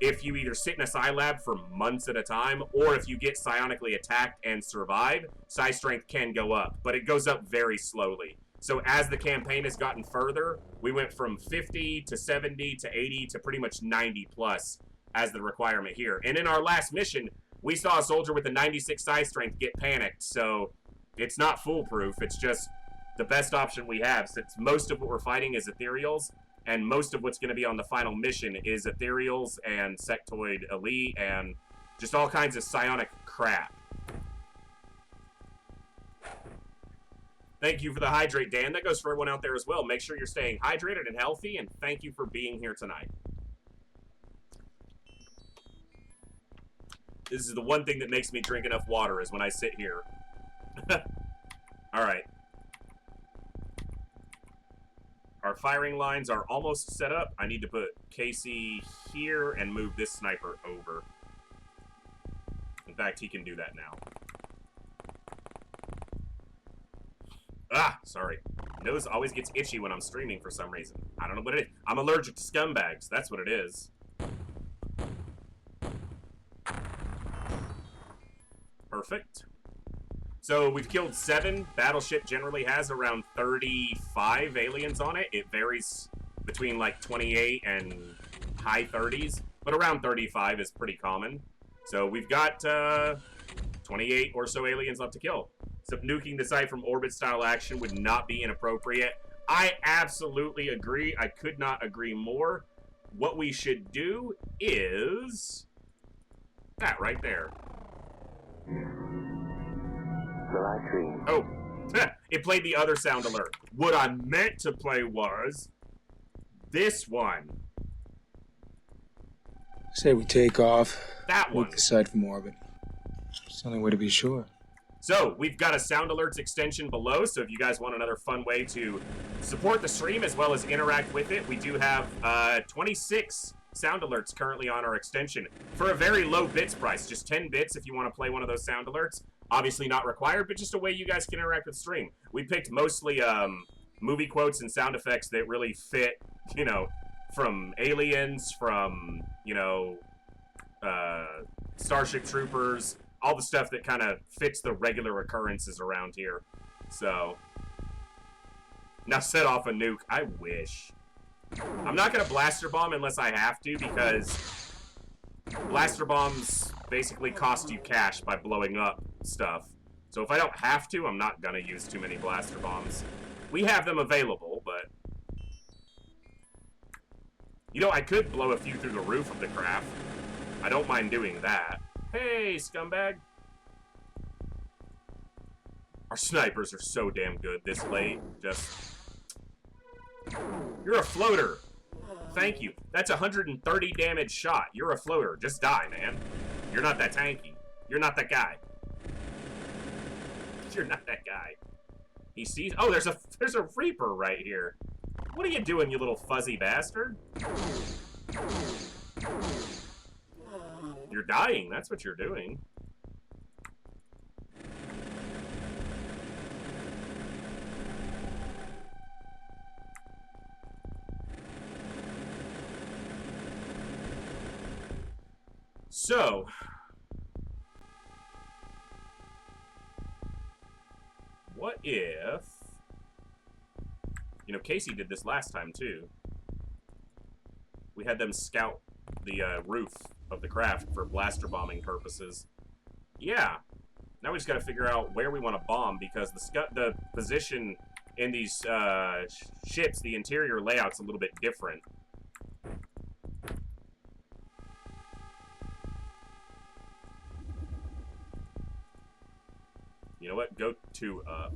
if you either sit in a psi lab for months at a time, or if you get psionically attacked and survive, psi strength can go up, but it goes up very slowly. So as the campaign has gotten further, we went from 50 to 70 to 80 to pretty much 90 plus as the requirement here. And in our last mission, we saw a soldier with a 96 psi strength get panicked, so it's not foolproof. It's just the best option we have, since most of what we're fighting is Ethereals, and most of what's going to be on the final mission is Ethereals and Sectoid Elite and just all kinds of psionic crap. Thank you for the hydrate, Dan. That goes for everyone out there as well. Make sure you're staying hydrated and healthy, and thank you for being here tonight. This is the one thing that makes me drink enough water, is when I sit here. Alright. Our firing lines are almost set up. I need to put Casey here and move this sniper over. In fact, he can do that now. Ah, sorry. Nose always gets itchy when I'm streaming for some reason. I don't know what it is. I'm allergic to scumbags. That's what it is. Perfect. So we've killed 7. Battleship generally has around 35 aliens on it. It varies between like 28 and high 30s, but around 35 is pretty common. So we've got 28 or so aliens left to kill. So nuking the site from orbit style action would not be inappropriate. I absolutely agree. I could not agree more. What we should do is that right there. Oh, it played the other sound alert. What I meant to play was this one. Say we take off. That one. Look the site from orbit. It's the only way to be sure. So, we've got a sound alerts extension below, so if you guys want another fun way to support the stream as well as interact with it, we do have 26 sound alerts currently on our extension for a very low bits price, just 10 bits if you want to play one of those sound alerts. Obviously not required, but just a way you guys can interact with the stream. We picked mostly movie quotes and sound effects that really fit, you know, from Aliens, from, you know, Starship Troopers, all the stuff that kind of fits the regular occurrences around here. So, now set off a nuke. I wish. I'm not going to blaster bomb unless I have to, because blaster bombs basically cost you cash by blowing up stuff. So if I don't have to, I'm not going to use too many blaster bombs. We have them available, but... You know, I could blow a few through the roof of the craft. I don't mind doing that. Hey, scumbag. Our snipers are so damn good this late. Just... You're a floater. Thank you. That's 130 damage shot. You're a floater. Just die, man. You're not that tanky. You're not that guy. You're not that guy. He sees... Oh, there's a Reaper right here. What are you doing, you little fuzzy bastard? You're dying. That's what you're doing. So, what if... You know, Casey did this last time, too. We had them scout the roof of the craft for blaster bombing purposes. Yeah. Now we just got to figure out where we want to bomb, because the position in these ships, the interior layout's a little bit different. You know what? Go to up.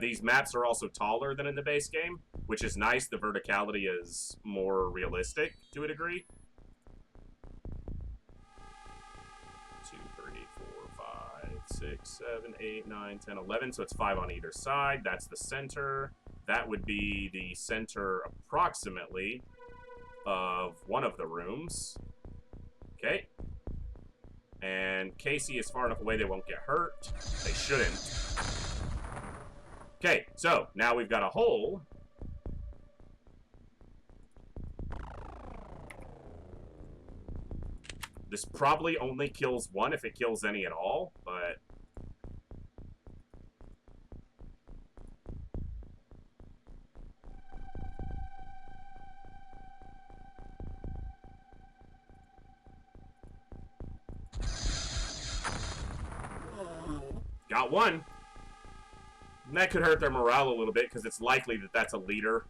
These maps are also taller than in the base game, which is nice. The verticality is more realistic to a degree. 2, 3, 4, 5, 6, 7, 8, 9, 10, 11. So it's 5 on either side. That's the center. That would be the center approximately of one of the rooms. Okay. And Casey is far enough away they won't get hurt. They shouldn't. Okay, so now we've got a hole. This probably only kills one if it kills any at all, but... Got one. And that could hurt their morale a little bit, because it's likely that that's a leader.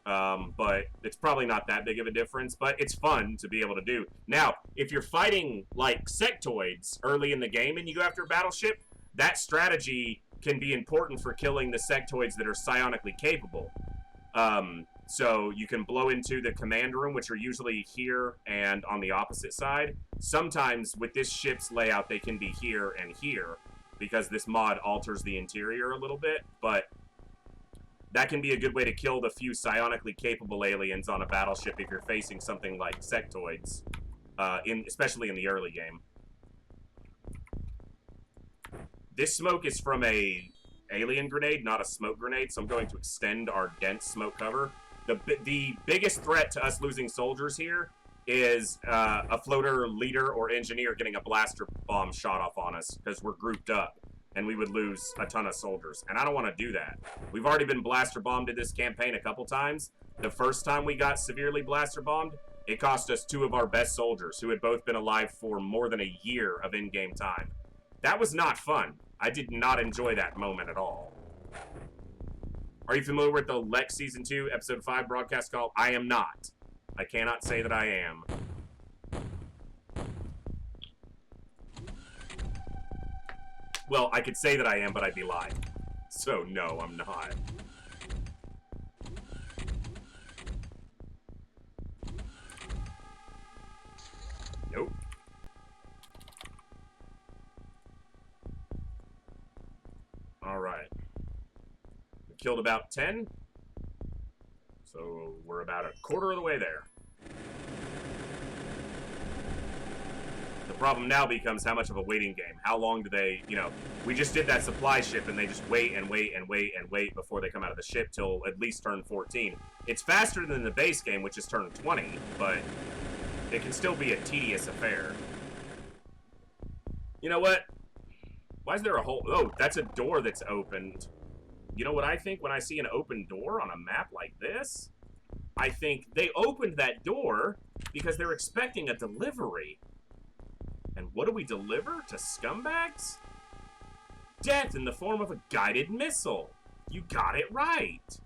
But it's probably not that big of a difference. But it's fun to be able to do. Now, if you're fighting, like, sectoids early in the game and you go after a battleship, that strategy can be important for killing the sectoids that are psionically capable. So you can blow into the command room, which are usually here and on the opposite side. Sometimes, with this ship's layout, they can be here and here, because this mod alters the interior a little bit, but that can be a good way to kill the few psionically capable aliens on a battleship if you're facing something like sectoids, especially in the early game. This smoke is from a alien grenade, not a smoke grenade, so I'm going to extend our dense smoke cover. The biggest threat to us losing soldiers here is a floater leader or engineer getting a blaster bomb shot off on us, because we're grouped up and we would lose a ton of soldiers, and I don't want to do that. We've already been blaster bombed in this campaign a couple times. The first time we got severely blaster bombed, it cost us 2 of our best soldiers who had both been alive for more than a year of in-game time. That was not fun. I did not enjoy that moment at all. Are you familiar with the Lex Season 2, Episode 5 broadcast call? I am not. I cannot say that I am. Well, I could say that I am, but I'd be lying. So, no, I'm not. Alright. We killed about 10. So we're about a quarter of the way there. The problem now becomes how much of a waiting game. How long do they, you know, we just did that supply ship and they just wait and wait and wait and wait before they come out of the ship till at least turn 14. It's faster than the base game, which is turn 20, but it can still be a tedious affair. You know what? Why is there a hole? Oh, that's a door that's opened. You know what I think when I see an open door on a map like this? I think they opened that door because they're expecting a delivery. And what do we deliver to scumbags? Death in the form of a guided missile. You got it right.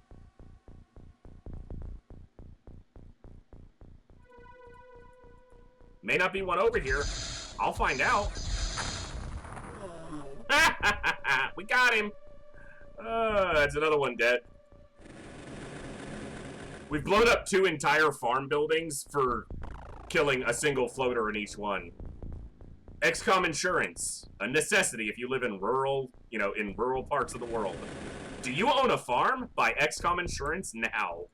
May not be one over here. I'll find out. We got him. That's another one dead. We've blown up 2 entire farm buildings for killing a single floater in each one. XCom insurance, a necessity if you live in rural, you know, in rural parts of the world. Do you own a farm? Buy XCom insurance now.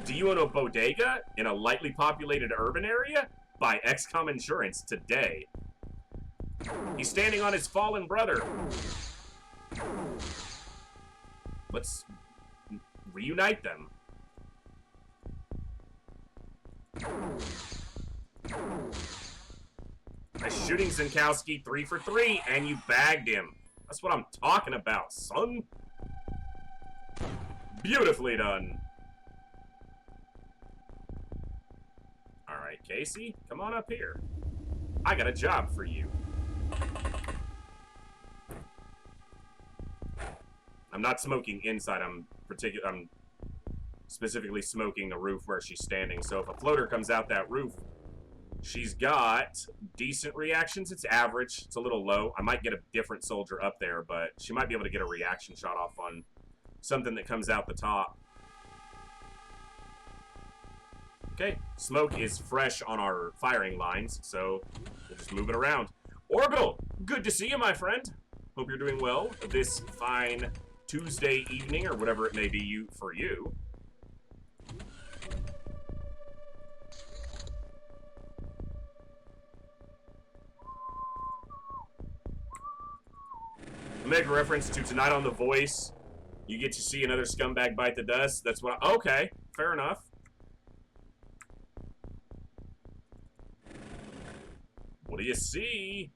Do you own a bodega in a lightly populated urban area? Buy XCom insurance today. He's standing on his fallen brother. Let's reunite them. Nice shooting, Zinkowski. 3 for 3, and you bagged him. That's what I'm talking about, son. Beautifully done. Alright, Casey, come on up here. I got a job for you. I'm not smoking inside. I'm specifically smoking the roof where she's standing. So if a floater comes out that roof, she's got decent reactions. It's average. It's a little low. I might get a different soldier up there, but she might be able to get a reaction shot off on something that comes out the top. Okay, smoke is fresh on our firing lines, so we'll just move it around. Orbital, good to see you, my friend. Hope you're doing well this fine Tuesday evening, or whatever it may be for you. Make a reference to tonight on The Voice. You get to see another scumbag bite the dust. That's what okay, fair enough. What do you see?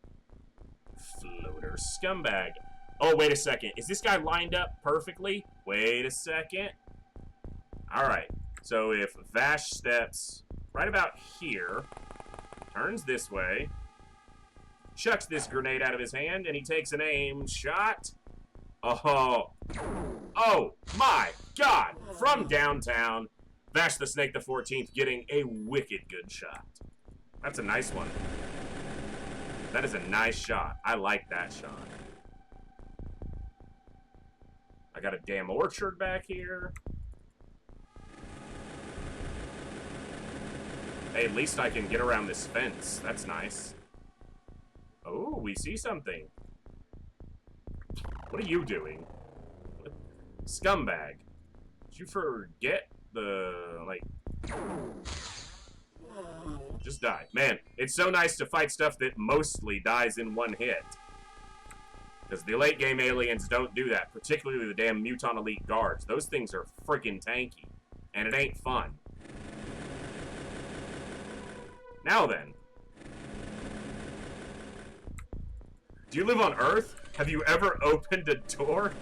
Floater scumbag. Oh, wait a second. Is this guy lined up perfectly? Wait a second. Alright. So if Vash steps right about here, turns this way, chucks this grenade out of his hand, and he takes an aim shot. Oh. Oh, my God. From downtown, Vash the Snake the 14th getting a wicked good shot. That's a nice one. That is a nice shot. I like that shot. I got a damn orchard back here. Hey, at least I can get around this fence. That's nice. Oh, we see something. What are you doing? Scumbag. Did you forget the, like... Just die. Man, it's so nice to fight stuff that mostly dies in one hit. Because the late game aliens don't do that, particularly the damn Muton Elite Guards. Those things are freaking tanky, and it ain't fun. Now then. Do you live on Earth? Have you ever opened a door?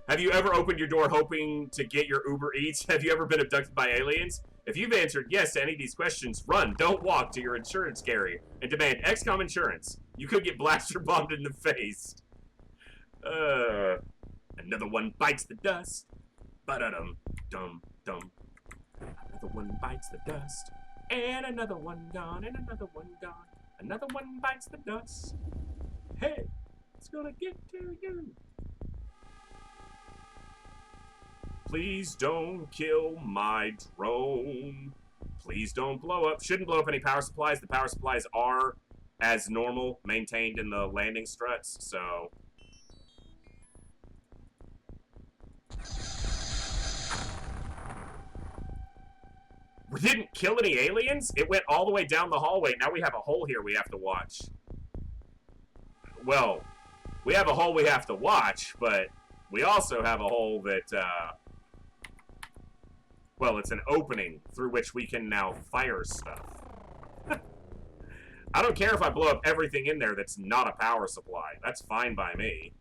Have you ever opened your door hoping to get your Uber Eats? Have you ever been abducted by aliens? If you've answered yes to any of these questions, run, don't walk to your insurance carrier and demand XCOM insurance. You could get blaster bombed in the face. Another one bites the dust. Ba-da-dum, dum, dum. Another one bites the dust. And another one gone, and another one gone. Another one bites the dust. Hey, it's gonna get to you. Please don't kill my drone. Please don't blow up. Shouldn't blow up any power supplies. The power supplies are, as normal, maintained in the landing struts, so We didn't kill any aliens? It went all the way down the hallway. Now we have a hole here we have to watch. Well, we have a hole we have to watch, but we also have a hole that, well, it's an opening through which we can now fire stuff. I don't care if I blow up everything in there that's not a power supply. That's fine by me.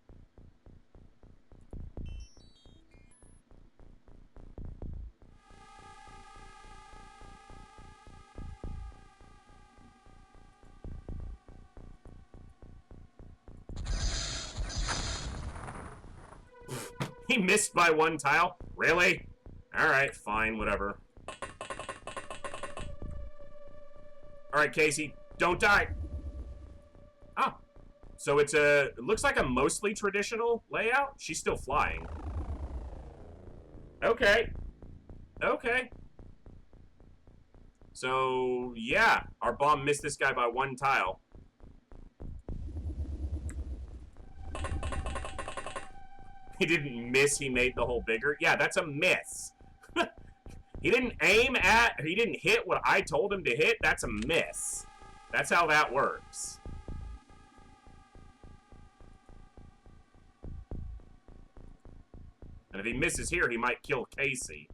He missed by one tile? Really? Alright, fine, whatever. Alright, Casey, don't die. Ah. So it's it looks like a mostly traditional layout. She's still flying. Okay. Okay. So, yeah. Our bomb missed this guy by one tile. He didn't miss, he made the hole bigger. Yeah, that's a miss. He didn't he didn't hit what I told him to hit. That's a miss. That's how that works. And if he misses here, he might kill Casey.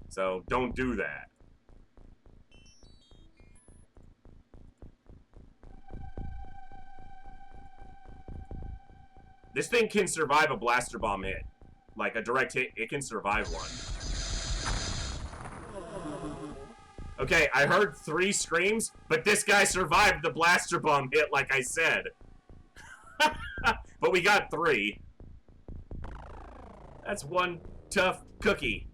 So don't do that. This thing can survive a blaster bomb hit. Like a direct hit, it can survive one. Okay, I heard 3 screams, but this guy survived the blaster bomb hit like I said. But we got 3. That's one tough cookie.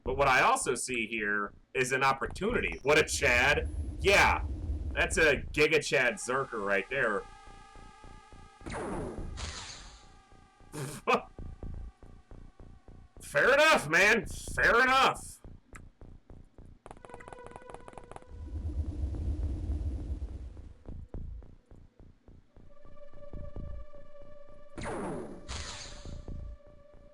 But what I also see here is an opportunity. What a Chad. Yeah. That's a Giga Chad Zerker right there. Fair enough, man. Fair enough.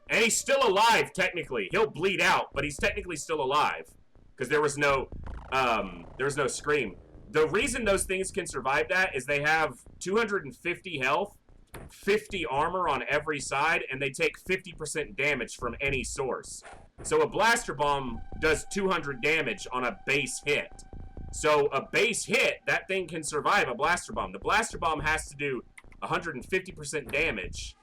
And he's still alive, technically. He'll bleed out, but he's technically still alive. Because there was no scream. The reason those things can survive that is they have 250 health, 50 armor on every side, and they take 50% damage from any source. So a blaster bomb does 200 damage on a base hit. So a base hit, that thing can survive a blaster bomb. The blaster bomb has to do 150% damage.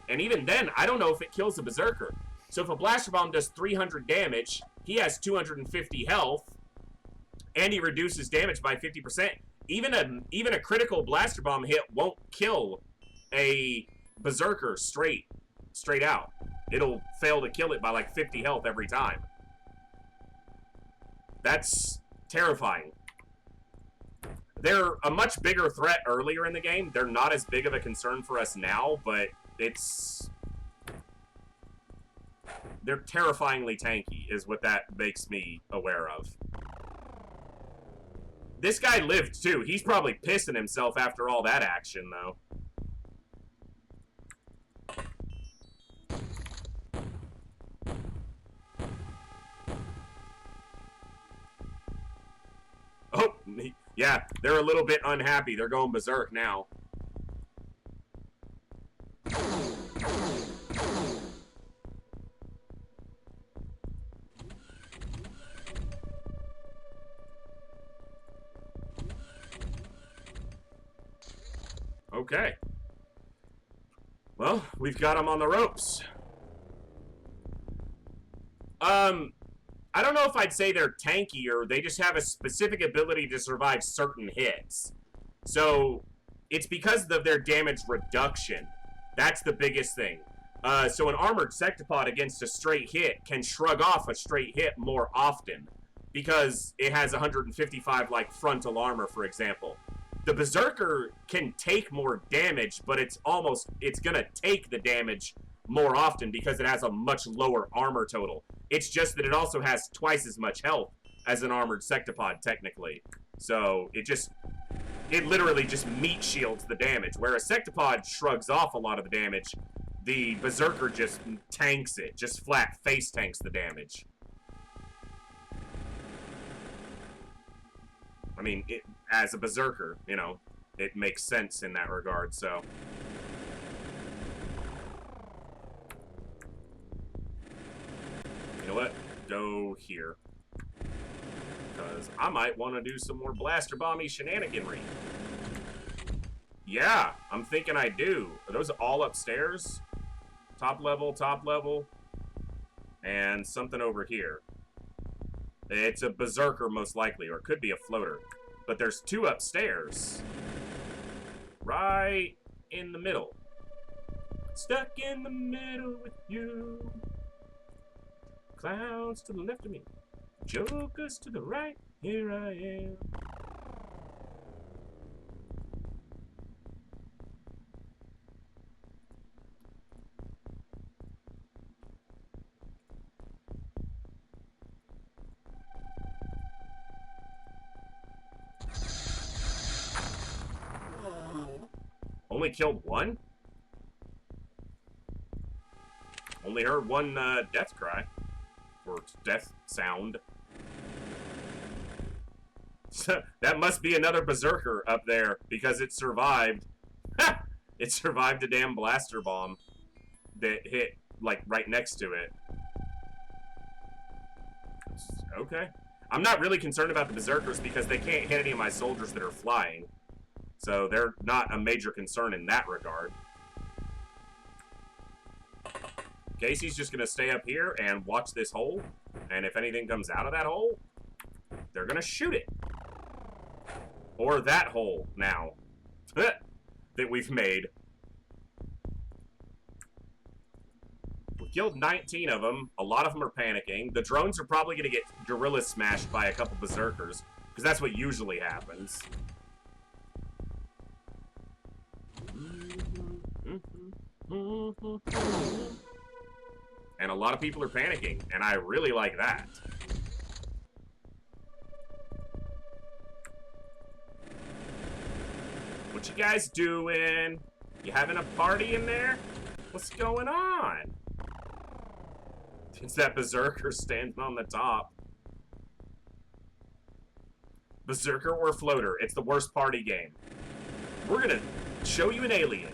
And even then, I don't know if it kills a berserker. So if a blaster bomb does 300 damage, he has 250 health, and he reduces damage by 50%. Even a critical blaster bomb hit won't kill a berserker straight out. It'll fail to kill it by like 50 health every time. That's terrifying. They're a much bigger threat earlier in the game. They're not as big of a concern for us now, but they're terrifyingly tanky is what that makes me aware of. This guy lived, too. He's probably pissing himself after all that action, though. Oh, yeah, they're a little bit unhappy. They're going berserk now. Okay. Well, we've got them on the ropes. I don't know if I'd say they're tankier. They just have a specific ability to survive certain hits. So, it's because of their damage reduction. That's the biggest thing. So an armored sectopod against a straight hit can shrug off a straight hit more often. Because it has 155, like, frontal armor, for example. The Berserker can take more damage, but it's gonna take the damage more often because it has a much lower armor total. It's just that it also has twice as much health as an armored sectopod, technically. So, it literally just meat shields the damage. Where a sectopod shrugs off a lot of the damage, the Berserker just tanks it, just flat face tanks the damage. I mean, as a berserker, you know, it makes sense in that regard, so. You know what? Go here. Because I might want to do some more blaster bomby shenaniganry. Yeah, I'm thinking I do. Are those all upstairs? Top level, and something over here. It's a berserker most likely, or it could be a floater. But there's two upstairs. Right in the middle. Stuck in the middle with you. Clowns to the left of me. Jokers to the right. Here I am. Only killed one? Only heard one death cry. Or death sound. That must be another berserker up there, because it survived. It survived a damn blaster bomb that hit, like, right next to it. Okay. I'm not really concerned about the berserkers because they can't hit any of my soldiers that are flying. So they're not a major concern in that regard. Casey's just going to stay up here and watch this hole. And if anything comes out of that hole, they're going to shoot it. Or that hole now that we've made. We killed 19 of them. A lot of them are panicking. The drones are probably going to get gorilla smashed by a couple berserkers, because that's what usually happens. And a lot of people are panicking, and I really like that. What you guys doing? You having a party in there? What's going on? It's that berserker standing on the top. Berserker or floater? It's the worst party game. We're gonna show you an alien.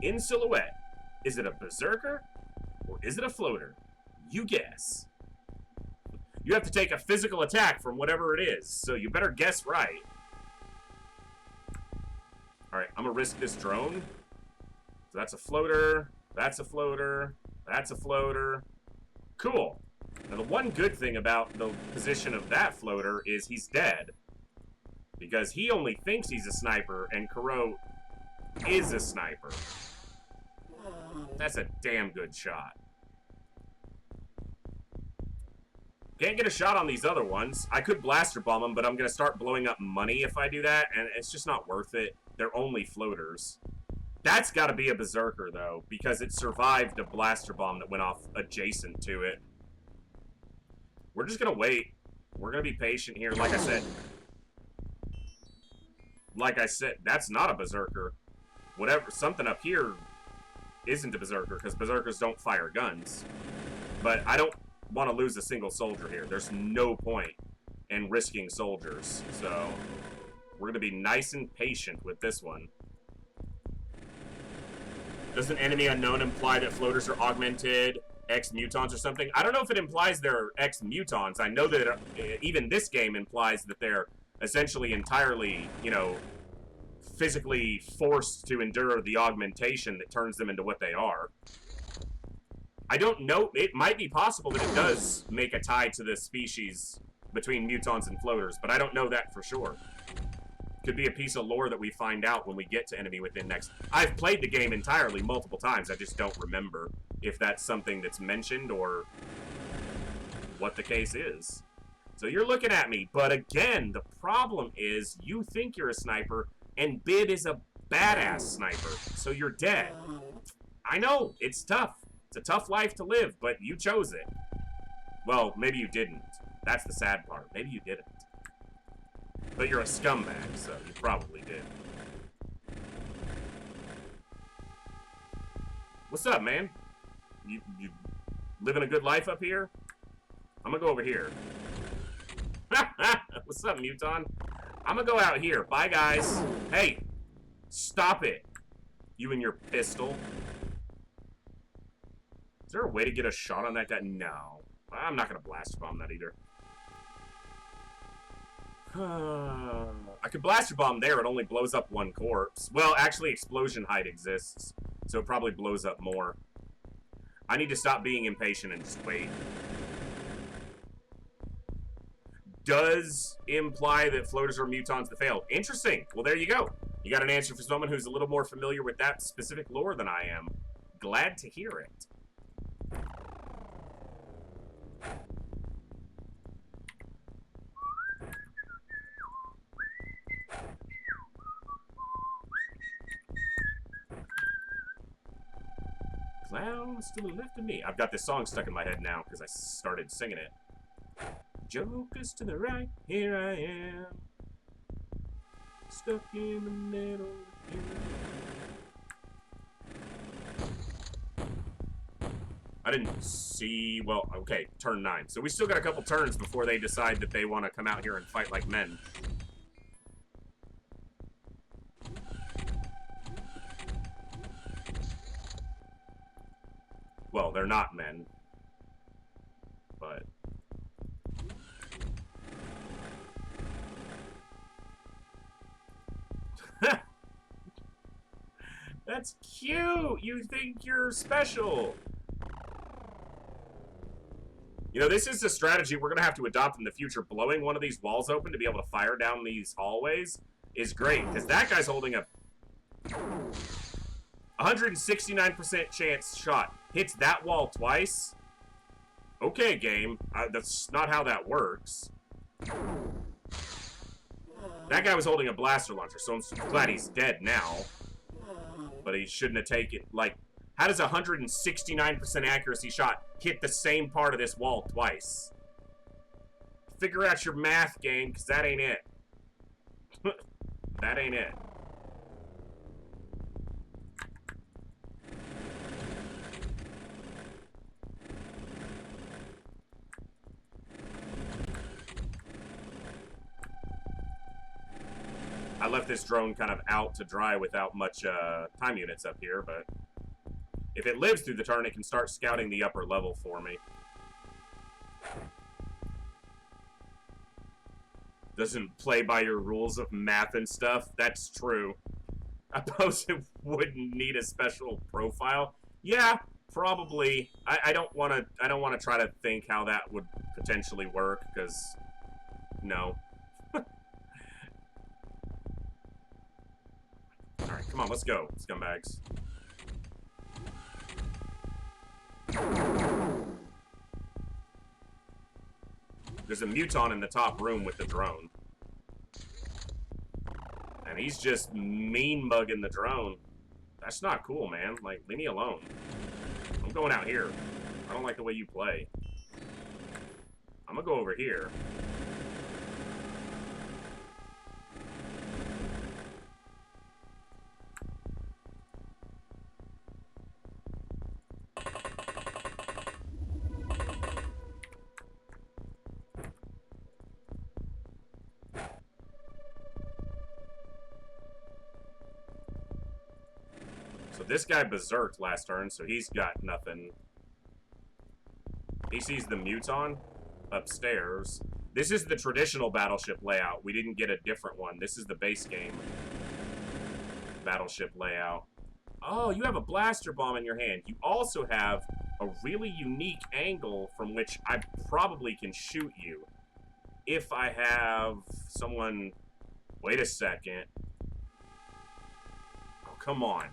In silhouette. Is it a berserker? Or is it a floater? You guess. You have to take a physical attack from whatever it is, so you better guess right. Alright, I'm gonna risk this drone. So that's a floater, that's a floater, that's a floater. Cool. Now the one good thing about the position of that floater is he's dead. Because he only thinks he's a sniper, and Kuro is a sniper. That's a damn good shot. Can't get a shot on these other ones. I could blaster bomb them, but I'm going to start blowing up money if I do that, and it's just not worth it. They're only floaters. That's got to be a berserker, though, because it survived a blaster bomb that went off adjacent to it. We're just going to wait. We're going to be patient here. Like I said, that's not a berserker. Whatever, something up here isn't a berserker, because berserkers don't fire guns. But I don't want to lose a single soldier here. There's no point in risking soldiers. So we're going to be nice and patient with this one. Does an enemy unknown imply that floaters are augmented X-mutons or something? I don't know if it implies they're X-mutons. I know that even this game implies that they're essentially entirely, you know, physically forced to endure the augmentation that turns them into what they are. I don't know. It might be possible that it does make a tie to the species between mutons and floaters, but I don't know that for sure. Could be a piece of lore that we find out when we get to Enemy Within next. I've played the game entirely multiple times. I just don't remember if that's something that's mentioned or what the case is. So you're looking at me, but again, the problem is you think you're a sniper, and Bid is a badass sniper, so you're dead. I know, it's tough. It's a tough life to live, but you chose it. Well, maybe you didn't. That's the sad part. Maybe you didn't. But you're a scumbag, so you probably did. What's up, man? You living a good life up here? I'm gonna go over here. What's up, Muton? I'm gonna go out here. Bye, guys. Hey, stop it. You and your pistol. Is there a way to get a shot on that guy? No. I'm not gonna blast bomb that either. I could blaster bomb there. It only blows up one corpse. Well, actually, explosion height exists, so it probably blows up more. I need to stop being impatient and just wait. Does imply that floaters are mutons that failed. Interesting. Well, there you go. You got an answer for someone who's a little more familiar with that specific lore than I am. Glad to hear it. Clowns to the left of me. I've got this song stuck in my head now because I started singing it. Jokers to the right, here I am. Stuck in the middle of you. I didn't see... Well, okay, turn 9. So we still got a couple turns before they decide that they want to come out here and fight like men. Well, they're not men. But... That's cute! You think you're special! You know, this is a strategy we're gonna have to adopt in the future. Blowing one of these walls open to be able to fire down these hallways is great, because that guy's holding a 169% chance shot. Hits that wall twice. Okay, game. That's not how that works. That guy was holding a blaster launcher, so I'm glad he's dead now. But he shouldn't have taken... Like, how does a 169% accuracy shot hit the same part of this wall twice? Figure out your math, game, because that ain't it. That ain't it. I left this drone kind of out to dry without much time units up here, but if it lives through the turn, it can start scouting the upper level for me. Doesn't play by your rules of math and stuff. That's true. I suppose it wouldn't need a special profile. Yeah, probably. I don't want to try to think how that would potentially work, because no. Alright, come on, let's go, scumbags. There's a muton in the top room with the drone. And he's just mean-mugging the drone. That's not cool, man. Like, leave me alone. I'm going out here. I don't like the way you play. I'm gonna go over here. This guy berserked last turn, so he's got nothing. He sees the muton upstairs. This is the traditional battleship layout. We didn't get a different one. This is the base game battleship layout. Oh, you have a blaster bomb in your hand. You also have a really unique angle from which I probably can shoot you. If I have someone... Wait a second. Oh, come on.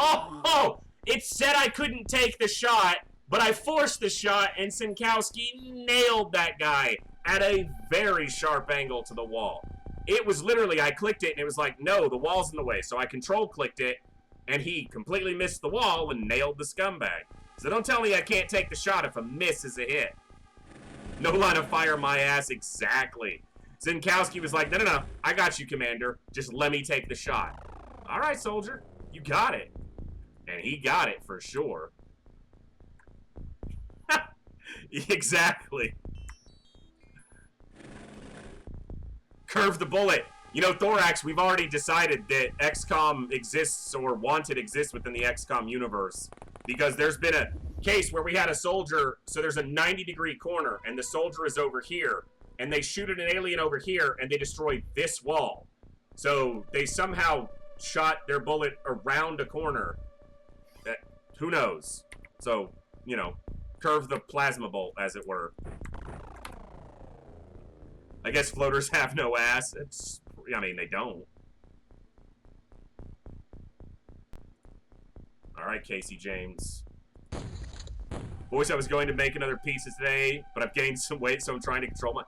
Oh! It said I couldn't take the shot, but I forced the shot, and Sinkowski nailed that guy at a very sharp angle to the wall. It was literally, I clicked it, and it was like, no, the wall's in the way. So I control-clicked it, and he completely missed the wall and nailed the scumbag. So don't tell me I can't take the shot if a miss is a hit. No line of fire, my ass, exactly. Zinkowski was like, no, I got you, Commander. Just let me take the shot. All right, soldier, you got it. And he got it for sure. Exactly. Curve the bullet. You know, Thorax, we've already decided that XCOM exists, or Wanted exists within the XCOM universe. Because there's been a case where we had a soldier, so there's a 90-degree corner, and the soldier is over here, and they shoot at an alien over here, and they destroy this wall. So they somehow shot their bullet around a corner. Who knows? So, you know, curve the plasma bolt, as it were. I guess floaters have no ass. I mean, they don't. Alright, Casey James. Boys, I was going to make another pizza today, but I've gained some weight, so I'm trying to control my...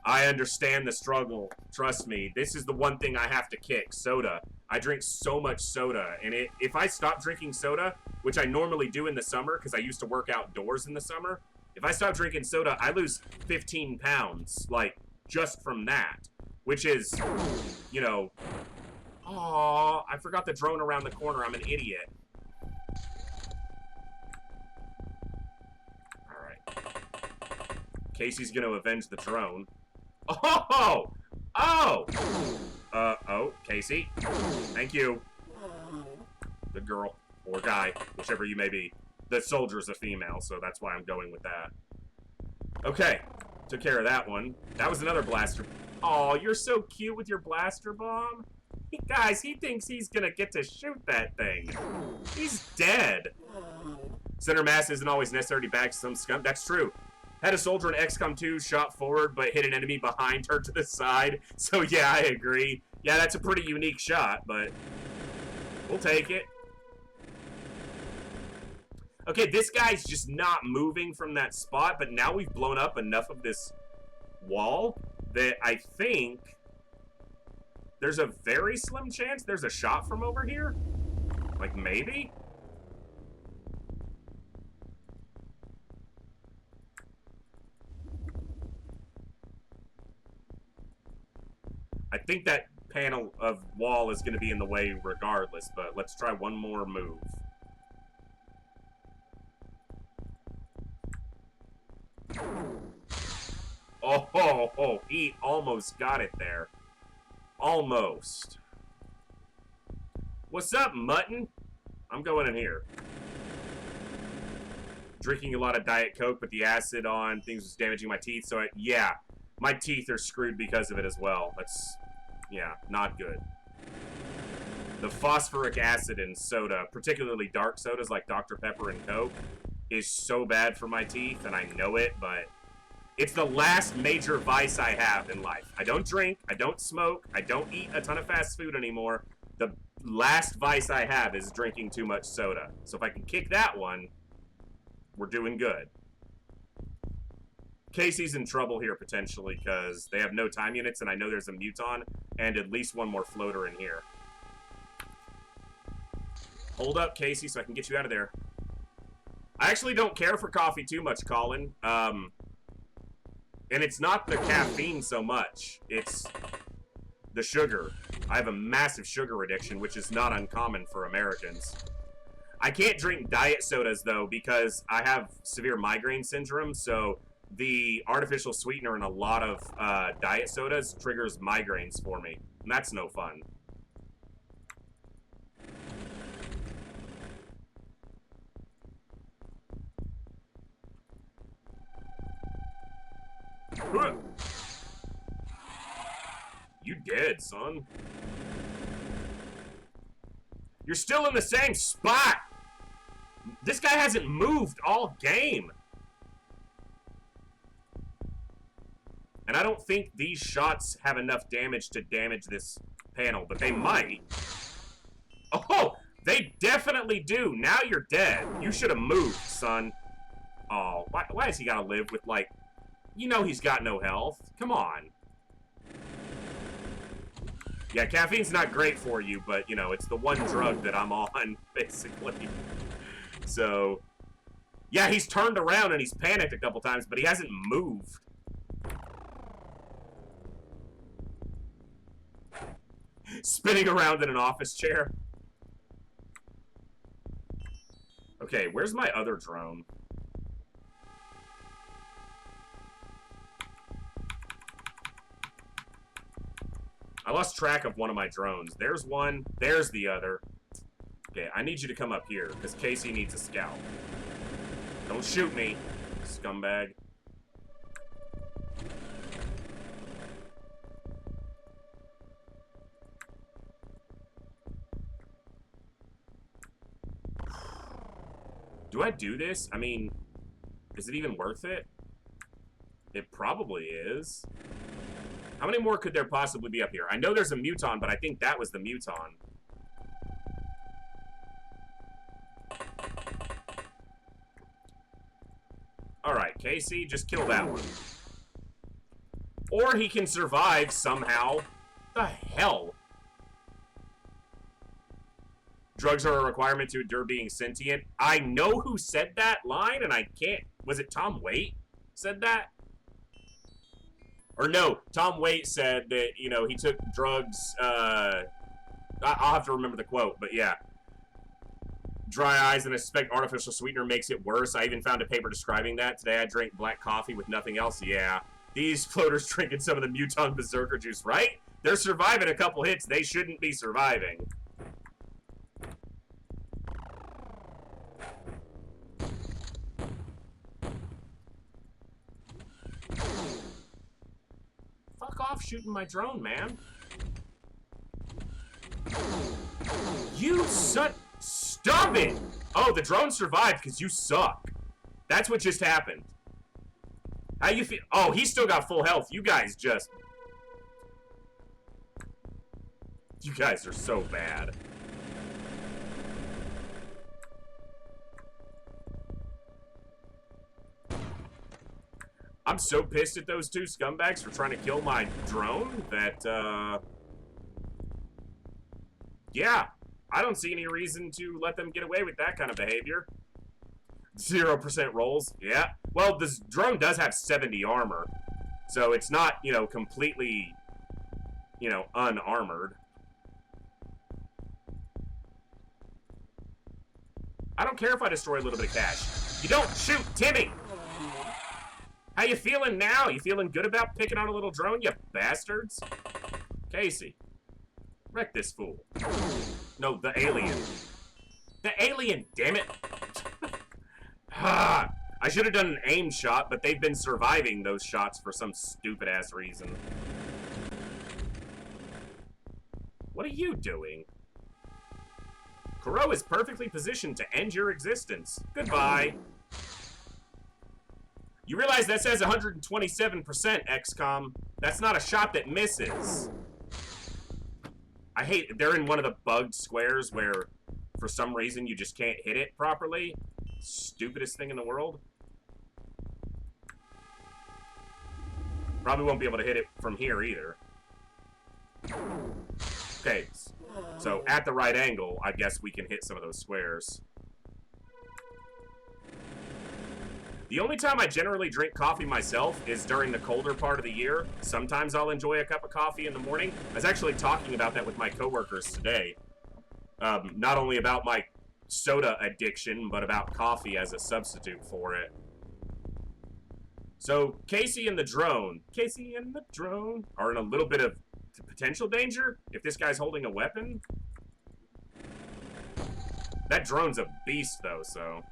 I understand the struggle. Trust me. This is the one thing I have to kick. Soda. I drink so much soda, and if I stop drinking soda, which I normally do in the summer, because I used to work outdoors in the summer, if I stop drinking soda, I lose 15 pounds, like, just from that, which is, you know, oh, I forgot the drone around the corner. I'm an idiot. All right. Casey's going to avenge the drone. Oh! Oh! Oh, Casey. Thank you. Good girl. Or guy, whichever you may be. The soldier's a female, so that's why I'm going with that. Okay. Took care of that one. That was another blaster. Oh, you're so cute with your blaster bomb. Guys, he thinks he's gonna get to shoot that thing. He's dead. Center mass isn't always necessary to back some scum. That's true. Had a soldier in XCOM 2 shot forward, but hit an enemy behind her to the side. So yeah, I agree. Yeah, that's a pretty unique shot, but we'll take it. Okay, this guy's just not moving from that spot, but now we've blown up enough of this wall that I think there's a very slim chance there's a shot from over here. Like, maybe? I think that panel of wall is going to be in the way regardless, but let's try one more move. Oh, he almost got it there. Almost. What's up, mutton? I'm going in here. Drinking a lot of Diet Coke, but the acid on things was damaging my teeth, so yeah, my teeth are screwed because of it as well. That's, yeah, not good. The phosphoric acid in soda, particularly dark sodas like Dr. Pepper and Coke, is so bad for my teeth, and I know it, but it's the last major vice I have in life. I don't drink, I don't smoke, I don't eat a ton of fast food anymore. The last vice I have is drinking too much soda. So if I can kick that one, we're doing good. Casey's in trouble here, potentially, because they have no time units, and I know there's a muton, and at least one more floater in here. Hold up, Casey, so I can get you out of there. I actually don't care for coffee too much, Colin. And it's not the caffeine so much. It's the sugar. I have a massive sugar addiction, which is not uncommon for Americans. I can't drink diet sodas, though, because I have severe migraine syndrome, so the artificial sweetener in a lot of diet sodas triggers migraines for me, and that's no fun. You dead, son. You're still in the same spot. This guy hasn't moved all game. And I don't think these shots have enough damage to damage this panel, but they might. Oh, they definitely do. Now you're dead. You should have moved, son. Oh, why has he got to live with, like... You know he's got no health. Come on. Yeah, caffeine's not great for you, but, you know, it's the one drug that I'm on, basically. So, yeah, he's turned around and he's panicked a couple times, but he hasn't moved. Spinning around in an office chair. Okay, where's my other drone? I lost track of one of my drones. There's one. There's the other. Okay, I need you to come up here, because Casey needs a scout. Don't shoot me, scumbag. Do I do this? I mean, is it even worth it? It probably is. How many more could there possibly be up here? I know there's a muton, but I think that was the muton. Alright, Casey, just kill that one. Or he can survive somehow. The hell? Drugs are a requirement to endure being sentient. I know who said that line, and I can't... Was it Tom Waite said that? Or no, Tom Waite said that, you know, he took drugs, I'll have to remember the quote, but yeah. Dry eyes and I suspect artificial sweetener makes it worse. I even found a paper describing that. Today I drank black coffee with nothing else. Yeah. These floaters drinking some of the Muton Berserker juice, right? They're surviving a couple hits. They shouldn't be surviving. Fuck off shooting my drone, man. You suck. Stop it! Oh, the drone survived because you suck. That's what just happened. How you feel? Oh, he still got full health. You guys just... You guys are so bad. I'm so pissed at those two scumbags for trying to kill my drone that, yeah. I don't see any reason to let them get away with that kind of behavior. 0% rolls, yeah. Well, this drone does have 70 armor, so it's not, you know, completely, you know, unarmored. I don't care if I destroy a little bit of cash. You don't shoot Timmy! How you feeling now? You feeling good about picking on a little drone, you bastards? Casey. Wreck this fool. No, the alien. The alien, damn it! I should have done an aim shot, but they've been surviving those shots for some stupid-ass reason. What are you doing? Kuro is perfectly positioned to end your existence. Goodbye. You realize that says 127% XCOM. That's not a shot that misses. I hate, they're in one of the bugged squares where, for some reason, you just can't hit it properly. Stupidest thing in the world. Probably won't be able to hit it from here either. Okay, so at the right angle, I guess we can hit some of those squares. The only time I generally drink coffee myself is during the colder part of the year. Sometimes I'll enjoy a cup of coffee in the morning. I was actually talking about that with my coworkers today. Not only about my soda addiction, but about coffee as a substitute for it. So, Casey and the drone are in a little bit of potential danger if this guy's holding a weapon. That drone's a beast, though, so...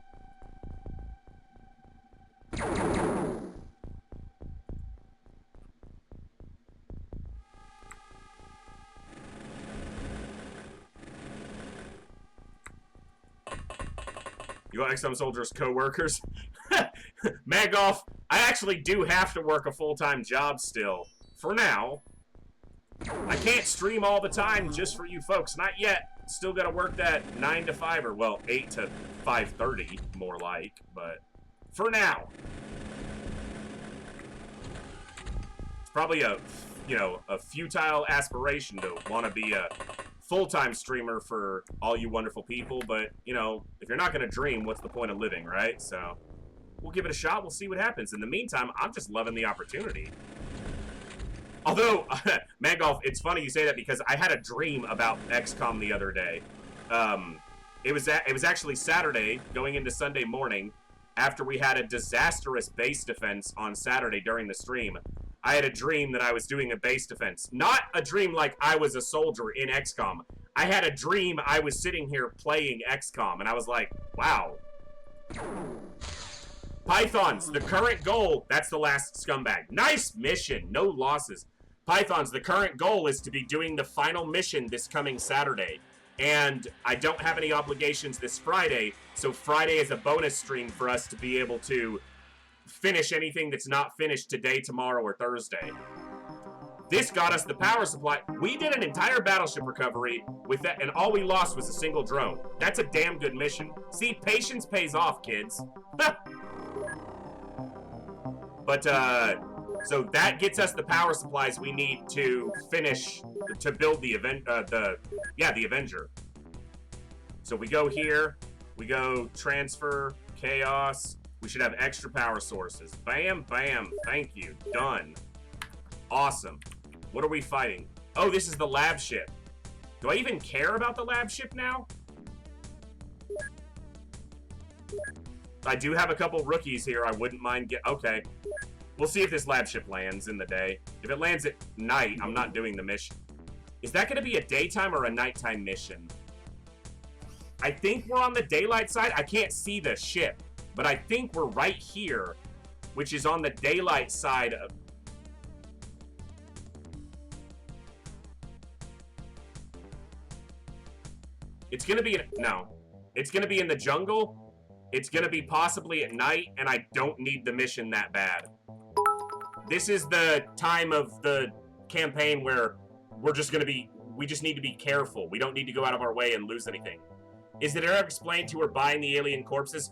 You want XCOM soldiers co-workers? Magoff, I actually do have to work a full-time job still. For now. I can't stream all the time just for you folks. Not yet. Still gotta work that 9 to 5, or well, 8 to 5:30, more like, but for now. It's probably a, you know, a futile aspiration to want to be a full-time streamer for all you wonderful people, but, you know, if you're not gonna dream, what's the point of living, right? So, we'll give it a shot, we'll see what happens. In the meantime, I'm just loving the opportunity. Although, Mangolf, it's funny you say that because I had a dream about XCOM the other day. It was actually Saturday, going into Sunday morning, after we had a disastrous base defense on Saturday during the stream. I had a dream that I was doing a base defense. Not a dream like I was a soldier in XCOM. I had a dream I was sitting here playing XCOM, and I was like, wow. Pythons, the current goal, that's the last scumbag. Nice mission, no losses. Pythons, the current goal is to be doing the final mission this coming Saturday. And I don't have any obligations this Friday, so Friday is a bonus stream for us to be able to finish anything that's not finished today, tomorrow, or Thursday. This got us the power supply. We did an entire battleship recovery with that, and all we lost was a single drone. That's a damn good mission. See, patience pays off, kids. But, so that gets us the power supplies we need to finish, to build the the Avenger. So we go here, we go transfer, chaos. We should have extra power sources. Bam, bam, thank you, done. Awesome. What are we fighting? Oh, this is the lab ship. Do I even care about the lab ship now? I do have a couple rookies here. I wouldn't mind okay. We'll see if this lab ship lands in the day. If it lands at night, I'm not doing the mission. Is that going to be a daytime or a nighttime mission? I think we're on the daylight side. I can't see the ship, but I think we're right here, which is on the daylight side of... It's going to be... No. It's going to be in the jungle. It's going to be possibly at night, and I don't need the mission that bad. This is the time of the campaign where we're just going to be... We just need to be careful. We don't need to go out of our way and lose anything. Is it ever explained to her buying the alien corpses?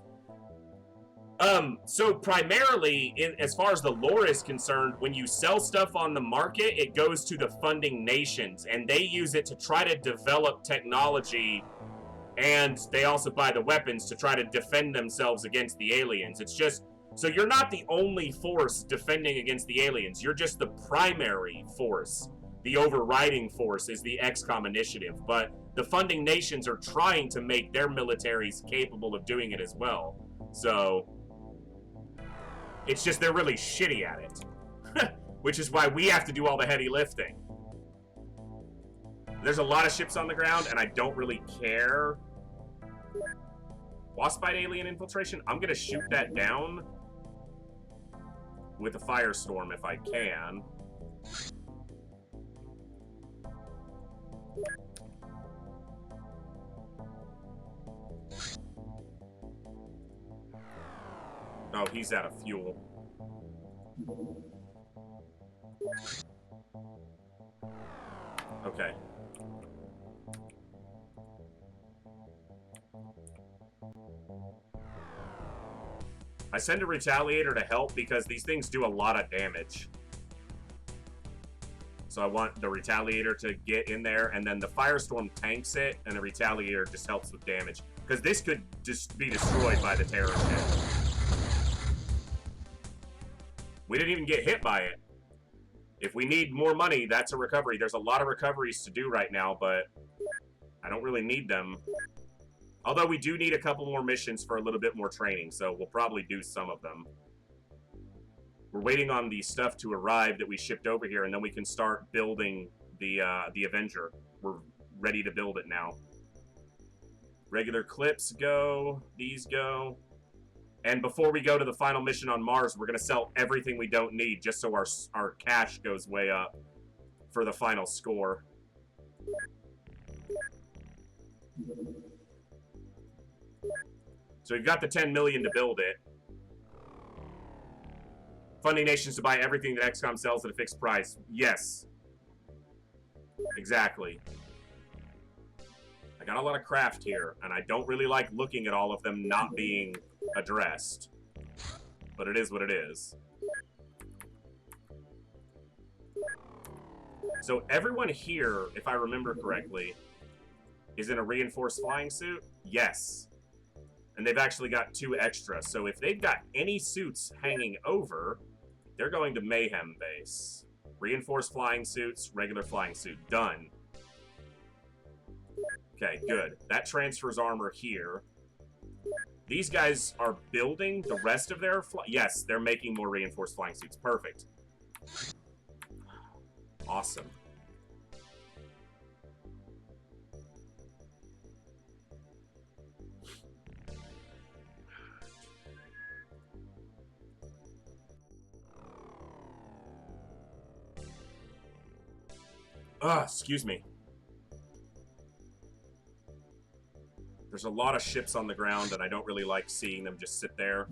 So primarily, as far as the lore is concerned, when you sell stuff on the market, it goes to the funding nations, and they use it to try to develop technology, and they also buy the weapons to try to defend themselves against the aliens. It's just, so you're not the only force defending against the aliens, you're just the primary force. The overriding force is the XCOM initiative, but the funding nations are trying to make their militaries capable of doing it as well. So, it's just they're really shitty at it. Which is why we have to do all the heavy lifting. There's a lot of ships on the ground, and I don't really care. Waspite alien infiltration? I'm gonna shoot that down with a firestorm if I can. Oh, he's out of fuel. Okay. I send a retaliator to help because these things do a lot of damage. So I want the retaliator to get in there, and then the firestorm tanks it, and the retaliator just helps with damage. Because this could just be destroyed by the terror ship. We didn't even get hit by it. If we need more money, that's a recovery. There's a lot of recoveries to do right now, but I don't really need them. Although we do need a couple more missions for a little bit more training, so we'll probably do some of them. We're waiting on the stuff to arrive that we shipped over here, and then we can start building the Avenger. We're ready to build it now. Regular clips go. These go. And before we go to the final mission on Mars, we're going to sell everything we don't need just so our cash goes way up for the final score. So we've got the 10 million to build it. Funding nations to buy everything that XCOM sells at a fixed price. Yes. Exactly. I got a lot of craft here, and I don't really like looking at all of them not being addressed. But it is what it is. So everyone here, if I remember correctly, is in a reinforced flying suit? Yes. And they've actually got 2 extra. So if they've got any suits hanging over, they're going to Mayhem Base. Reinforced flying suits, regular flying suit. Done. Okay, good. That transfers armor here. These guys are building the rest of their... Yes, they're making more reinforced flying suits. Perfect. Awesome. Excuse me. There's a lot of ships on the ground, and I don't really like seeing them just sit there.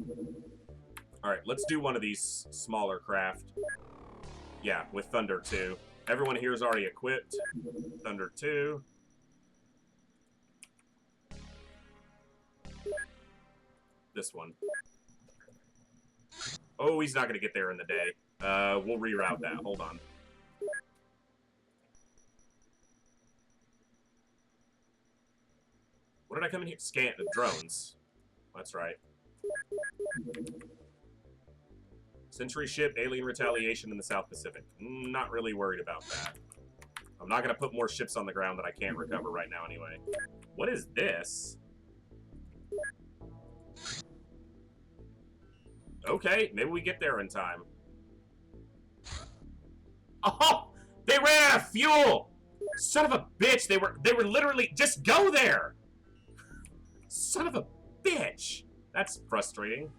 Alright, let's do one of these smaller craft. Yeah, with Thunder 2. Everyone here is already equipped. Thunder 2. This one. Oh, he's not going to get there in the day. We'll reroute that. Hold on. What did I come in here? Scan the drones. That's right. Sentry ship, alien retaliation in the South Pacific. Not really worried about that. I'm not going to put more ships on the ground that I can't recover right now anyway. What is this? Okay, maybe we get there in time. Oh! They ran out of fuel! Son of a bitch! They were literally... Just go there! Son of a bitch! That's frustrating.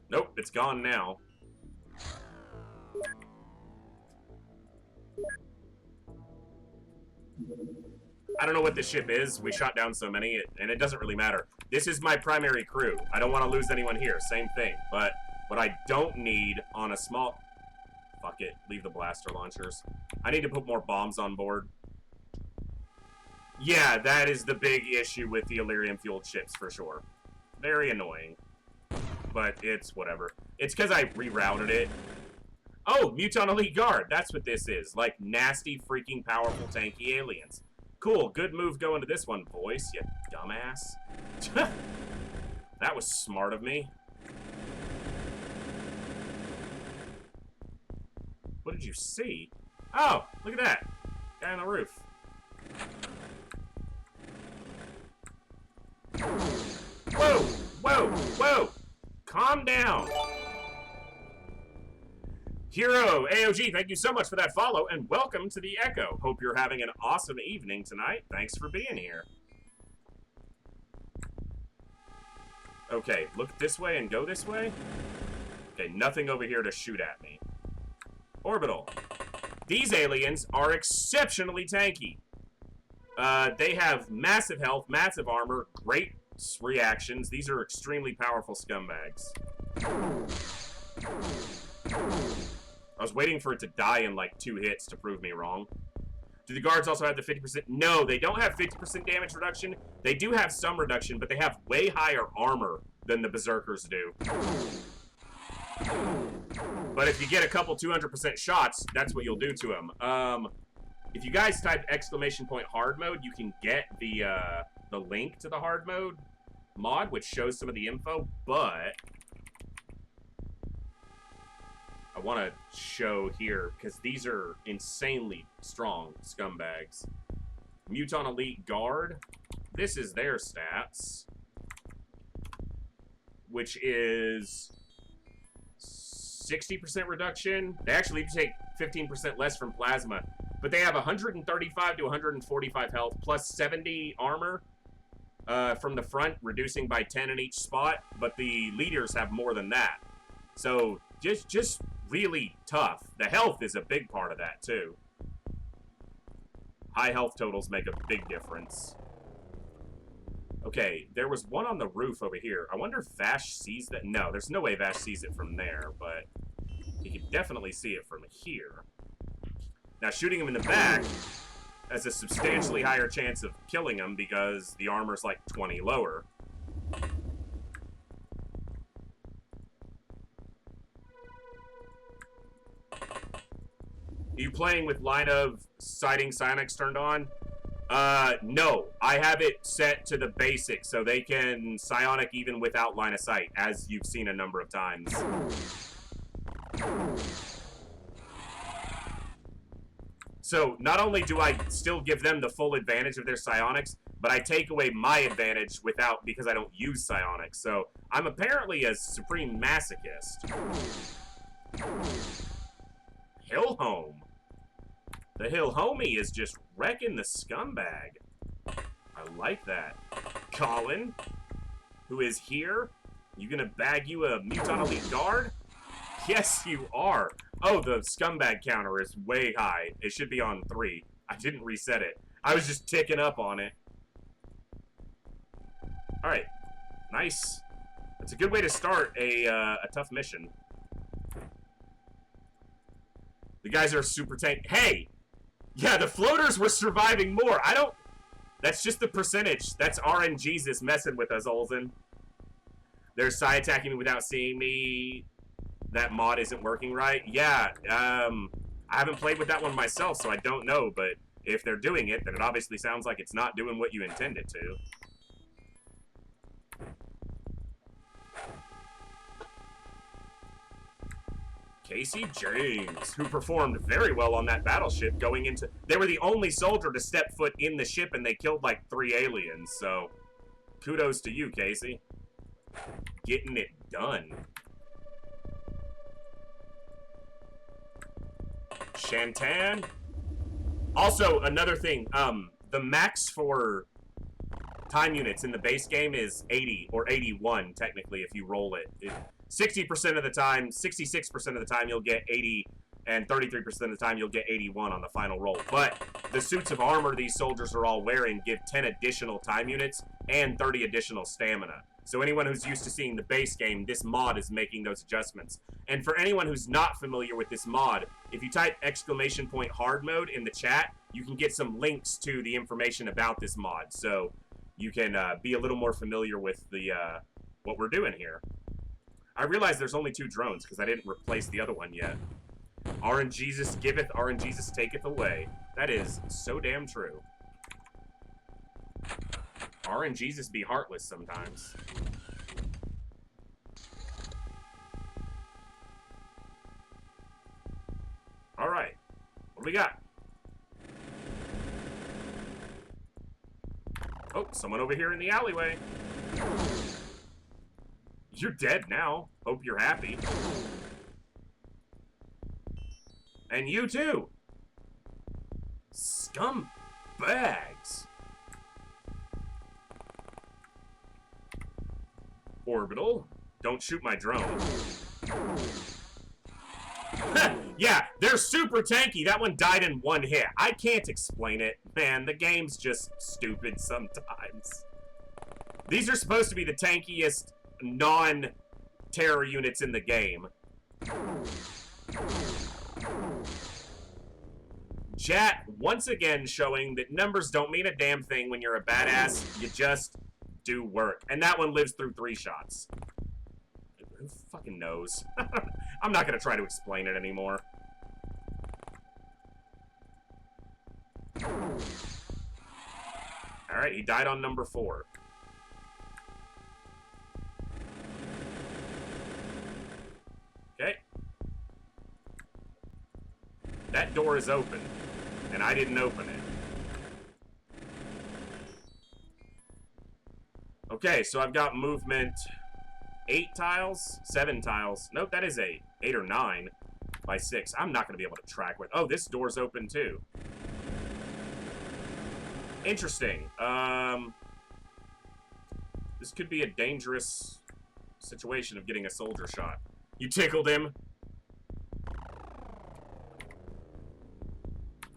Nope, it's gone now. I don't know what this ship is. We shot down so many, and it doesn't really matter. This is my primary crew. I don't want to lose anyone here. Same thing. But what I don't need on a small... Fuck it. Leave the blaster launchers. I need to put more bombs on board. Yeah, that is the big issue with the Illyrium-fueled ships, for sure. Very annoying. But it's whatever. It's because I rerouted it. Oh, Muton Elite Guard. That's what this is. Like, nasty, freaking, powerful, tanky aliens. Cool. Good move going to this one, voice, you dumbass. That was smart of me. What did you see? Oh, look at that. Guy on the roof. Whoa! Whoa! Whoa! Calm down. Hero AOG, thank you so much for that follow, and welcome to the Echo. Hope you're having an awesome evening tonight. Thanks for being here. Okay, look this way and go this way. Okay, nothing over here to shoot at me. Orbital. These aliens are exceptionally tanky. They have massive health, massive armor, great reactions. These are extremely powerful scumbags. I was waiting for it to die in like 2 hits to prove me wrong. Do the guards also have the 50%? No, they don't have 50% damage reduction. They do have some reduction, but they have way higher armor than the berserkers do. But if you get a couple 200% shots, that's what you'll do to them. If you guys type !hard mode, you can get the link to the hard mode mod, which shows some of the info, but I want to show here, because these are insanely strong scumbags. Muton Elite Guard. This is their stats, which is 60% reduction. They actually take 15% less from plasma, but they have 135 to 145 health, plus 70 armor from the front, reducing by 10 in each spot, but the leaders have more than that. So just really tough. The health is a big part of that, too. High health totals make a big difference. Okay, there was one on the roof over here. I wonder if Vash sees that. No, there's no way Vash sees it from there, but he can definitely see it from here. Now, shooting him in the back has a substantially higher chance of killing him because the armor's like 20 lower. Are you playing with line of sighting psionics turned on? No. I have it set to the basic, so they can psionic even without line of sight, as you've seen a number of times. So not only do I still give them the full advantage of their psionics, but I take away my advantage because I don't use psionics. So I'm apparently a supreme masochist. Hill Home. The Hill Homie is just wrecking the scumbag. I like that. Colin, who is here. You gonna bag you a Muton Elite Guard? Yes, you are. Oh, the scumbag counter is way high. It should be on 3. I didn't reset it. I was just ticking up on it. Alright. Nice. That's a good way to start a tough mission. The guys are super tank. Hey! Yeah, the floaters were surviving more. That's just the percentage. That's RNGesus messing with us, Olsen. They're side attacking me without seeing me. That mod isn't working right. Yeah, I haven't played with that one myself, so I don't know, but if they're doing it, then it obviously sounds like it's not doing what you intend it to. Casey James, who performed very well on that battleship going into... They were the only soldier to step foot in the ship, and they killed like 3 aliens, so kudos to you, Casey. Getting it done. Shantan. Also, another thing, the max for time units in the base game is 80, or 81, technically, if you roll it. 60% of the time, 66% of the time, you'll get 80, and 33% of the time, you'll get 81 on the final roll. But the suits of armor these soldiers are all wearing give 10 additional time units and 30 additional stamina. So anyone who's used to seeing the base game, this mod is making those adjustments. And for anyone who's not familiar with this mod, if you type !Hardmode in the chat, you can get some links to the information about this mod. So you can be a little more familiar with the what we're doing here. I realize there's only 2 drones because I didn't replace the other one yet. RNGesus giveth, RNGesus taketh away. That is so damn true. RNGesus be heartless sometimes. Alright. What do we got? Oh, someone over here in the alleyway. You're dead now. Hope you're happy. And you too. Scumbags. Orbital. Don't shoot my drone. Yeah, they're super tanky. That one died in 1 hit. I can't explain it. Man, the game's just stupid sometimes. These are supposed to be the tankiest non-terror units in the game. Chat, once again showing that numbers don't mean a damn thing when you're a badass. You just do work. And that one lives through 3 shots. Who fucking knows? I'm not gonna try to explain it anymore. Alright, he died on number 4. Okay. That door is open, and I didn't open it. Okay, so I've got movement 8 tiles, 7 tiles. Nope, that is 8. 8 or 9 by 6. I'm not going to be able to track with... Oh, this door's open too. Interesting. This could be a dangerous situation of getting a soldier shot. You tickled him.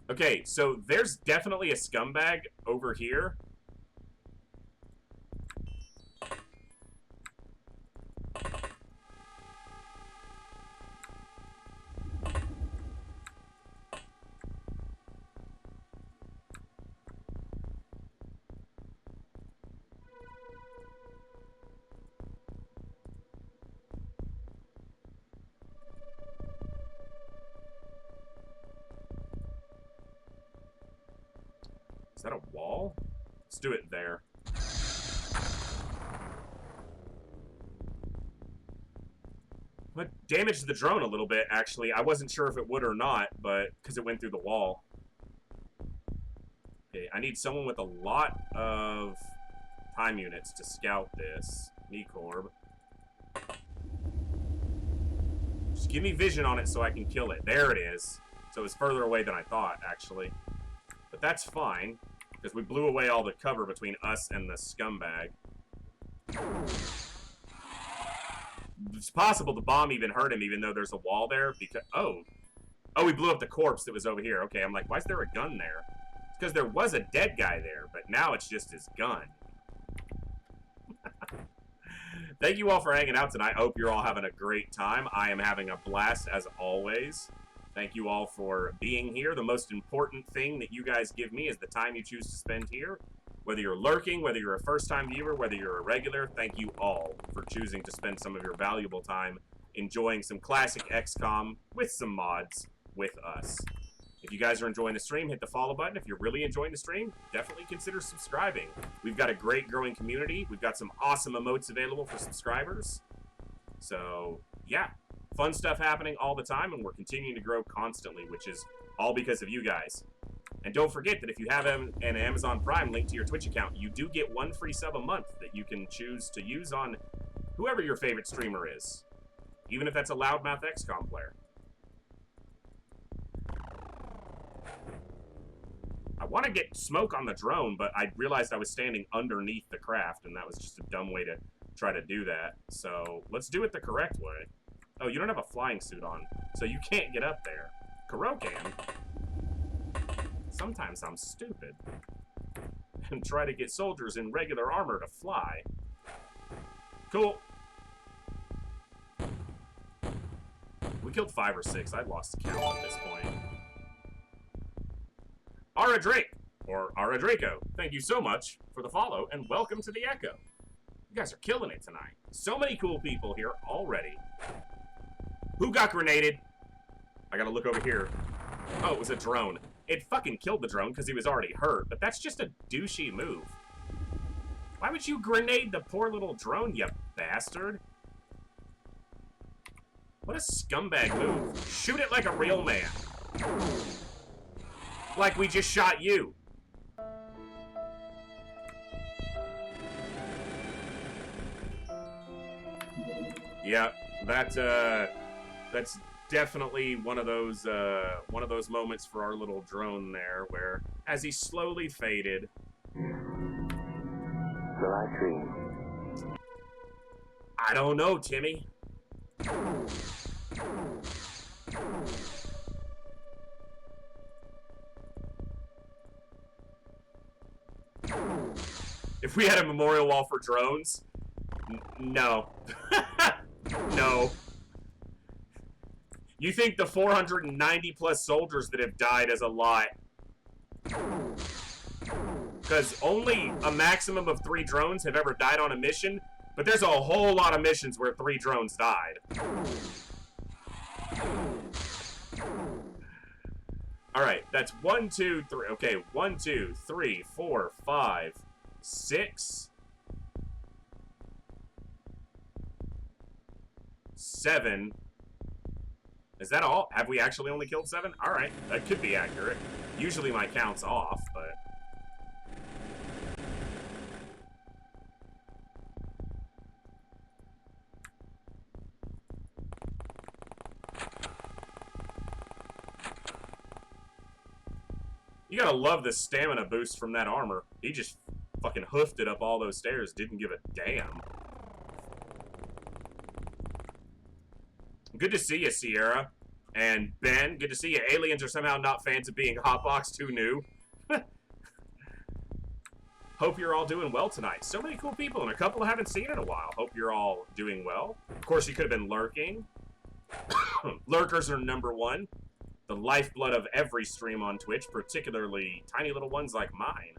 Okay, so there's definitely a scumbag over here. Is that a wall? Let's do it there. But damaged the drone a little bit, actually. I wasn't sure if it would or not, but because it went through the wall. actually. I need someone with a lot of time units to scout this. Corb. Just give me vision on it so I can kill it. There it is. So it's further away than I thought, actually. But that's fine, because we blew away all the cover between us and the scumbag. It's possible the bomb even hurt him, even though there's a wall there. Because oh, we blew up the corpse that was over here. Okay, I'm like, why is there a gun there? It's because there was a dead guy there, but now it's just his gun. Thank you all for hanging out tonight. I hope you're all having a great time. I am having a blast as always. Thank you all for being here. The most important thing that you guys give me is the time you choose to spend here. Whether you're lurking, whether you're a first-time viewer, whether you're a regular, thank you all for choosing to spend some of your valuable time enjoying some classic XCOM with some mods with us. If you guys are enjoying the stream, hit the follow button. If you're really enjoying the stream, definitely consider subscribing. We've got a great growing community. We've got some awesome emotes available for subscribers. So, yeah, fun stuff happening all the time, and we're continuing to grow constantly, which is all because of you guys. And don't forget that if you have an Amazon Prime link to your Twitch account, you do get 1 free sub a month that you can choose to use on whoever your favorite streamer is, even if that's a loudmouth XCOM player. I want to get smoke on the drone, but I realized I was standing underneath the craft, and that was just a dumb way to try to do that. So let's do it the correct way. Oh, you don't have a flying suit on, so you can't get up there. Kuro can. Sometimes I'm stupid and try to get soldiers in regular armor to fly. Cool. We killed 5 or 6. I lost count at this point. Ara Drake, or Ara Draco, thank you so much for the follow, and welcome to the Echo. You guys are killing it tonight. So many cool people here already. Who got grenaded? I gotta look over here. Oh, it was a drone. It fucking killed the drone because he was already hurt, but that's just a douchey move. Why would you grenade the poor little drone, you bastard? What a scumbag move. Shoot it like a real man. Like we just shot you. Yeah, that's definitely one of those moments for our little drone there, where as he slowly faded. Will I dream? I don't know, Timmy. If we had a memorial wall for drones, no. No. You think the 490 plus soldiers that have died is a lot? Because only a maximum of 3 drones have ever died on a mission, but there's a whole lot of missions where 3 drones died. Alright, that's 1, 2, 3. Okay, 1, 2, 3, 4, 5, 6, 7. Is that all? Have we actually only killed 7? Alright, that could be accurate. Usually my count's off, but... You gotta love the stamina boost from that armor. He just fucking hoofed it up all those stairs, didn't give a damn. Good to see you, Sierra. And Ben, good to see you. Aliens are somehow not fans of being hotboxed. Who knew? Hope you're all doing well tonight. So many cool people, and a couple I haven't seen in a while. Hope you're all doing well. Of course, you could have been lurking. Lurkers are #1. The lifeblood of every stream on Twitch, particularly tiny little ones like mine.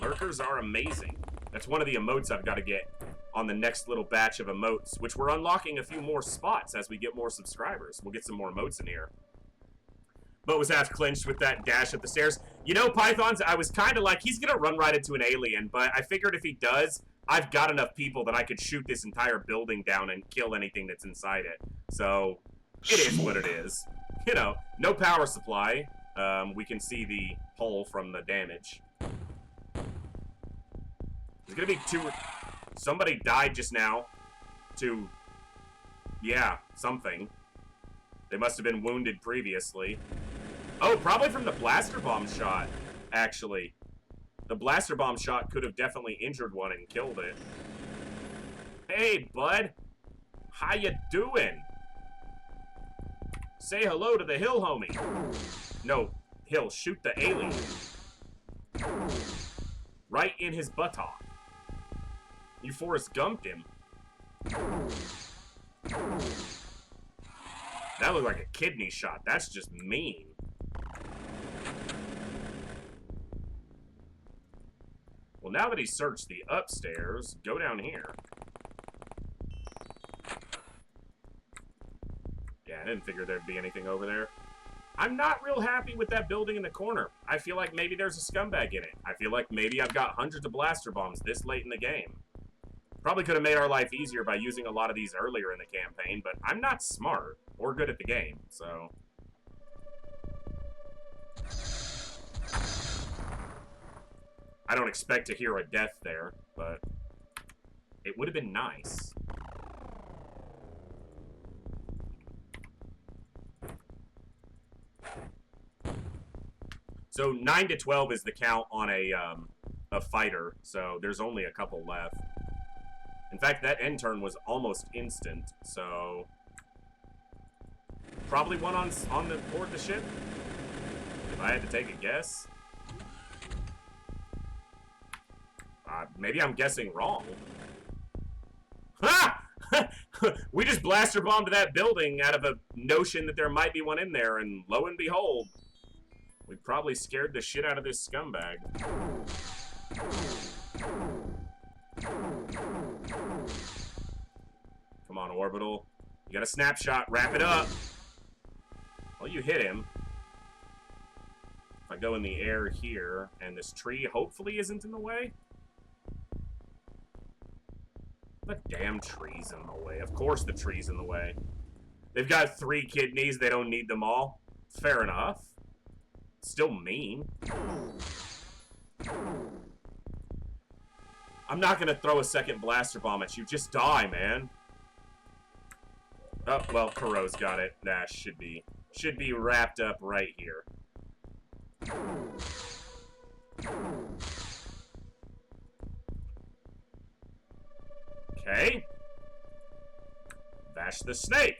Lurkers are amazing. That's one of the emotes I've got to get on the next little batch of emotes, which we're unlocking a few more spots as we get more subscribers. We'll get some more emotes in here. But was half clinched with that dash up the stairs. You know, Pythons, I was kind of like, he's going to run right into an alien, but I figured if he does, I've got enough people that I could shoot this entire building down and kill anything that's inside it. So, it is what it is. You know, no power supply. We can see the hole from the damage. There's gonna be two... Somebody died just now to... Yeah, something. They must have been wounded previously. Oh, probably from the blaster bomb shot, actually. The blaster bomb shot could have definitely injured one and killed it. Hey, bud. How you doing? Say hello to the hill homie. No, Hill, shoot the alien. Right in his buttock. You Forrest Gumped him. That looked like a kidney shot. That's just mean. Well, now that he's searched the upstairs, go down here. Yeah, I didn't figure there'd be anything over there. I'm not real happy with that building in the corner. I feel like maybe there's a scumbag in it. I feel like maybe I've got hundreds of blaster bombs this late in the game. Probably could have made our life easier by using a lot of these earlier in the campaign, but I'm not smart or good at the game, so... I don't expect to hear a death there, but it would have been nice. So 9 to 12 is the count on a fighter, so there's only a couple left. In fact, that end turn was almost instant, so probably one on the board the ship. If I had to take a guess. Maybe I'm guessing wrong. Ha! We just blaster bombed that building out of a notion that there might be one in there, and lo and behold, we probably scared the shit out of this scumbag. Come on, Orbital. You got a snapshot. Wrap it up. Well, you hit him. If I go in the air here, and this tree hopefully isn't in the way. The damn tree's in the way. Of course the tree's in the way. They've got 3 kidneys. They don't need them all. Fair enough. Still mean. I'm not gonna throw a second blaster bomb at you. Just die, man. Oh, well, Kuro's got it. That should be wrapped up right here. Okay. Bash the snake.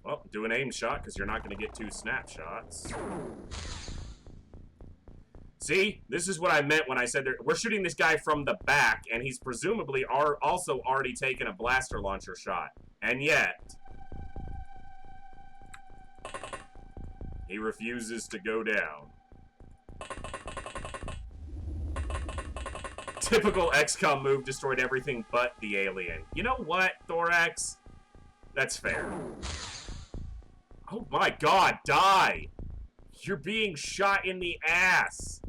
Well, do an aim shot, because you're not going to get 2 snapshots. See? This is what I meant when I said we're shooting this guy from the back, and he's presumably also already taken a blaster launcher shot. And yet... he refuses to go down. Typical XCOM move, destroyed everything but the alien. You know what, Thorax? That's fair. Oh my god, die! You're being shot in the ass!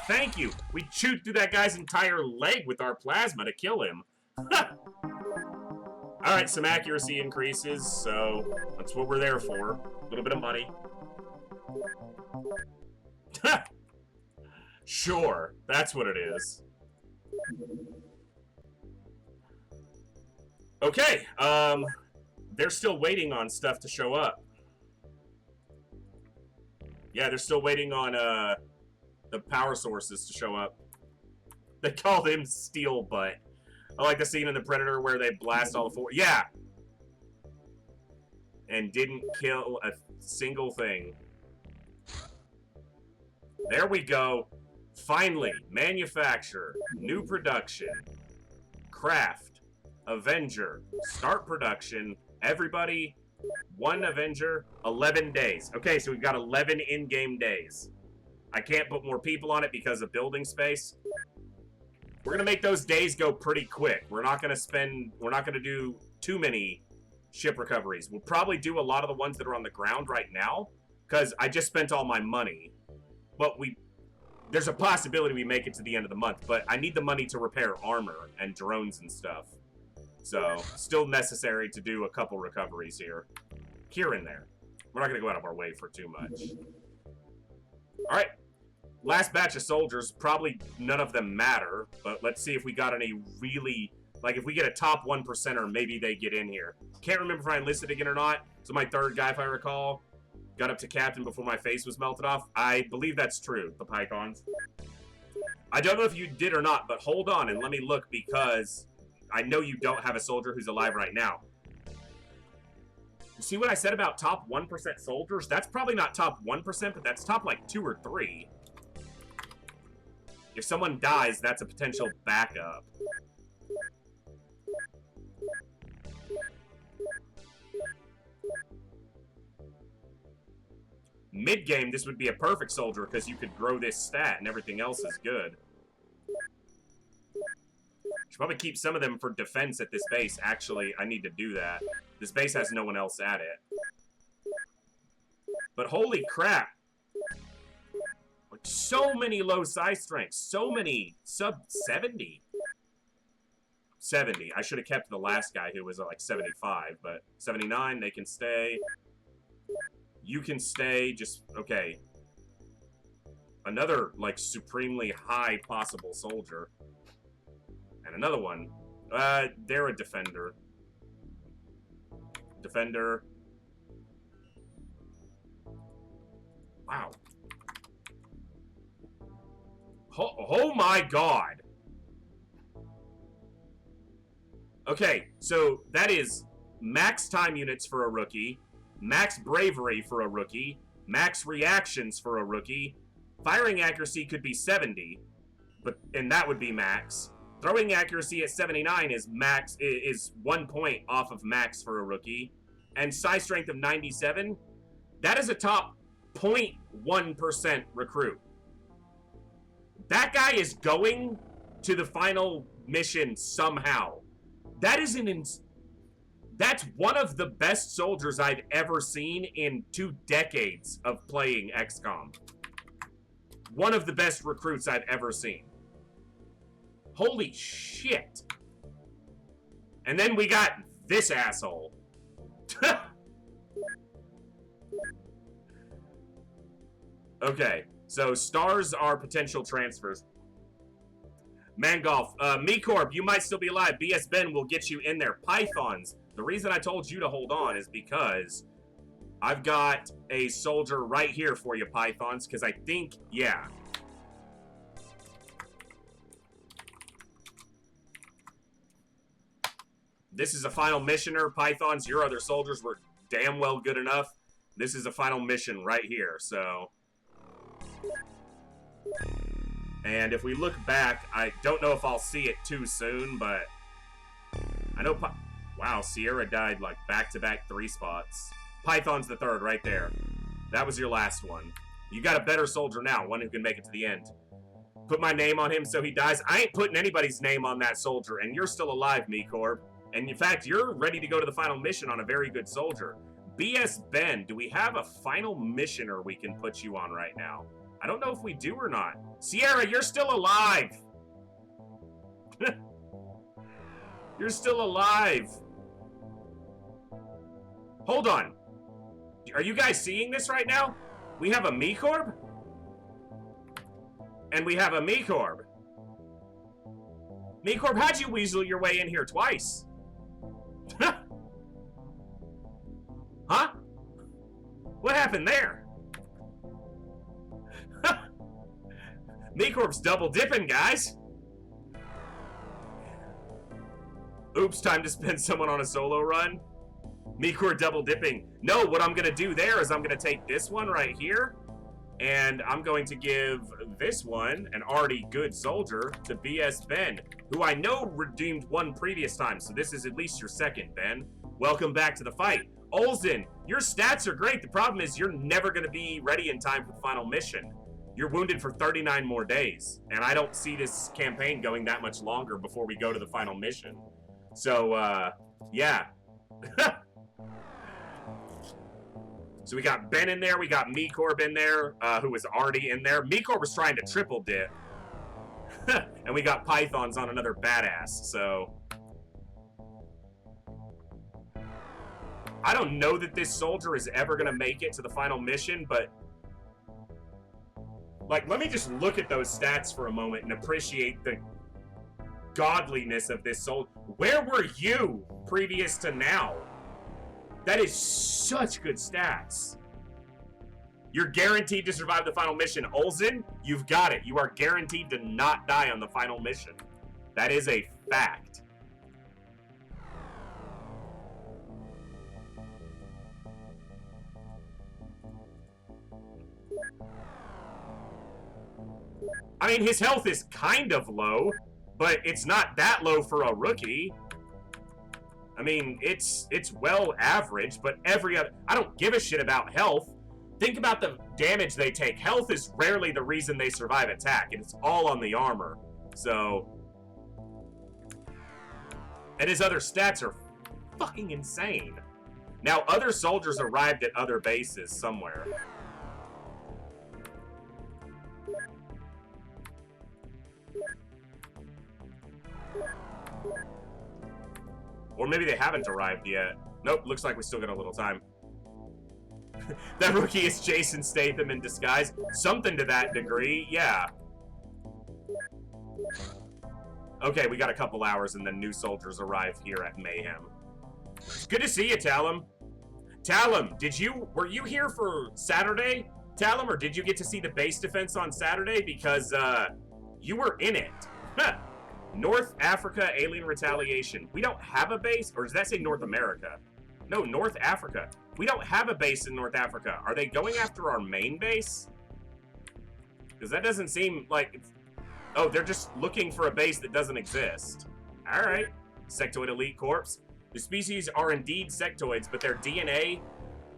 Thank you! We chewed through that guy's entire leg with our plasma to kill him. Alright, some accuracy increases, so that's what we're there for. A little bit of money. Sure, that's what it is. Okay, they're still waiting on stuff to show up. Yeah, they're still waiting on, the power sources to show up. They called him Steel Butt. I like the scene in The Predator where they blast all the 4... Yeah! And didn't kill a single thing. There we go. Finally, manufacture, new production, craft, Avenger, start production, everybody, 1 Avenger, 11 days. Okay, so we've got 11 in-game days. I can't put more people on it because of building space. We're gonna make those days go pretty quick. We're not gonna do too many ship recoveries. We'll probably do a lot of the ones that are on the ground right now, because I just spent all my money. But there's a possibility we make it to the end of the month, but I need the money to repair armor and drones and stuff. So, still necessary to do a couple recoveries here and there. We're not going to go out of our way for too much. Alright. Last batch of soldiers. Probably none of them matter, but let's see if we got any really... Like, if we get a top 1%er, maybe they get in here. Can't remember if I enlisted again or not. So my third guy, if I recall, got up to captain before my face was melted off. I believe that's true, the Pythons. I don't know if you did or not, but hold on and let me look, because I know you don't have a soldier who's alive right now. You see what I said about top 1% soldiers? That's probably not top 1%, but that's top, like, 2 or 3. If someone dies, that's a potential backup. Mid-game, this would be a perfect soldier because you could grow this stat and everything else is good. Should probably keep some of them for defense at this base. Actually, I need to do that. This base has no one else at it. But holy crap. Like, so many low size strengths. So many sub 70. 70. I should have kept the last guy who was like 75, but 79, they can stay. You can stay, just, okay. Another, like, supremely high possible soldier. And another one. They're a defender. Defender. Wow. Oh my god! Okay, so that is max time units for a rookie. Max bravery for a rookie, max reactions for a rookie, firing accuracy could be 70, and that would be max. Throwing accuracy at 79 is max, is 1 point off of max for a rookie, and size strength of 97, that is a top 0.1% recruit. That guy is going to the final mission somehow. That is That's one of the best soldiers I've ever seen in 2 decades of playing XCOM. One of the best recruits I've ever seen. Holy shit. And then we got this asshole. Okay, so stars are potential transfers. Mangolf, MeCorp, you might still be alive. BS Ben will get you in there. Pythons. The reason I told you to hold on is because I've got a soldier right here for you, Pythons, because I think, yeah. This is a final missioner. Pythons, your other soldiers were damn well good enough. This is a final mission right here, so. And if we look back, I don't know if I'll see it too soon, but I know... Wow, Sierra died, like, back-to-back 3 spots. Python's the third, right there. That was your last one. You got a better soldier now, one who can make it to the end. Put my name on him so he dies. I ain't putting anybody's name on that soldier, and you're still alive, MeCorp. And in fact, you're ready to go to the final mission on a very good soldier. BS Ben, do we have a final missioner we can put you on right now? I don't know if we do or not. Sierra, you're still alive! You're still alive! Hold on. Are you guys seeing this right now? We have a MeCorp? And we have a MeCorp. MeCorp, how'd you weasel your way in here twice? Huh? What happened there? MeCorp's double dipping, guys. Oops, time to spend someone on a solo run. MeCorp double dipping. No, what I'm gonna do there is I'm gonna take this one right here, and I'm going to give this one, an already good soldier, to BS Ben, who I know redeemed one previous time, so this is at least your second, Ben. Welcome back to the fight. Olsen, your stats are great. The problem is you're never gonna be ready in time for the final mission. You're wounded for 39 more days, and I don't see this campaign going that much longer before we go to the final mission. So, yeah. So we got Ben in there, we got Mecorb in there, who was already in there. Mecorb was trying to triple dip. And we got Pythons on another badass, so... I don't know that this soldier is ever going to make it to the final mission, but... Like, let me just look at those stats for a moment and appreciate the godliness of this soldier. Where were you previous to now? That is such good stats. You're guaranteed to survive the final mission. Olsen, you've got it. You are guaranteed to not die on the final mission. That is a fact. I mean, his health is kind of low, but it's not that low for a rookie. I mean, it's well average, but every other... I don't give a shit about health. Think about the damage they take. Health is rarely the reason they survive attack, and it's all on the armor. So... And his other stats are fucking insane. Now, other soldiers arrived at other bases somewhere. Or maybe they haven't arrived yet. Nope, looks like we still got a little time. That rookie is Jason Statham in disguise. Something to that degree, yeah. Okay, we got a couple hours and then new soldiers arrive here at Mayhem. It's good to see you, Talum. Talum, were you here for Saturday, Talum, or did you get to see the base defense on Saturday? Because, you were in it. North Africa Alien Retaliation. We don't have a base, or does that say North America? No, North Africa. We don't have a base in North Africa. Are they going after our main base? Because that doesn't seem like... Oh, they're just looking for a base that doesn't exist. Alright. Sectoid Elite Corps. The species are indeed sectoids, but their DNA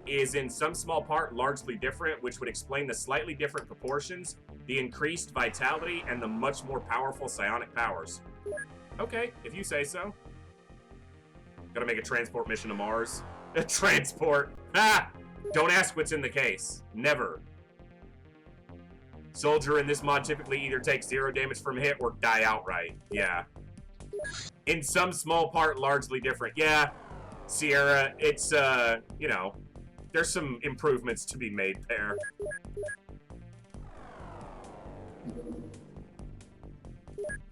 is in some small part largely different, which would explain the slightly different proportions, the increased vitality, and the much more powerful psionic powers. Okay, if you say so. Gotta make a transport mission to Mars. A transport! Ah! Don't ask what's in the case. Never. Soldier in this mod typically either takes 0 damage from hit or die outright. Yeah. In some small part, largely different. Yeah, Sierra, it's, you know, there's some improvements to be made there.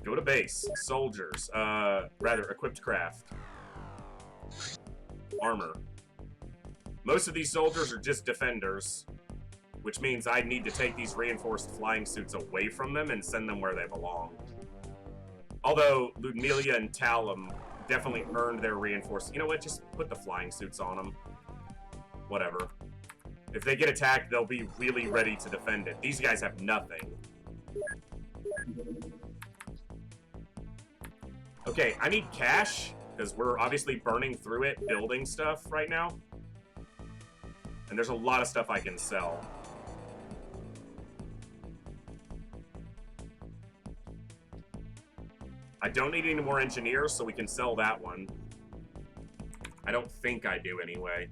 Go to base. Soldiers. Rather, equipped craft. Armor. Most of these soldiers are just defenders, which means I need to take these reinforced flying suits away from them and send them where they belong. Although, Ludmilla and Talum definitely earned their reinforced... You know what? Just put the flying suits on them. Whatever. If they get attacked, they'll be really ready to defend it. These guys have nothing. Okay, I need cash, because we're obviously burning through it, building stuff right now. And there's a lot of stuff I can sell. I don't need any more engineers, so we can sell that one. I don't think I do anyway.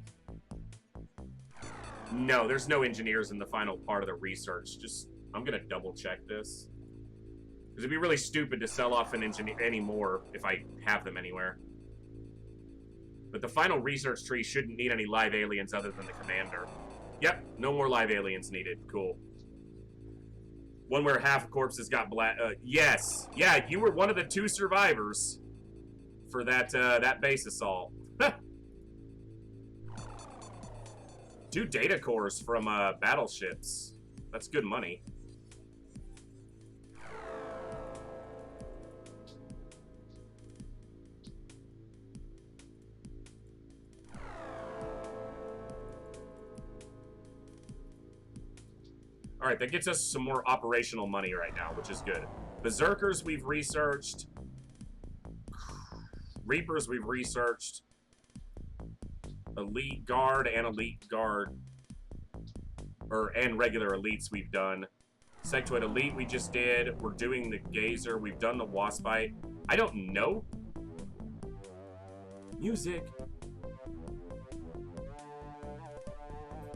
No, there's no engineers in the final part of the research. Just, I'm gonna double check this. Because it'd be really stupid to sell off an engineer anymore if I have them anywhere. But the final research tree shouldn't need any live aliens other than the commander. Yep, no more live aliens needed. Cool. One where half corpses got yes. Yeah, you were one of the 2 survivors for that, that base assault. 2 data cores from, battleships. That's good money. Alright, that gets us some more operational money right now, which is good. Berserkers we've researched. Reapers we've researched. Elite Guard and Elite Guard. And regular Elites we've done. Sectoid Elite we just did. We're doing the Gazer. We've done the Waspite. I don't know. Music.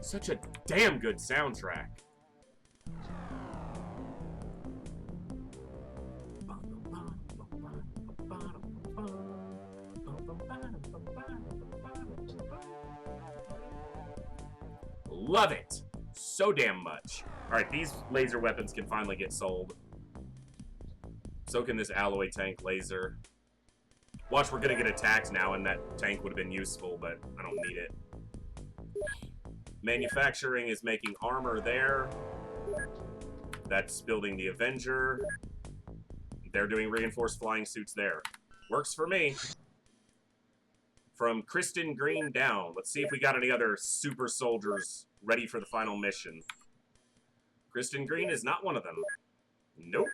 Such a damn good soundtrack. Love it so damn much. All right, these laser weapons can finally get sold. So can this alloy tank laser. Watch, we're gonna get attacked now, and that tank would have been useful, but I don't need it. Manufacturing is making armor there. That's building the Avenger. They're doing reinforced flying suits there. Works for me. From Kristen Green down. Let's see if we got any other super soldiers ready for the final mission. Kristen Green is not one of them. Nope.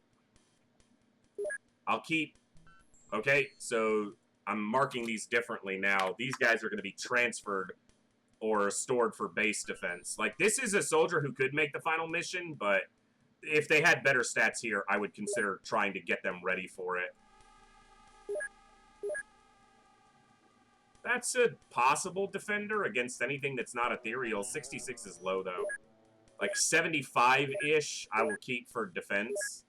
I'll keep... Okay, so I'm marking these differently now. These guys are going to be transferred or stored for base defense. Like, this is a soldier who could make the final mission, but if they had better stats here, I would consider trying to get them ready for it. That's a possible defender against anything that's not ethereal. 66 is low, though. Like, 75-ish I will keep for defense.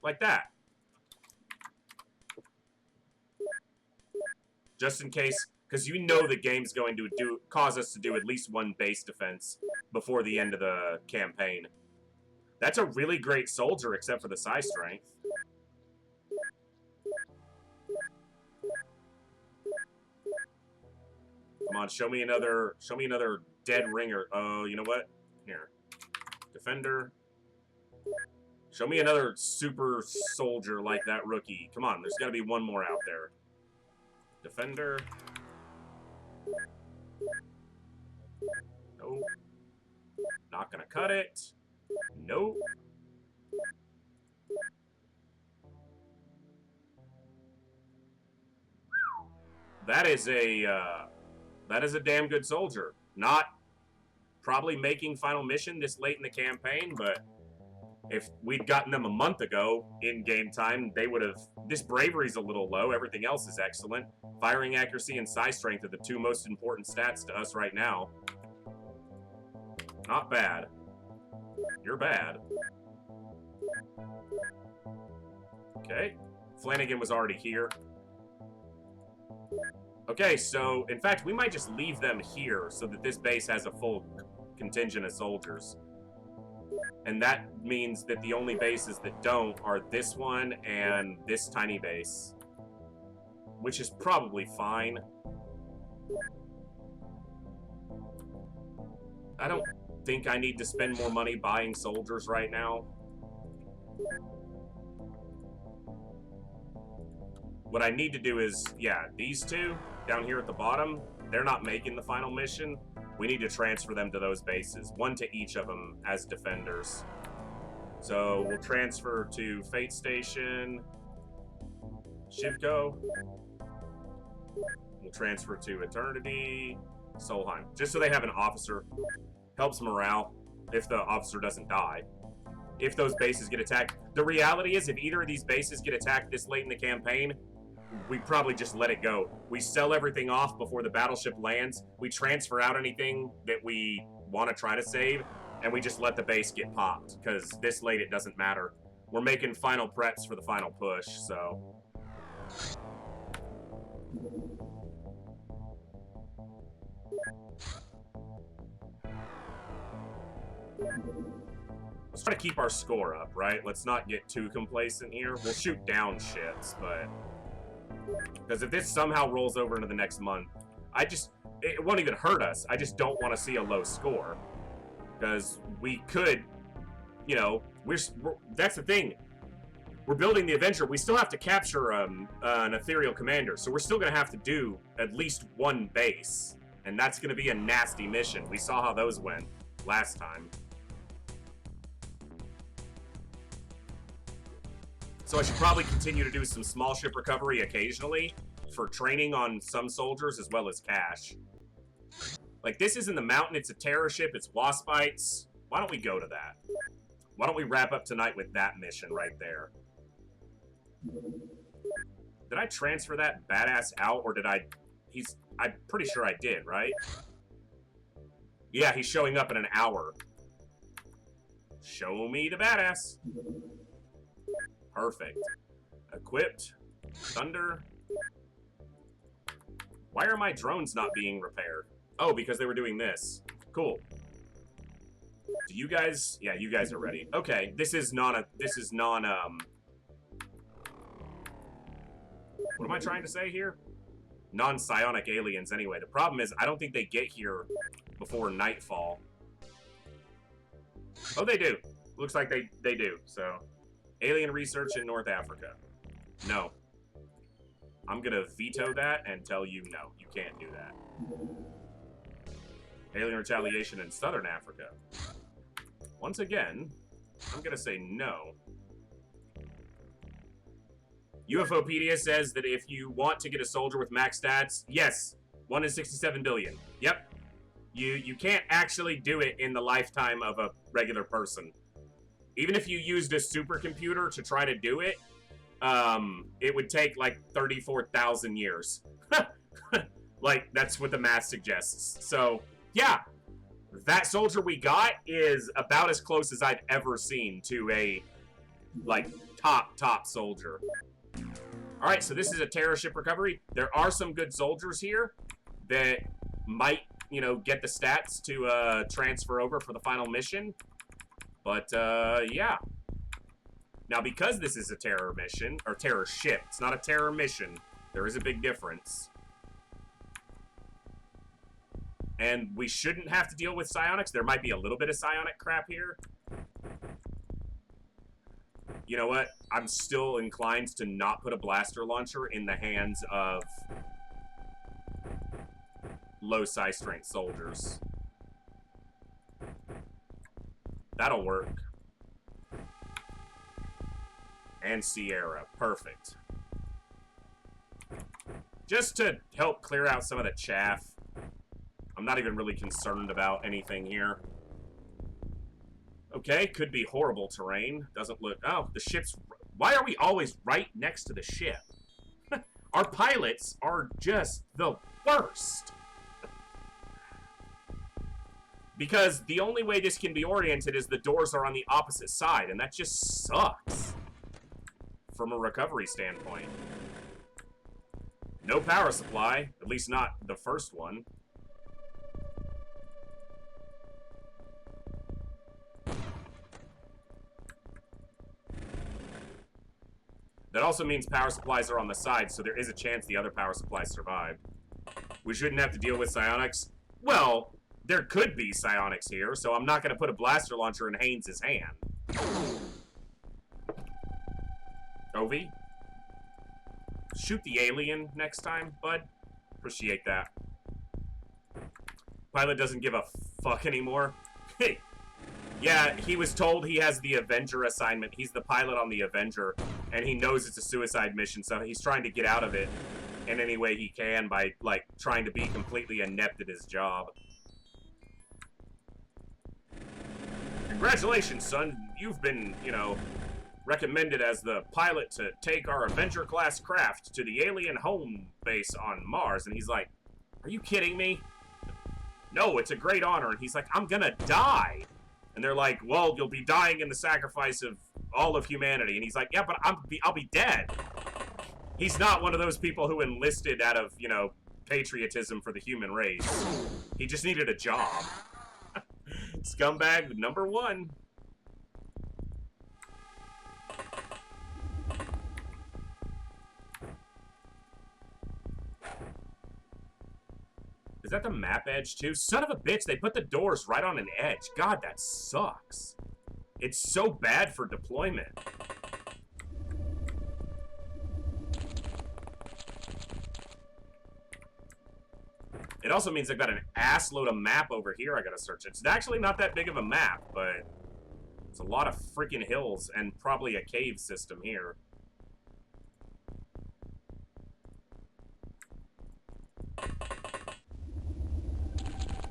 Like that. Just in case, because you know the game's going to cause us to do at least one base defense before the end of the campaign. That's a really great soldier, except for the size strength. Come on, show me another dead ringer. Oh, you know what? Here. Defender. Show me another super soldier like that rookie. Come on, there's got to be one more out there. Defender. Nope. Not gonna cut it. Nope. That is a damn good soldier. Not probably making final mission this late in the campaign, but if we'd gotten them a month ago in game time, they would have... This bravery's a little low. Everything else is excellent. Firing accuracy and size strength are the two most important stats to us right now. Not bad. You're bad. Okay. Flanagan was already here. Okay, so, in fact, we might just leave them here so that this base has a full contingent of soldiers. And that means that the only bases that don't are this one and this tiny base. Which is probably fine. I don't think I need to spend more money buying soldiers right now. What I need to do is, yeah, these two down here at the bottom, they're not making the final mission. We need to transfer them to those bases. One to each of them as defenders. So we'll transfer to Fate Station, Shivko. We'll transfer to Eternity, Solheim. Just so they have an officer. Helps morale if the officer doesn't die. If those bases get attacked. The reality is, if either of these bases get attacked this late in the campaign, we probably just let it go. We sell everything off before the battleship lands. We transfer out anything that we want to try to save, and we just let the base get popped, because this late it doesn't matter. We're making final preps for the final push, so... Let's try to keep our score up, right? Let's not get too complacent here. We'll shoot down ships, but... Because if this somehow rolls over into the next month, it won't even hurt us. I just don't want to see a low score. Because we could, you know, that's the thing. We're building the Avenger. We still have to capture an Ethereal commander. So we're still going to have to do at least one base. And that's going to be a nasty mission. We saw how those went last time. So I should probably continue to do some small ship recovery occasionally for training on some soldiers as well as cash. Like, this is in the mountain. It's a terror ship. It's Waspites. Why don't we go to that? Why don't we wrap up tonight with that mission right there? Did I transfer that badass out, or did I'm pretty sure I did, right? Yeah, he's showing up in an hour. Show me the badass. Perfect. Equipped. Thunder. Why are my drones not being repaired? Oh, because they were doing this. Cool. Do you guys... Yeah, you guys are ready. Okay, this is non... What am I trying to say here? Non-psionic aliens, anyway. The problem is, I don't think they get here before nightfall. Oh, they do. Looks like they do, so... Alien research in North Africa. No. I'm gonna veto that and tell you no. You can't do that. Alien retaliation in Southern Africa. Once again, I'm gonna say no. UFOpedia says that if you want to get a soldier with max stats, yes, 1 in 67 billion. Yep. You can't actually do it in the lifetime of a regular person. Even if you used a supercomputer to try to do it, it would take like 34,000 years. Like, that's what the math suggests. So, yeah, that soldier we got is about as close as I've ever seen to a, like, top soldier. Alright, so this is a terror ship recovery. There are some good soldiers here that might, you know, get the stats to transfer over for the final mission. But, yeah. Now, because this is a terror mission, or terror ship, it's not a terror mission, there is a big difference. And we shouldn't have to deal with psionics. There might be a little bit of psionic crap here. You know what? I'm still inclined to not put a blaster launcher in the hands of low psi strength soldiers. That'll work. And Sierra. Perfect. Just to help clear out some of the chaff. I'm not even really concerned about anything here. Okay, could be horrible terrain. Doesn't look... Oh, the ship's... Why are we always right next to the ship? Our pilots are just the worst. Because the only way this can be oriented is the doors are on the opposite side, and that just sucks. From a recovery standpoint. No power supply, at least not the first one. That also means power supplies are on the side, so there is a chance the other power supplies survived. We shouldn't have to deal with psionics. Well, there could be psionics here, so I'm not going to put a blaster launcher in Haynes' hand. Ovi? Shoot the alien next time, bud. Appreciate that. Pilot doesn't give a fuck anymore. Hey. Yeah, he was told he has the Avenger assignment. He's the pilot on the Avenger, and he knows it's a suicide mission, so he's trying to get out of it in any way he can by, like, trying to be completely inept at his job. Congratulations, son. You've been, you know, recommended as the pilot to take our Avenger-class craft to the alien home base on Mars. And he's like, are you kidding me? No, it's a great honor. And he's like, I'm gonna die. And they're like, well, you'll be dying in the sacrifice of all of humanity. And he's like, yeah, but I'll be dead. He's not one of those people who enlisted out of, you know, patriotism for the human race. He just needed a job. Scumbag number 1. Is that the map edge too? Son of a bitch, they put the doors right on an edge. God, that sucks. It's so bad for deployment. It also means I've got an ass load of map over here I gotta search. It's actually not that big of a map, but it's a lot of freaking hills and probably a cave system here.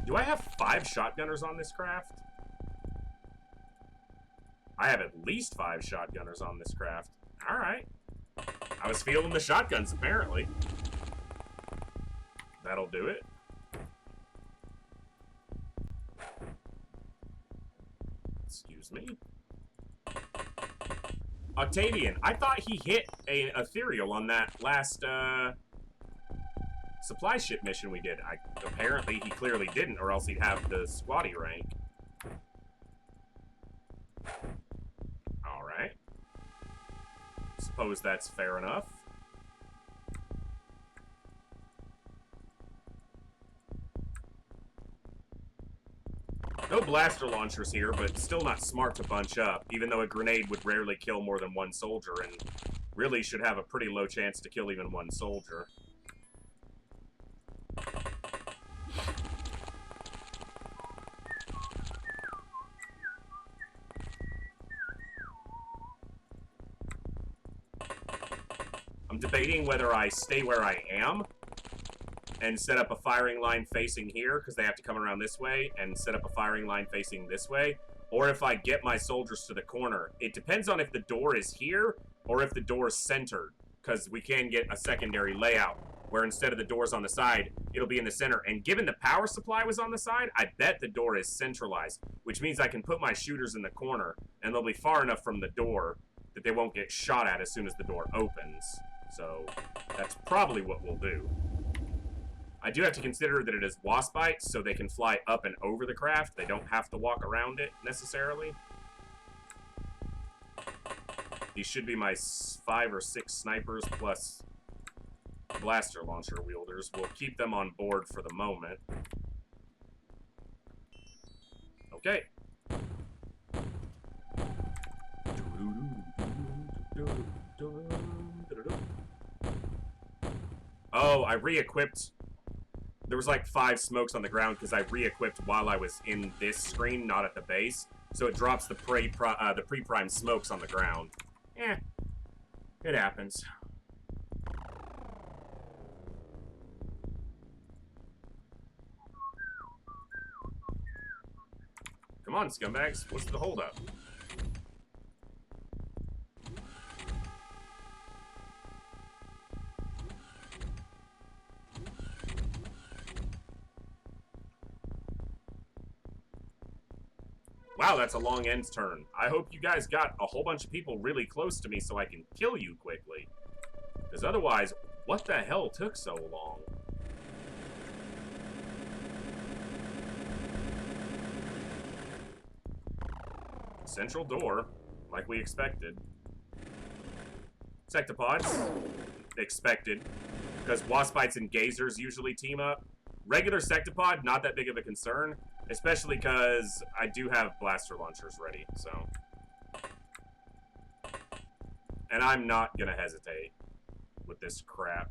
Do I have 5 shotgunners on this craft? I have at least 5 shotgunners on this craft. Alright. I was feeling the shotguns, apparently. That'll do it. Excuse me. Octavian, I thought he hit an Ethereal on that last, supply ship mission we did. Apparently, he clearly didn't, or else he'd have the squatty rank. Alright. Suppose that's fair enough. No blaster launchers here, but still not smart to bunch up, even though a grenade would rarely kill more than one soldier, and really should have a pretty low chance to kill even one soldier. I'm debating whether I stay where I am and set up a firing line facing here, because they have to come around this way, and set up a firing line facing this way, or if I get my soldiers to the corner. It depends on if the door is here, or if the door is centered, because we can get a secondary layout, where instead of the doors on the side, it'll be in the center. And given the power supply was on the side, I bet the door is centralized, which means I can put my shooters in the corner, and they'll be far enough from the door that they won't get shot at as soon as the door opens. So, that's probably what we'll do. I do have to consider that it is wasp bites, so they can fly up and over the craft. They don't have to walk around it, necessarily. These should be my 5 or 6 snipers, plus blaster launcher wielders. We'll keep them on board for the moment. Okay. Oh, I re-equipped. There was like 5 smokes on the ground because I re-equipped while I was in this screen, not at the base. So it drops the pre-prime smokes on the ground. Eh, it happens. Come on, scumbags. What's the holdup? Wow, that's a long end turn. I hope you guys got a whole bunch of people really close to me so I can kill you quickly. Because otherwise, what the hell took so long? Central door, like we expected. Sectopods, expected. Because waspites and gazers usually team up. Regular sectopod, not that big of a concern. Especially because I do have blaster launchers ready, so. And I'm not gonna hesitate with this crap.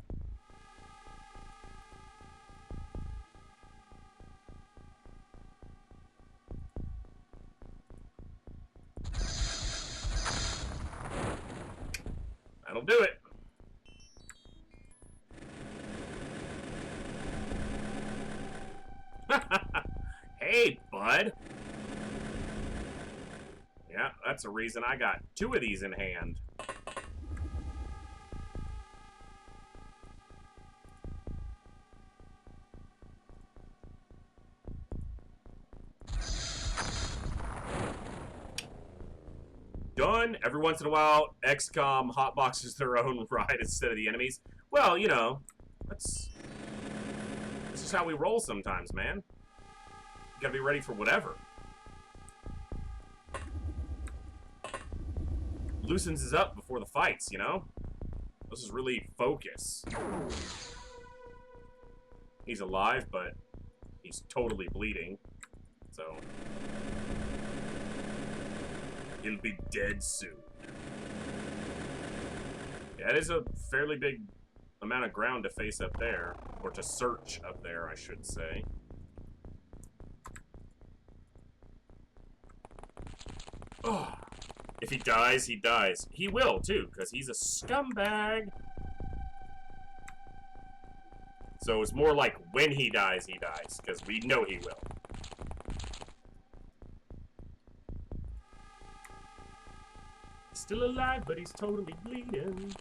That'll do it. Hey, bud. Yeah, that's a reason I got 2 of these in hand. Done. Every once in a while, XCOM hotboxes their own ride instead of the enemies. Well, you know, that's just how we roll sometimes, man. You gotta be ready for whatever. Loosens us up before the fights, you know? This is really focus. He's alive, but he's totally bleeding. So he'll be dead soon. Yeah, it is a fairly big amount of ground to face up there. Or to search up there, I should say. Oh, if he dies, he dies. He will, too, because he's a scumbag. So it's more like when he dies, because we know he will. He's still alive, but he's totally bleeding.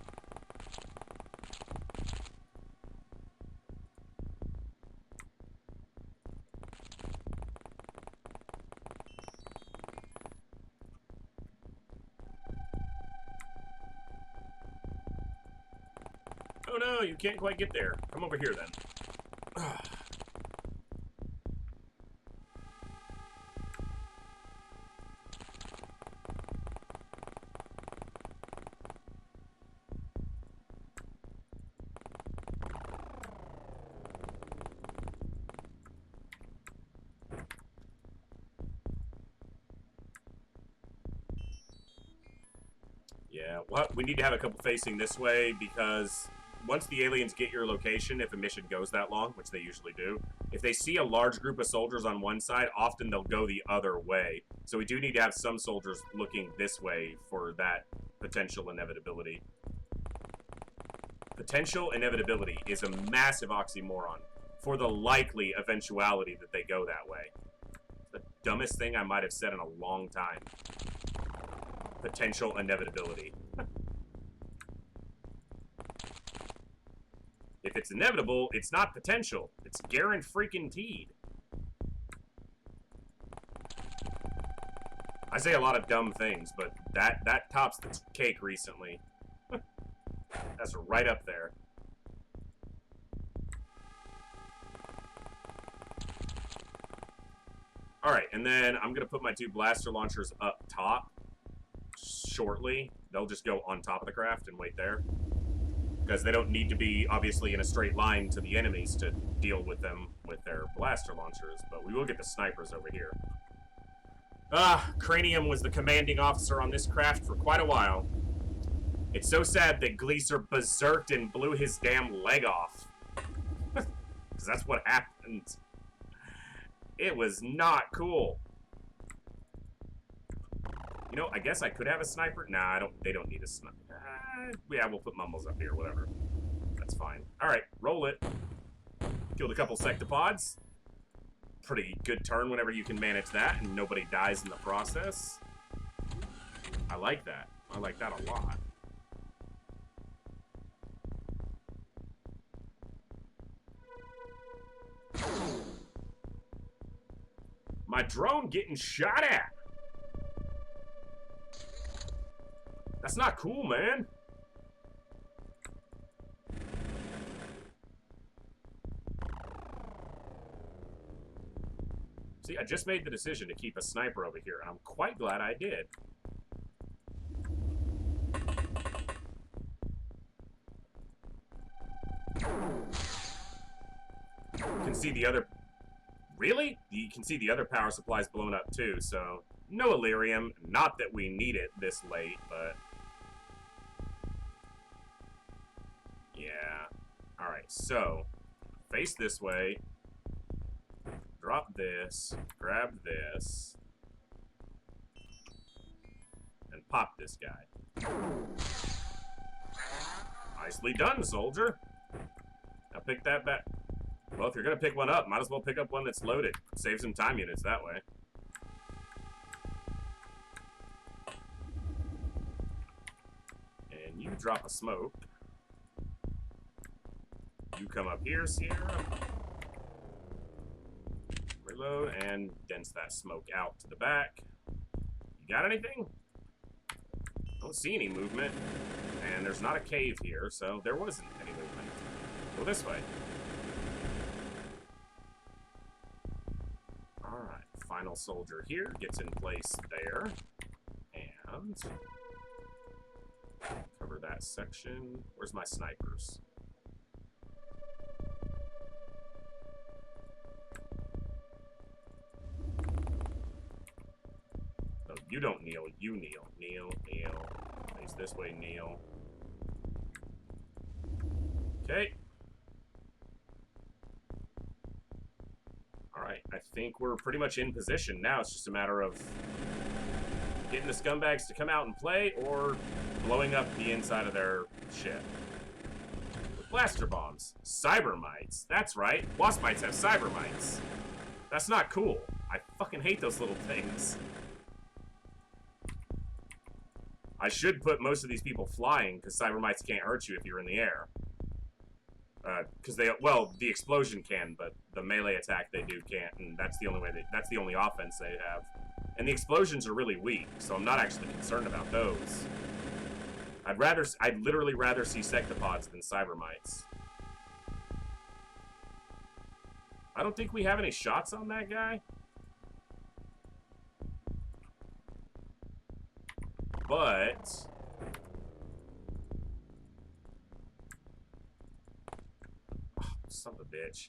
Oh no, you can't quite get there. Come over here then. Yeah, well, we need to have a couple facing this way because once the aliens get your location, if a mission goes that long, which they usually do, if they see a large group of soldiers on one side, often they'll go the other way. So we do need to have some soldiers looking this way for that potential inevitability. Potential inevitability is a massive oxymoron for the likely eventuality that they go that way. The dumbest thing I might have said in a long time. Potential inevitability. If it's inevitable, it's not potential. It's guaranteed. I say a lot of dumb things, but that tops the cake recently. That's right up there. Alright, and then I'm going to put my 2 blaster launchers up top shortly. They'll just go on top of the craft and wait there. Because they don't need to be, obviously, in a straight line to the enemies to deal with them with their blaster launchers. But we will get the snipers over here. Cranium was the commanding officer on this craft for quite a while. It's so sad that Gleaser berserked and blew his damn leg off. Because that's what happened. It was not cool. You know, I guess I could have a sniper. Nah, they don't need a sniper. Yeah, we'll put Mumbles up here, whatever. That's fine. Alright, roll it. Killed a couple sectopods. Pretty good turn whenever you can manage that and nobody dies in the process. I like that. I like that a lot. My drone getting shot at. That's not cool, man. See, I just made the decision to keep a sniper over here, and I'm quite glad I did. You can see the other... Really? You can see the other power supplies blown up, too, so... No Illyrium. Not that we need it this late, but... Yeah. Alright, so... Face this way. Drop this. Grab this. And pop this guy. Nicely done, soldier. Now pick that back. Well, if you're going to pick one up, might as well pick up one that's loaded. Save some time units that way. And you drop a smoke. You come up here, Sierra. Reload and dents that smoke out to the back. You got anything? Don't see any movement. And there's not a cave here, so there wasn't any movement. Go this way. Alright, final soldier here gets in place there. And cover that section. Where's my snipers? Oh, you don't kneel, you kneel. Kneel, kneel. Face this way, kneel. Okay. Alright, I think we're pretty much in position now. It's just a matter of getting the scumbags to come out and play or blowing up the inside of their ship. With blaster bombs. Cyber mites. That's right. Wasp mites have cyber mites. That's not cool. I fucking hate those little things. I should put most of these people flying, because cyber mites can't hurt you if you're in the air. Because they, well, the explosion can, but the melee attack they do can't, and that's the only way that's the only offense they have. And the explosions are really weak, so I'm not actually concerned about those. I'd literally rather see sectopods than cybermites. I don't think we have any shots on that guy. But oh, son of a bitch.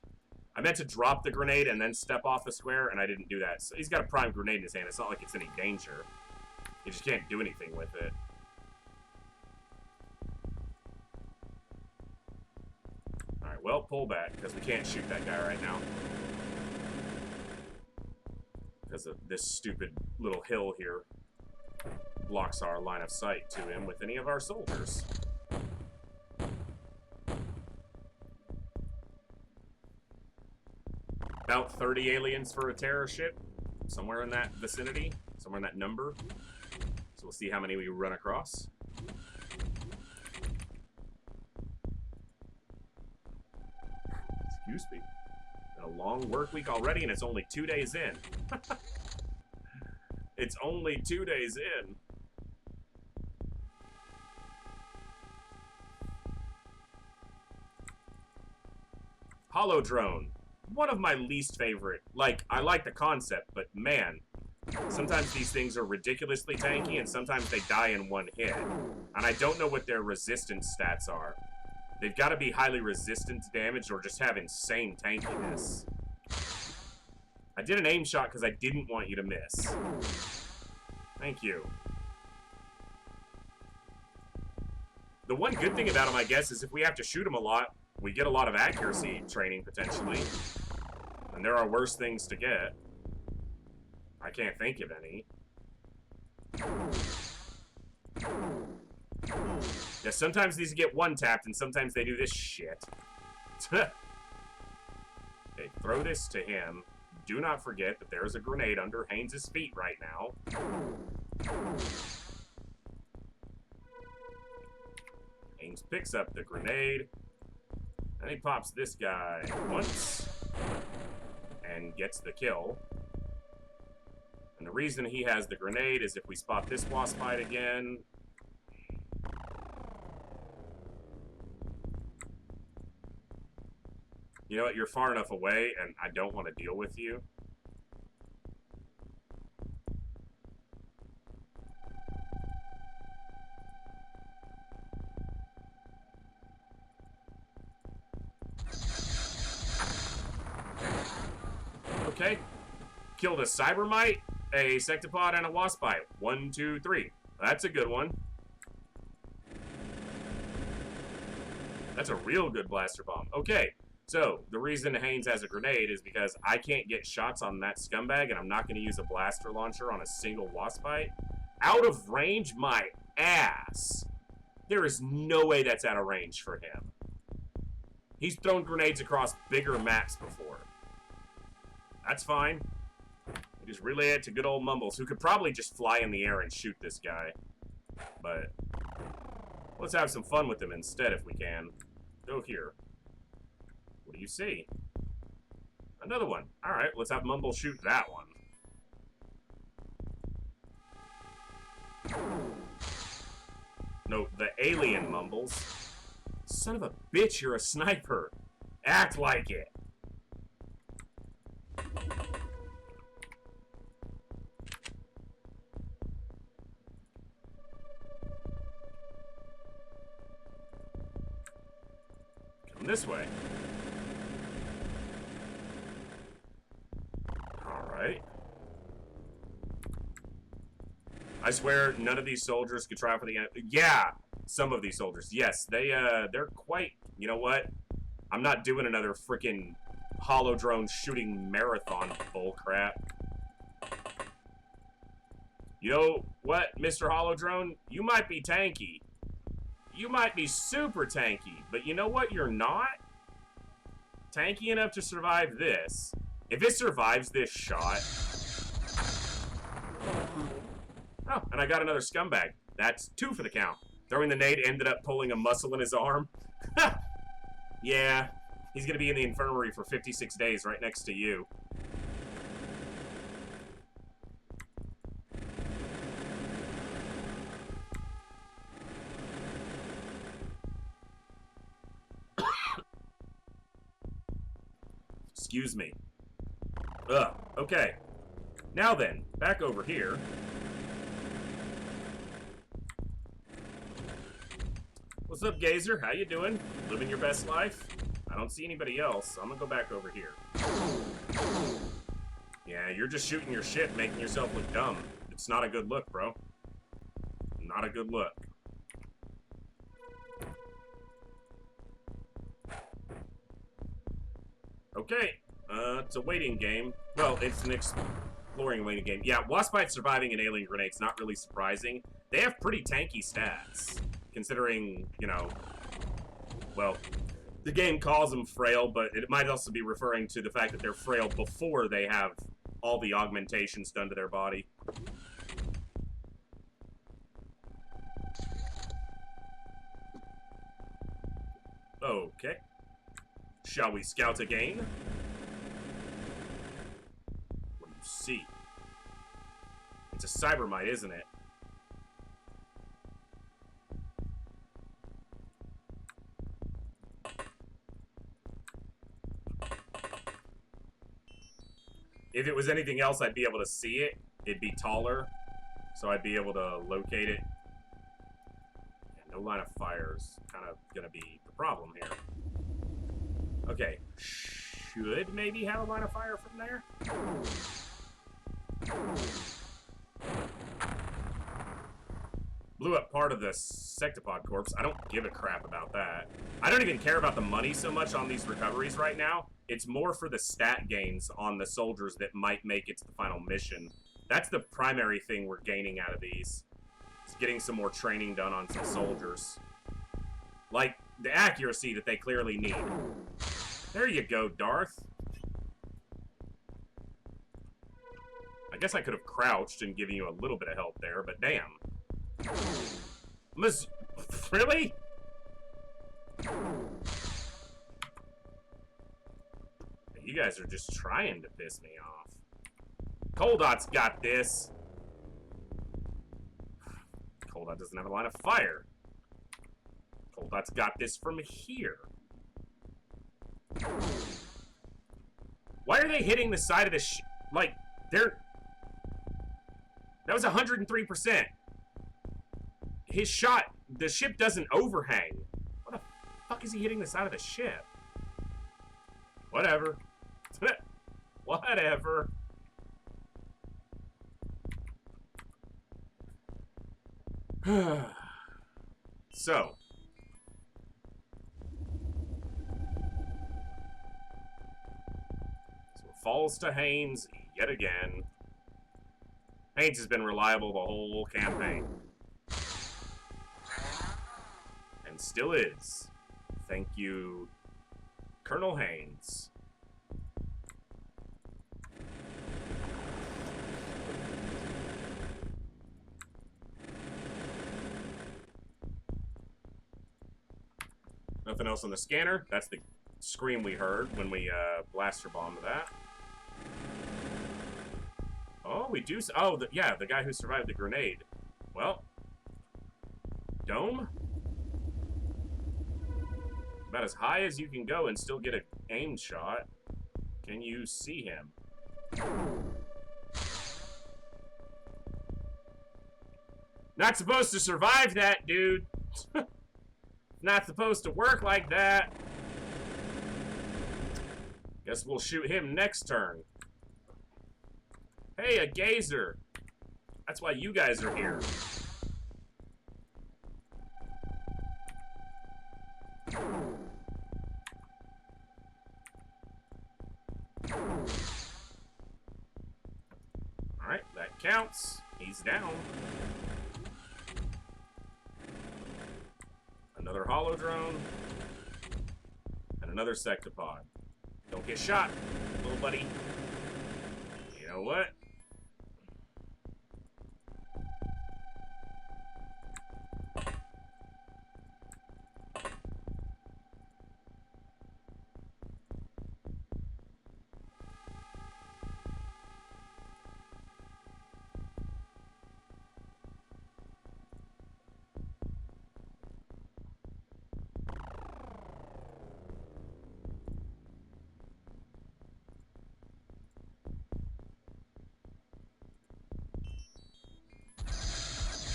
I meant to drop the grenade and then step off the square, and I didn't do that. So he's got a prime grenade in his hand. It's not like it's any danger. You just can't do anything with it. Alright, well, pull back, because we can't shoot that guy right now. Because of this stupid little hill here blocks our line of sight to him with any of our soldiers. About 30 aliens for a terror ship. Somewhere in that vicinity. Somewhere in that number. So we'll see how many we run across. Excuse me. Been a long work week already and it's only 2 days in. It's only 2 days in. Hollow drone. One of my least favorite. Like, I like the concept, but man, sometimes these things are ridiculously tanky and sometimes they die in one hit. And I don't know what their resistance stats are. They've got to be highly resistant to damage or just have insane tankiness. I did an aim shot because I didn't want you to miss. Thank you. The one good thing about them, I guess, is if we have to shoot them a lot, we get a lot of accuracy training, potentially. And there are worse things to get. I can't think of any. Yeah, sometimes these get one-tapped, and sometimes they do this shit. Okay, throw this to him. Do not forget that there's a grenade under Haynes' feet right now. Haynes picks up the grenade. And he pops this guy once. And gets the kill. And the reason he has the grenade is if we spot this waspite again. You know what? You're far enough away, and I don't want to deal with you. Okay. Killed a cybermite, a sectopod, and a waspite. 1, 2, 3. That's a good one. That's a real good blaster bomb. Okay. So, the reason Haynes has a grenade is because I can't get shots on that scumbag, and I'm not going to use a blaster launcher on a single waspite. Out of range? My ass. There is no way that's out of range for him. He's thrown grenades across bigger maps before. That's fine. We just relay it to good old Mumbles, who could probably just fly in the air and shoot this guy. But let's have some fun with him instead if we can. Go here. What do you see? Another one. Alright, let's have Mumble shoot that one. No, the alien Mumbles. Son of a bitch, you're a sniper. Act like it. Come this way. Alright. I swear none of these soldiers could try for the... Yeah! Some of these soldiers. Yes, they're quite... You know what? I'm not doing another freaking hollow drone shooting marathon bullcrap. You know what, Mr. Hollow Drone? You might be tanky. You might be super tanky, but you know what you're not? Tanky enough to survive this. If it survives this shot... Oh, and I got another scumbag. That's 2 for the count. Throwing the nade ended up pulling a muscle in his arm. Yeah, he's gonna be in the infirmary for 56 days right next to you. Excuse me. Ugh, okay. Now then, back over here. What's up, Gazer? How you doing? Living your best life? I don't see anybody else, so I'm gonna go back over here. Yeah, you're just shooting your shit, making yourself look dumb. It's not a good look, bro. Not a good look. Okay, it's a waiting game. Well, it's an exploring waiting game. Yeah, Waspite surviving an alien grenade's not really surprising. They have pretty tanky stats, considering, you know, well, the game calls them frail, but it might also be referring to the fact that they're frail before they have all the augmentations done to their body. Okay. Shall we scout again? What do you see? It's a cybermite, isn't it? If it was anything else, I'd be able to see it. It'd be taller, so I'd be able to locate it. Yeah, no line of fire is kind of going to be the problem here. Okay, should maybe have a line of fire from there? Blew up part of the Sectopod corpse. I don't give a crap about that. I don't even care about the money so much on these recoveries right now. It's more for the stat gains on the soldiers that might make it to the final mission. That's the primary thing we're gaining out of these. Is getting some more training done on some soldiers. Like, the accuracy that they clearly need. There you go, Darth. I guess I could have crouched and given you a little bit of help there, but damn. Really? You guys are just trying to piss me off. Coldot's got this. Coldot doesn't have a line of fire. Coldot's got this from here. Why are they hitting the side of the like, they're... That was 103%. His shot, the ship doesn't overhang. What the fuck is he hitting the side of the ship? Whatever. Whatever. So. Falls to Haynes yet again. Haynes has been reliable the whole campaign. And still is. Thank you, Colonel Haynes. Nothing else on the scanner. That's the scream we heard when we blaster bombed that. Oh, we do. Oh, yeah, the guy who survived the grenade. Well, dome. About as high as you can go and still get an aimed shot. Can you see him? Not supposed to survive that, dude. Not supposed to work like that. Guess we'll shoot him next turn. Hey, a gazer. That's why you guys are here. Alright, that counts. He's down. Another hollow drone. And another sectopod. Don't get shot, little buddy. You know what?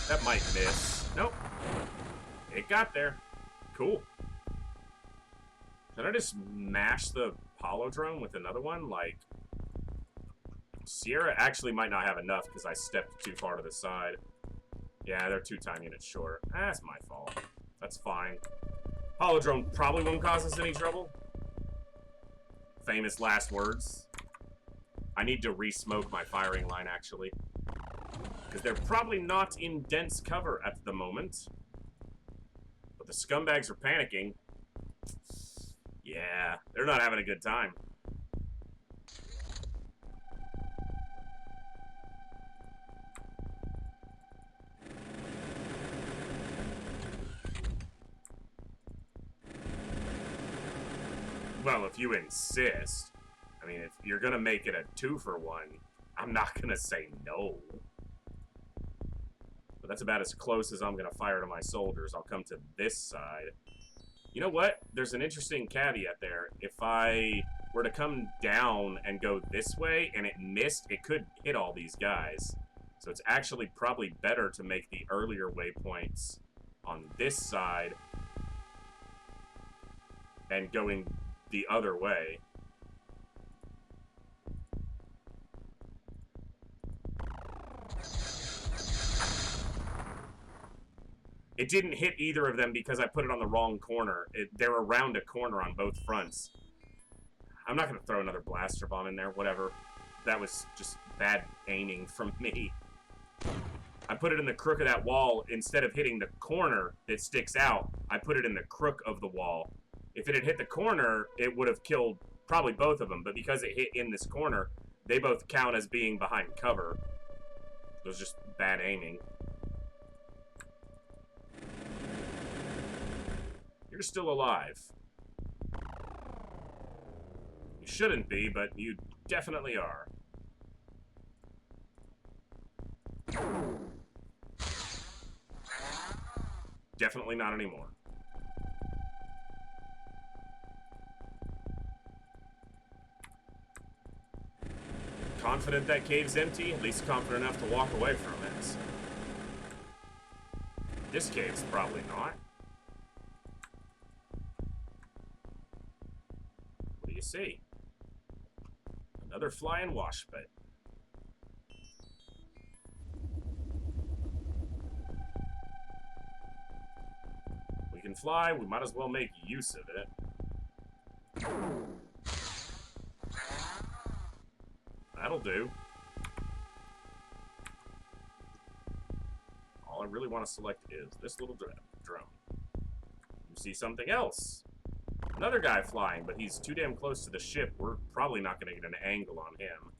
That might miss. Nope. It got there. Cool. Can I just mash the Apollo drone with another one? Like, Sierra actually might not have enough because I stepped too far to the side. Yeah, they're 2 time units short. That's my fault. That's fine. Apollo drone probably won't cause us any trouble. Famous last words. I need to re-smoke my firing line, actually. Because they're probably not in dense cover at the moment. But the scumbags are panicking. Yeah, they're not having a good time. Well, if you insist. I mean, if you're gonna make it a 2-for-1, I'm not gonna say no. But that's about as close as I'm gonna fire to my soldiers. I'll come to this side. You know what? There's an interesting caveat there. If I were to come down and go this way and it missed, it could hit all these guys. So it's actually probably better to make the earlier waypoints on this side and going the other way. It didn't hit either of them because I put it on the wrong corner. They're around a corner on both fronts. I'm not going to throw another blaster bomb in there, whatever. That was just bad aiming from me. I put it in the crook of that wall. Instead of hitting the corner that sticks out, I put it in the crook of the wall. If it had hit the corner, it would have killed probably both of them. But because it hit in this corner, they both count as being behind cover. It was just bad aiming. You're still alive. You shouldn't be, but you definitely are. Definitely not anymore. Confident that cave's empty, at least confident enough to walk away from it. This cave's probably not. What do you see? Another flying wash pit. We can fly, we might as well make use of it. That'll do. All I really want to select is this little drone. You see something else. Another guy flying, but he's too damn close to the ship. We're probably not going to get an angle on him.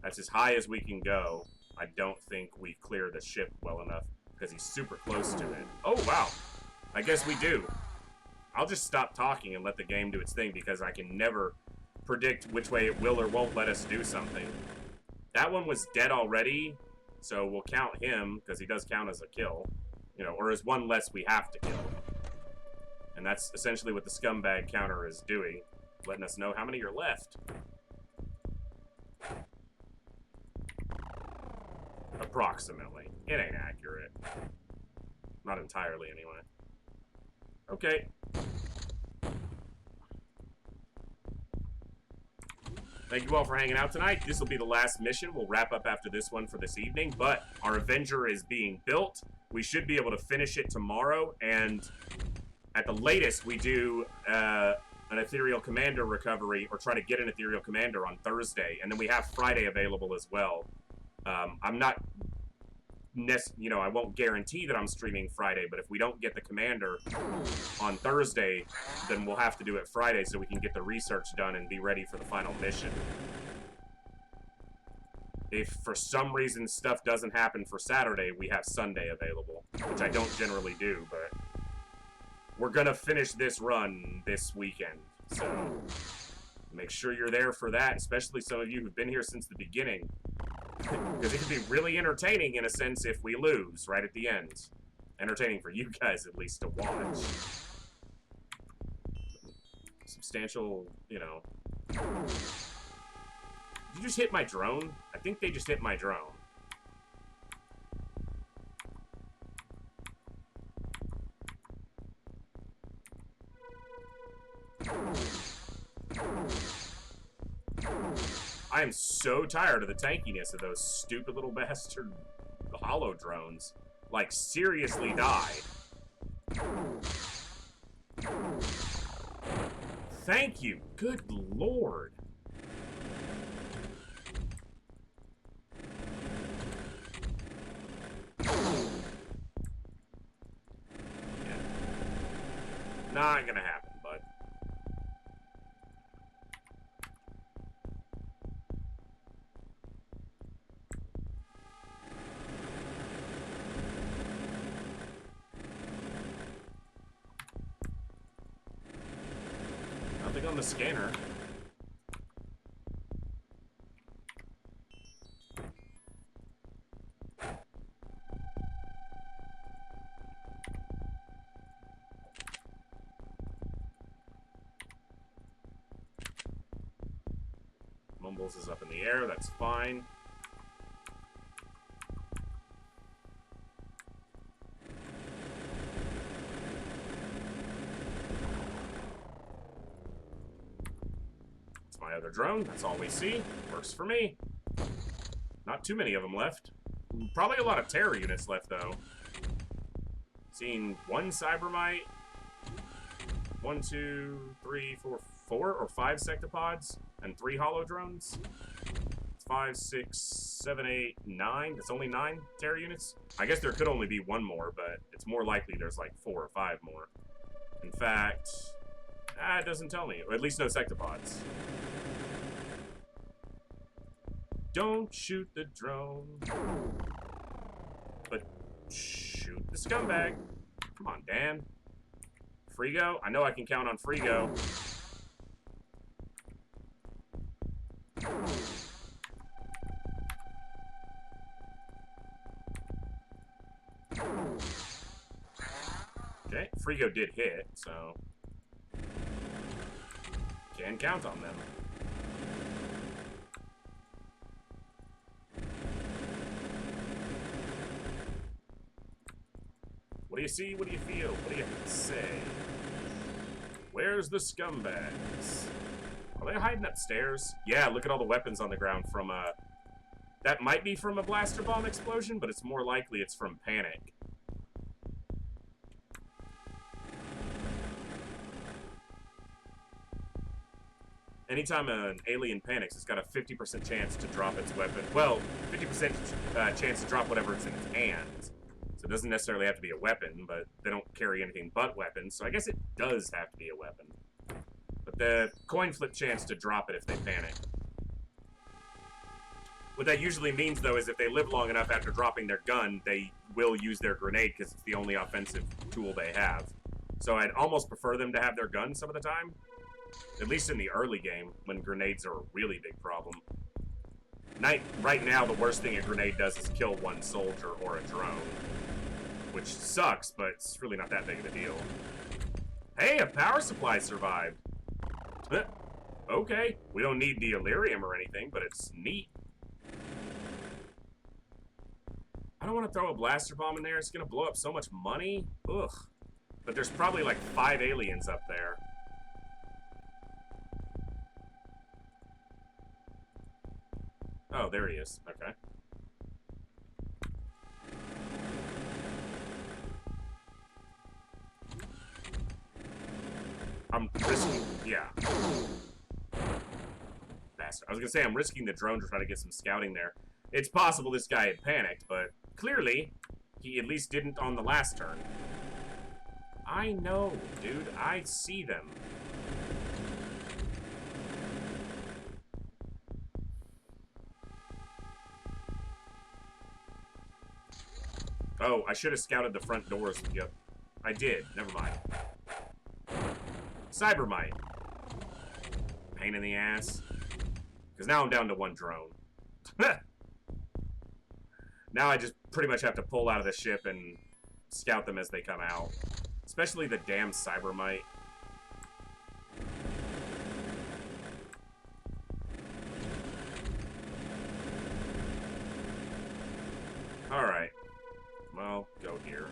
That's as high as we can go. I don't think we clear the ship well enough because he's super close to it. Oh, wow. I guess we do. I'll just stop talking and let the game do its thing because I can never predict which way it will or won't let us do something. That one was dead already, so we'll count him because he does count as a kill. You know, or as one less we have to kill. And that's essentially what the scumbag counter is doing, letting us know how many are left. Approximately. It ain't accurate. Not entirely, anyway. Okay. Thank you all for hanging out tonight. This will be the last mission. We'll wrap up after this one for this evening, but our Avenger is being built. We should be able to finish it tomorrow, and at the latest, we do an Ethereal Commander recovery, or try to get an Ethereal Commander on Thursday, and then we have Friday available as well. I'm not, you know, I won't guarantee that I'm streaming Friday, but if we don't get the Commander on Thursday, then we'll have to do it Friday so we can get the research done and be ready for the final mission. If for some reason stuff doesn't happen for Saturday, we have Sunday available, which I don't generally do, but we're gonna finish this run this weekend, so make sure you're there for that, especially some of you who've been here since the beginning, because it can be really entertaining in a sense if we lose right at the end. Entertaining for you guys at least to watch. Substantial, you know. Did you just hit my drone? I think they just hit my drone. I am so tired of the tankiness of those stupid little bastard hollow drones. Like, seriously die. Thank you. Good lord. Yeah. Not gonna happen, bud. Nothing on the scanner. Mumbles is up in the air, that's fine. It's my other drone, that's all we see. Works for me. Not too many of them left. Probably a lot of terror units left, though. Seeing one Cybermite. 1, 2, 3, 4, 4 or 5 sectopods. And 3 hollow drones. It's 5, 6, 7, 8, 9. It's only 9 terror units. I guess there could only be one more, but it's more likely there's like 4 or 5 more. In fact, it doesn't tell me. Or at least no sectopods. Don't shoot the drone. But shoot the scumbag. Come on, Dan. Frigo? I know I can count on Frigo. Okay, Frigo did hit, so can count on them. What do you see? What do you feel? What do you say? Where's the scumbags? Are they hiding upstairs? Yeah, look at all the weapons on the ground from that might be from a blaster bomb explosion, but it's more likely it's from panic. Anytime an alien panics, it's got a 50% chance to drop its weapon. Well, 50% chance to drop whatever it's in its hands. So it doesn't necessarily have to be a weapon, but they don't carry anything but weapons, so I guess it does have to be a weapon. But the coin flip chance to drop it if they panic. What that usually means, though, is if they live long enough after dropping their gun, they will use their grenade because it's the only offensive tool they have. So I'd almost prefer them to have their gun some of the time. At least in the early game, when grenades are a really big problem. Right now, the worst thing a grenade does is kill one soldier or a drone. Which sucks, but it's really not that big of a deal. Hey, a power supply survived. Okay, we don't need the Illyrium or anything, but it's neat. I don't want to throw a blaster bomb in there. It's going to blow up so much money. Ugh. But there's probably like 5 aliens up there. Oh, there he is. Okay. I'm risking, yeah. Bastard. I was gonna say I'm risking the drone to try to get some scouting there. It's possible this guy had panicked, but clearly he at least didn't on the last turn. I know, dude. I see them. Oh, I should have scouted the front doors. Yep. I did. Never mind. Cybermite. Pain in the ass. Because now I'm down to 1 drone. Now I just pretty much have to pull out of the ship and scout them as they come out. Especially the damn Cybermite. Alright. Well, go here.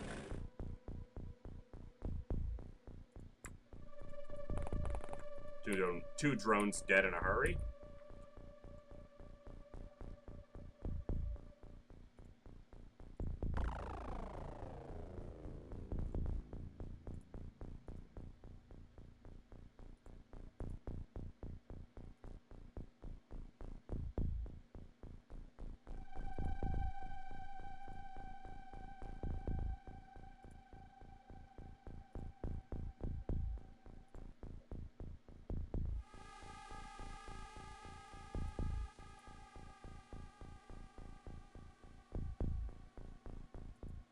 Two drones dead in a hurry.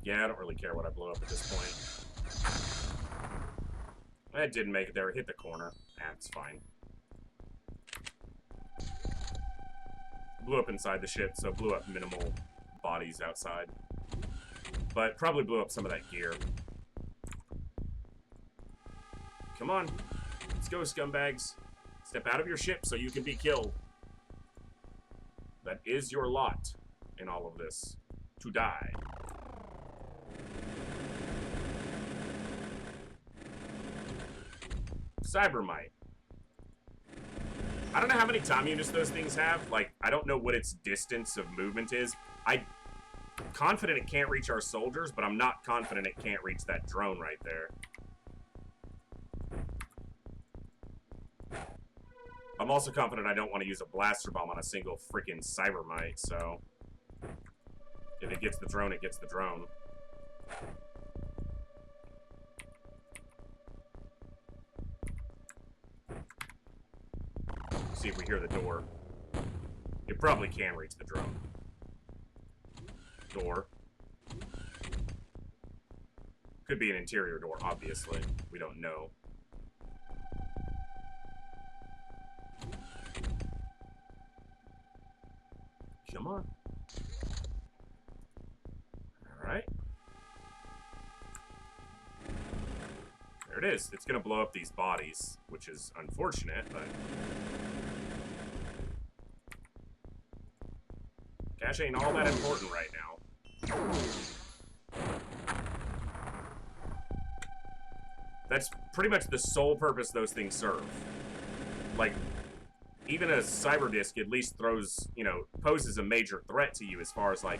Yeah, I don't really care what I blow up at this point. That didn't make it there. It hit the corner. That's fine. Blew up inside the ship, so blew up minimal bodies outside. But probably blew up some of that gear. Come on. Let's go, scumbags. Step out of your ship so you can be killed. That is your lot in all of this. To die. Cybermite. I don't know how many time units those things have. Like, I don't know what its distance of movement is. I'm confident it can't reach our soldiers, but I'm not confident it can't reach that drone right there. I'm also confident I don't want to use a blaster bomb on a single freaking Cybermite, so... if it gets the drone, it gets the drone. See if we hear the door. It probably can reach the drone. Door. Could be an interior door, obviously. We don't know. Come on. Alright. There it is. It's gonna blow up these bodies, which is unfortunate, but... cash ain't all that important right now. That's pretty much the sole purpose those things serve. Like, even a cyber disc at least throws, you know, poses a major threat to you as far as, like,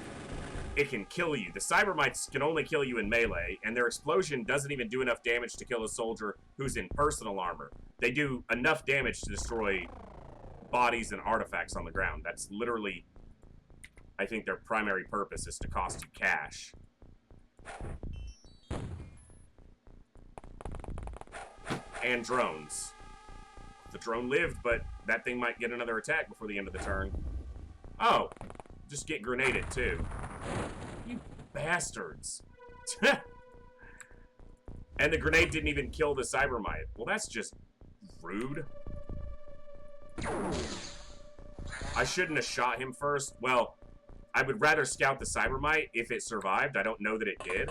it can kill you. The cybermites can only kill you in melee, and their explosion doesn't even do enough damage to kill a soldier who's in personal armor. They do enough damage to destroy bodies and artifacts on the ground. That's literally, I think, their primary purpose is to cost you cash. And drones. The drone lived, but that thing might get another attack before the end of the turn. Oh, just get grenaded too. You bastards. And the grenade didn't even kill the cybermite. Well, that's just rude. I shouldn't have shot him first. Well, I would rather scout the cybermite if it survived. I don't know that it did.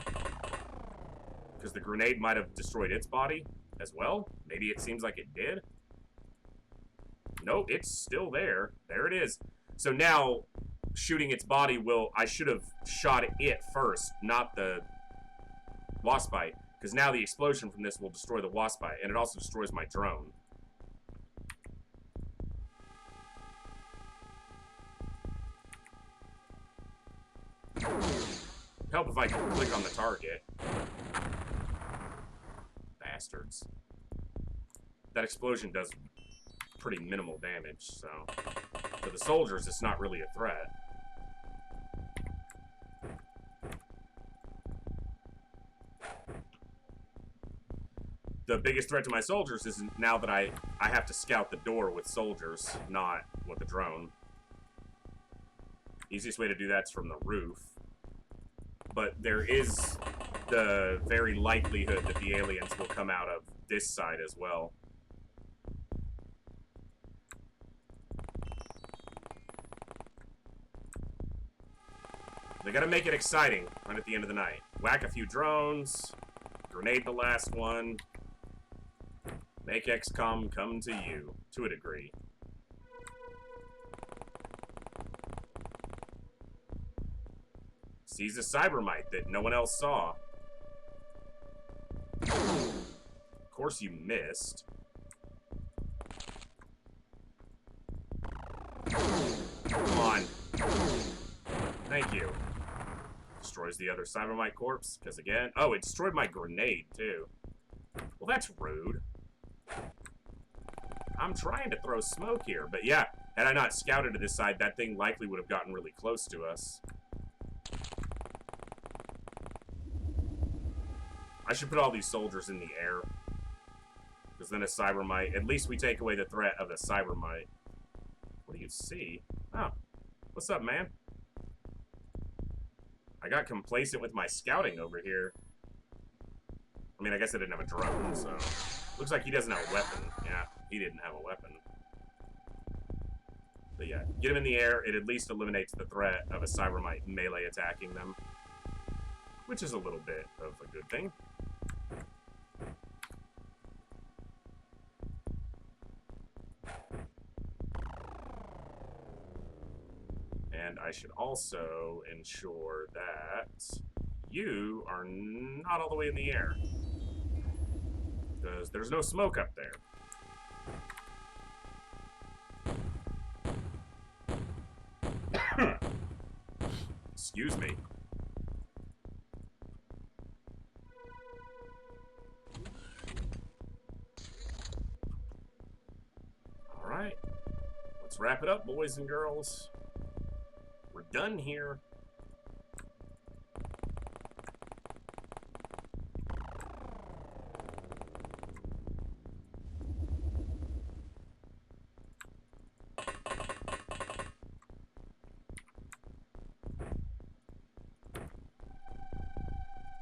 Because the grenade might have destroyed its body as well. Maybe it seems like it did. Nope, it's still there. There it is. So now, shooting its body will... I should have shot it first, not the waspite. Because now the explosion from this will destroy the waspite. And it also destroys my drone. Help if I can click on the target. Bastards. That explosion does pretty minimal damage, so... for the soldiers, it's not really a threat. The biggest threat to my soldiers is now that I have to scout the door with soldiers, not with the drone. Easiest way to do that's from the roof. But there is the very likelihood that the aliens will come out of this side as well. They gotta make it exciting right at the end of the night. Whack a few drones, grenade the last one, make XCOM come to you, to a degree. Sees a cybermite that no one else saw. Of course you missed. Thank you. Destroys the other Cybermite corpse, because again... Oh, it destroyed my grenade, too. Well, that's rude. I'm trying to throw smoke here, but yeah, had I not scouted to this side, that thing likely would have gotten really close to us. I should put all these soldiers in the air. Because then a Cybermite... At least we take away the threat of a Cybermite. What do you see? Oh. What's up, man? I got complacent with my scouting over here. I mean, I guess I didn't have a drone, so... Looks like he doesn't have a weapon. Yeah, he didn't have a weapon. But yeah, get him in the air. It at least eliminates the threat of a Cybermite melee attacking them. Which is a little bit of a good thing. And I should also ensure that you are not all the way in the air. Because there's no smoke up there. Excuse me. Alright. Let's wrap it up, boys and girls. We're done here.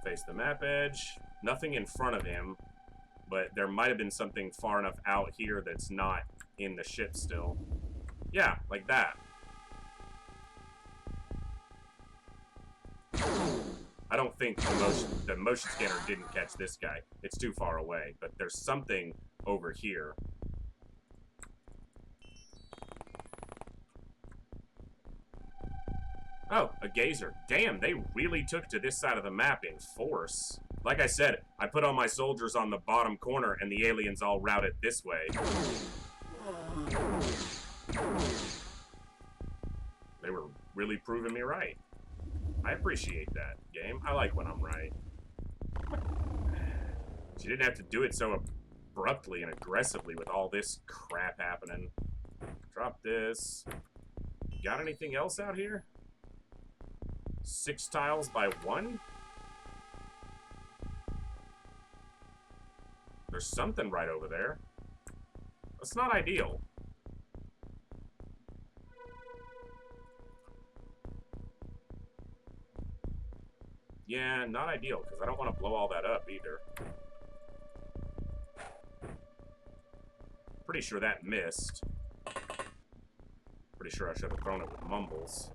Face the map edge. Nothing in front of him, but there might have been something far enough out here that's not in the ship still. Yeah, like that. I don't think the motion scanner didn't catch this guy. It's too far away, but there's something over here. Oh, a gazer. Damn, they really took to this side of the map in force. Like I said, I put all my soldiers on the bottom corner and the aliens all routed this way. They were really proving me right. I appreciate that, game. I like when I'm right. You didn't have to do it so abruptly and aggressively with all this crap happening. Drop this. Got anything else out here? 6 tiles by 1? There's something right over there. That's not ideal. Yeah, not ideal, because I don't want to blow all that up either. Pretty sure that missed. Pretty sure I should have thrown it with mumbles.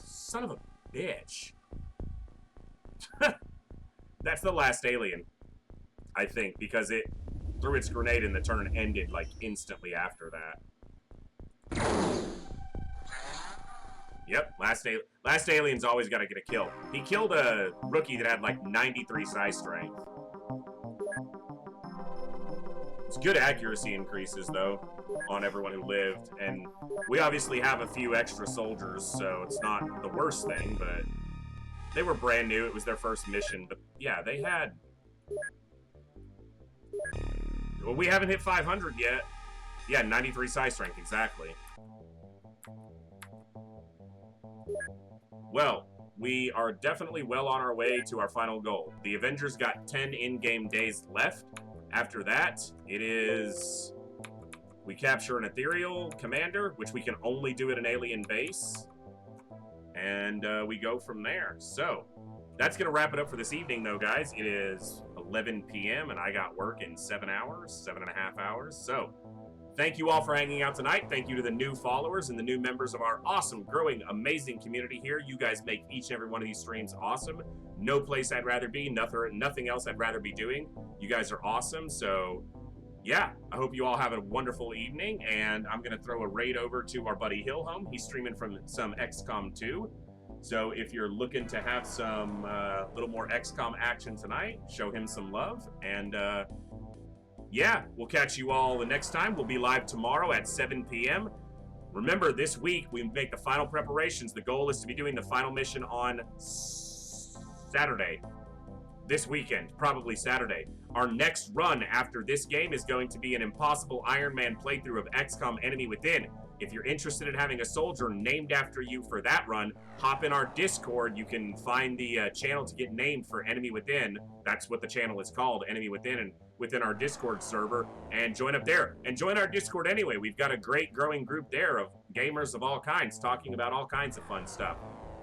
Son of a bitch. That's the last alien, I think, because it threw its grenade and the turn ended, like, instantly after that. Yep, last alien's always got to get a kill. He killed a rookie that had, like, 93 size strength. It's good accuracy increases, though, on everyone who lived, and we obviously have a few extra soldiers, so it's not the worst thing, but they were brand new. It was their first mission, but yeah, they had... Well, we haven't hit 500 yet. Yeah, 93 size strength, exactly. Well, we are definitely well on our way to our final goal. The Avengers got 10 in-game days left. After that, it is... We capture an Ethereal commander, which we can only do at an alien base. And we go from there. So, that's going to wrap it up for this evening, though, guys. It is 11 p.m., and I got work in 7 hours, 7.5 hours. So, Thank you all for hanging out tonight. Thank you to the new followers and the new members of our awesome, growing, amazing community here. You guys make each and every one of these streams awesome. No place I'd rather be, nothing else I'd rather be doing. You guys are awesome. So yeah, I hope you all have a wonderful evening, and I'm going to throw a raid over to our buddy Hillhome. He's streaming from some XCOM 2. So if you're looking to have some little more XCOM action tonight, show him some love. And yeah, we'll catch you all the next time. We'll be live tomorrow at 7 p.m. Remember, this week we make the final preparations. The goal is to be doing the final mission on Saturday. This weekend, probably Saturday. Our next run after this game is going to be an Impossible Ironman playthrough of XCOM Enemy Within. If you're interested in having a soldier named after you for that run, hop in our Discord. You can find the channel to get named for Enemy Within. That's what the channel is called, Enemy Within, and within our Discord server, and join up there. And join our Discord anyway. We've got a great growing group there of gamers of all kinds talking about all kinds of fun stuff.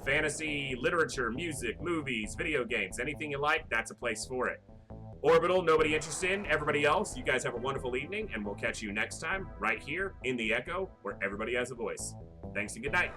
Fantasy, literature, music, movies, video games, anything you like, that's a place for it. Orbital, nobody interested in. Everybody else, you guys have a wonderful evening, and we'll catch you next time right here in the Echo, where everybody has a voice. Thanks and good night.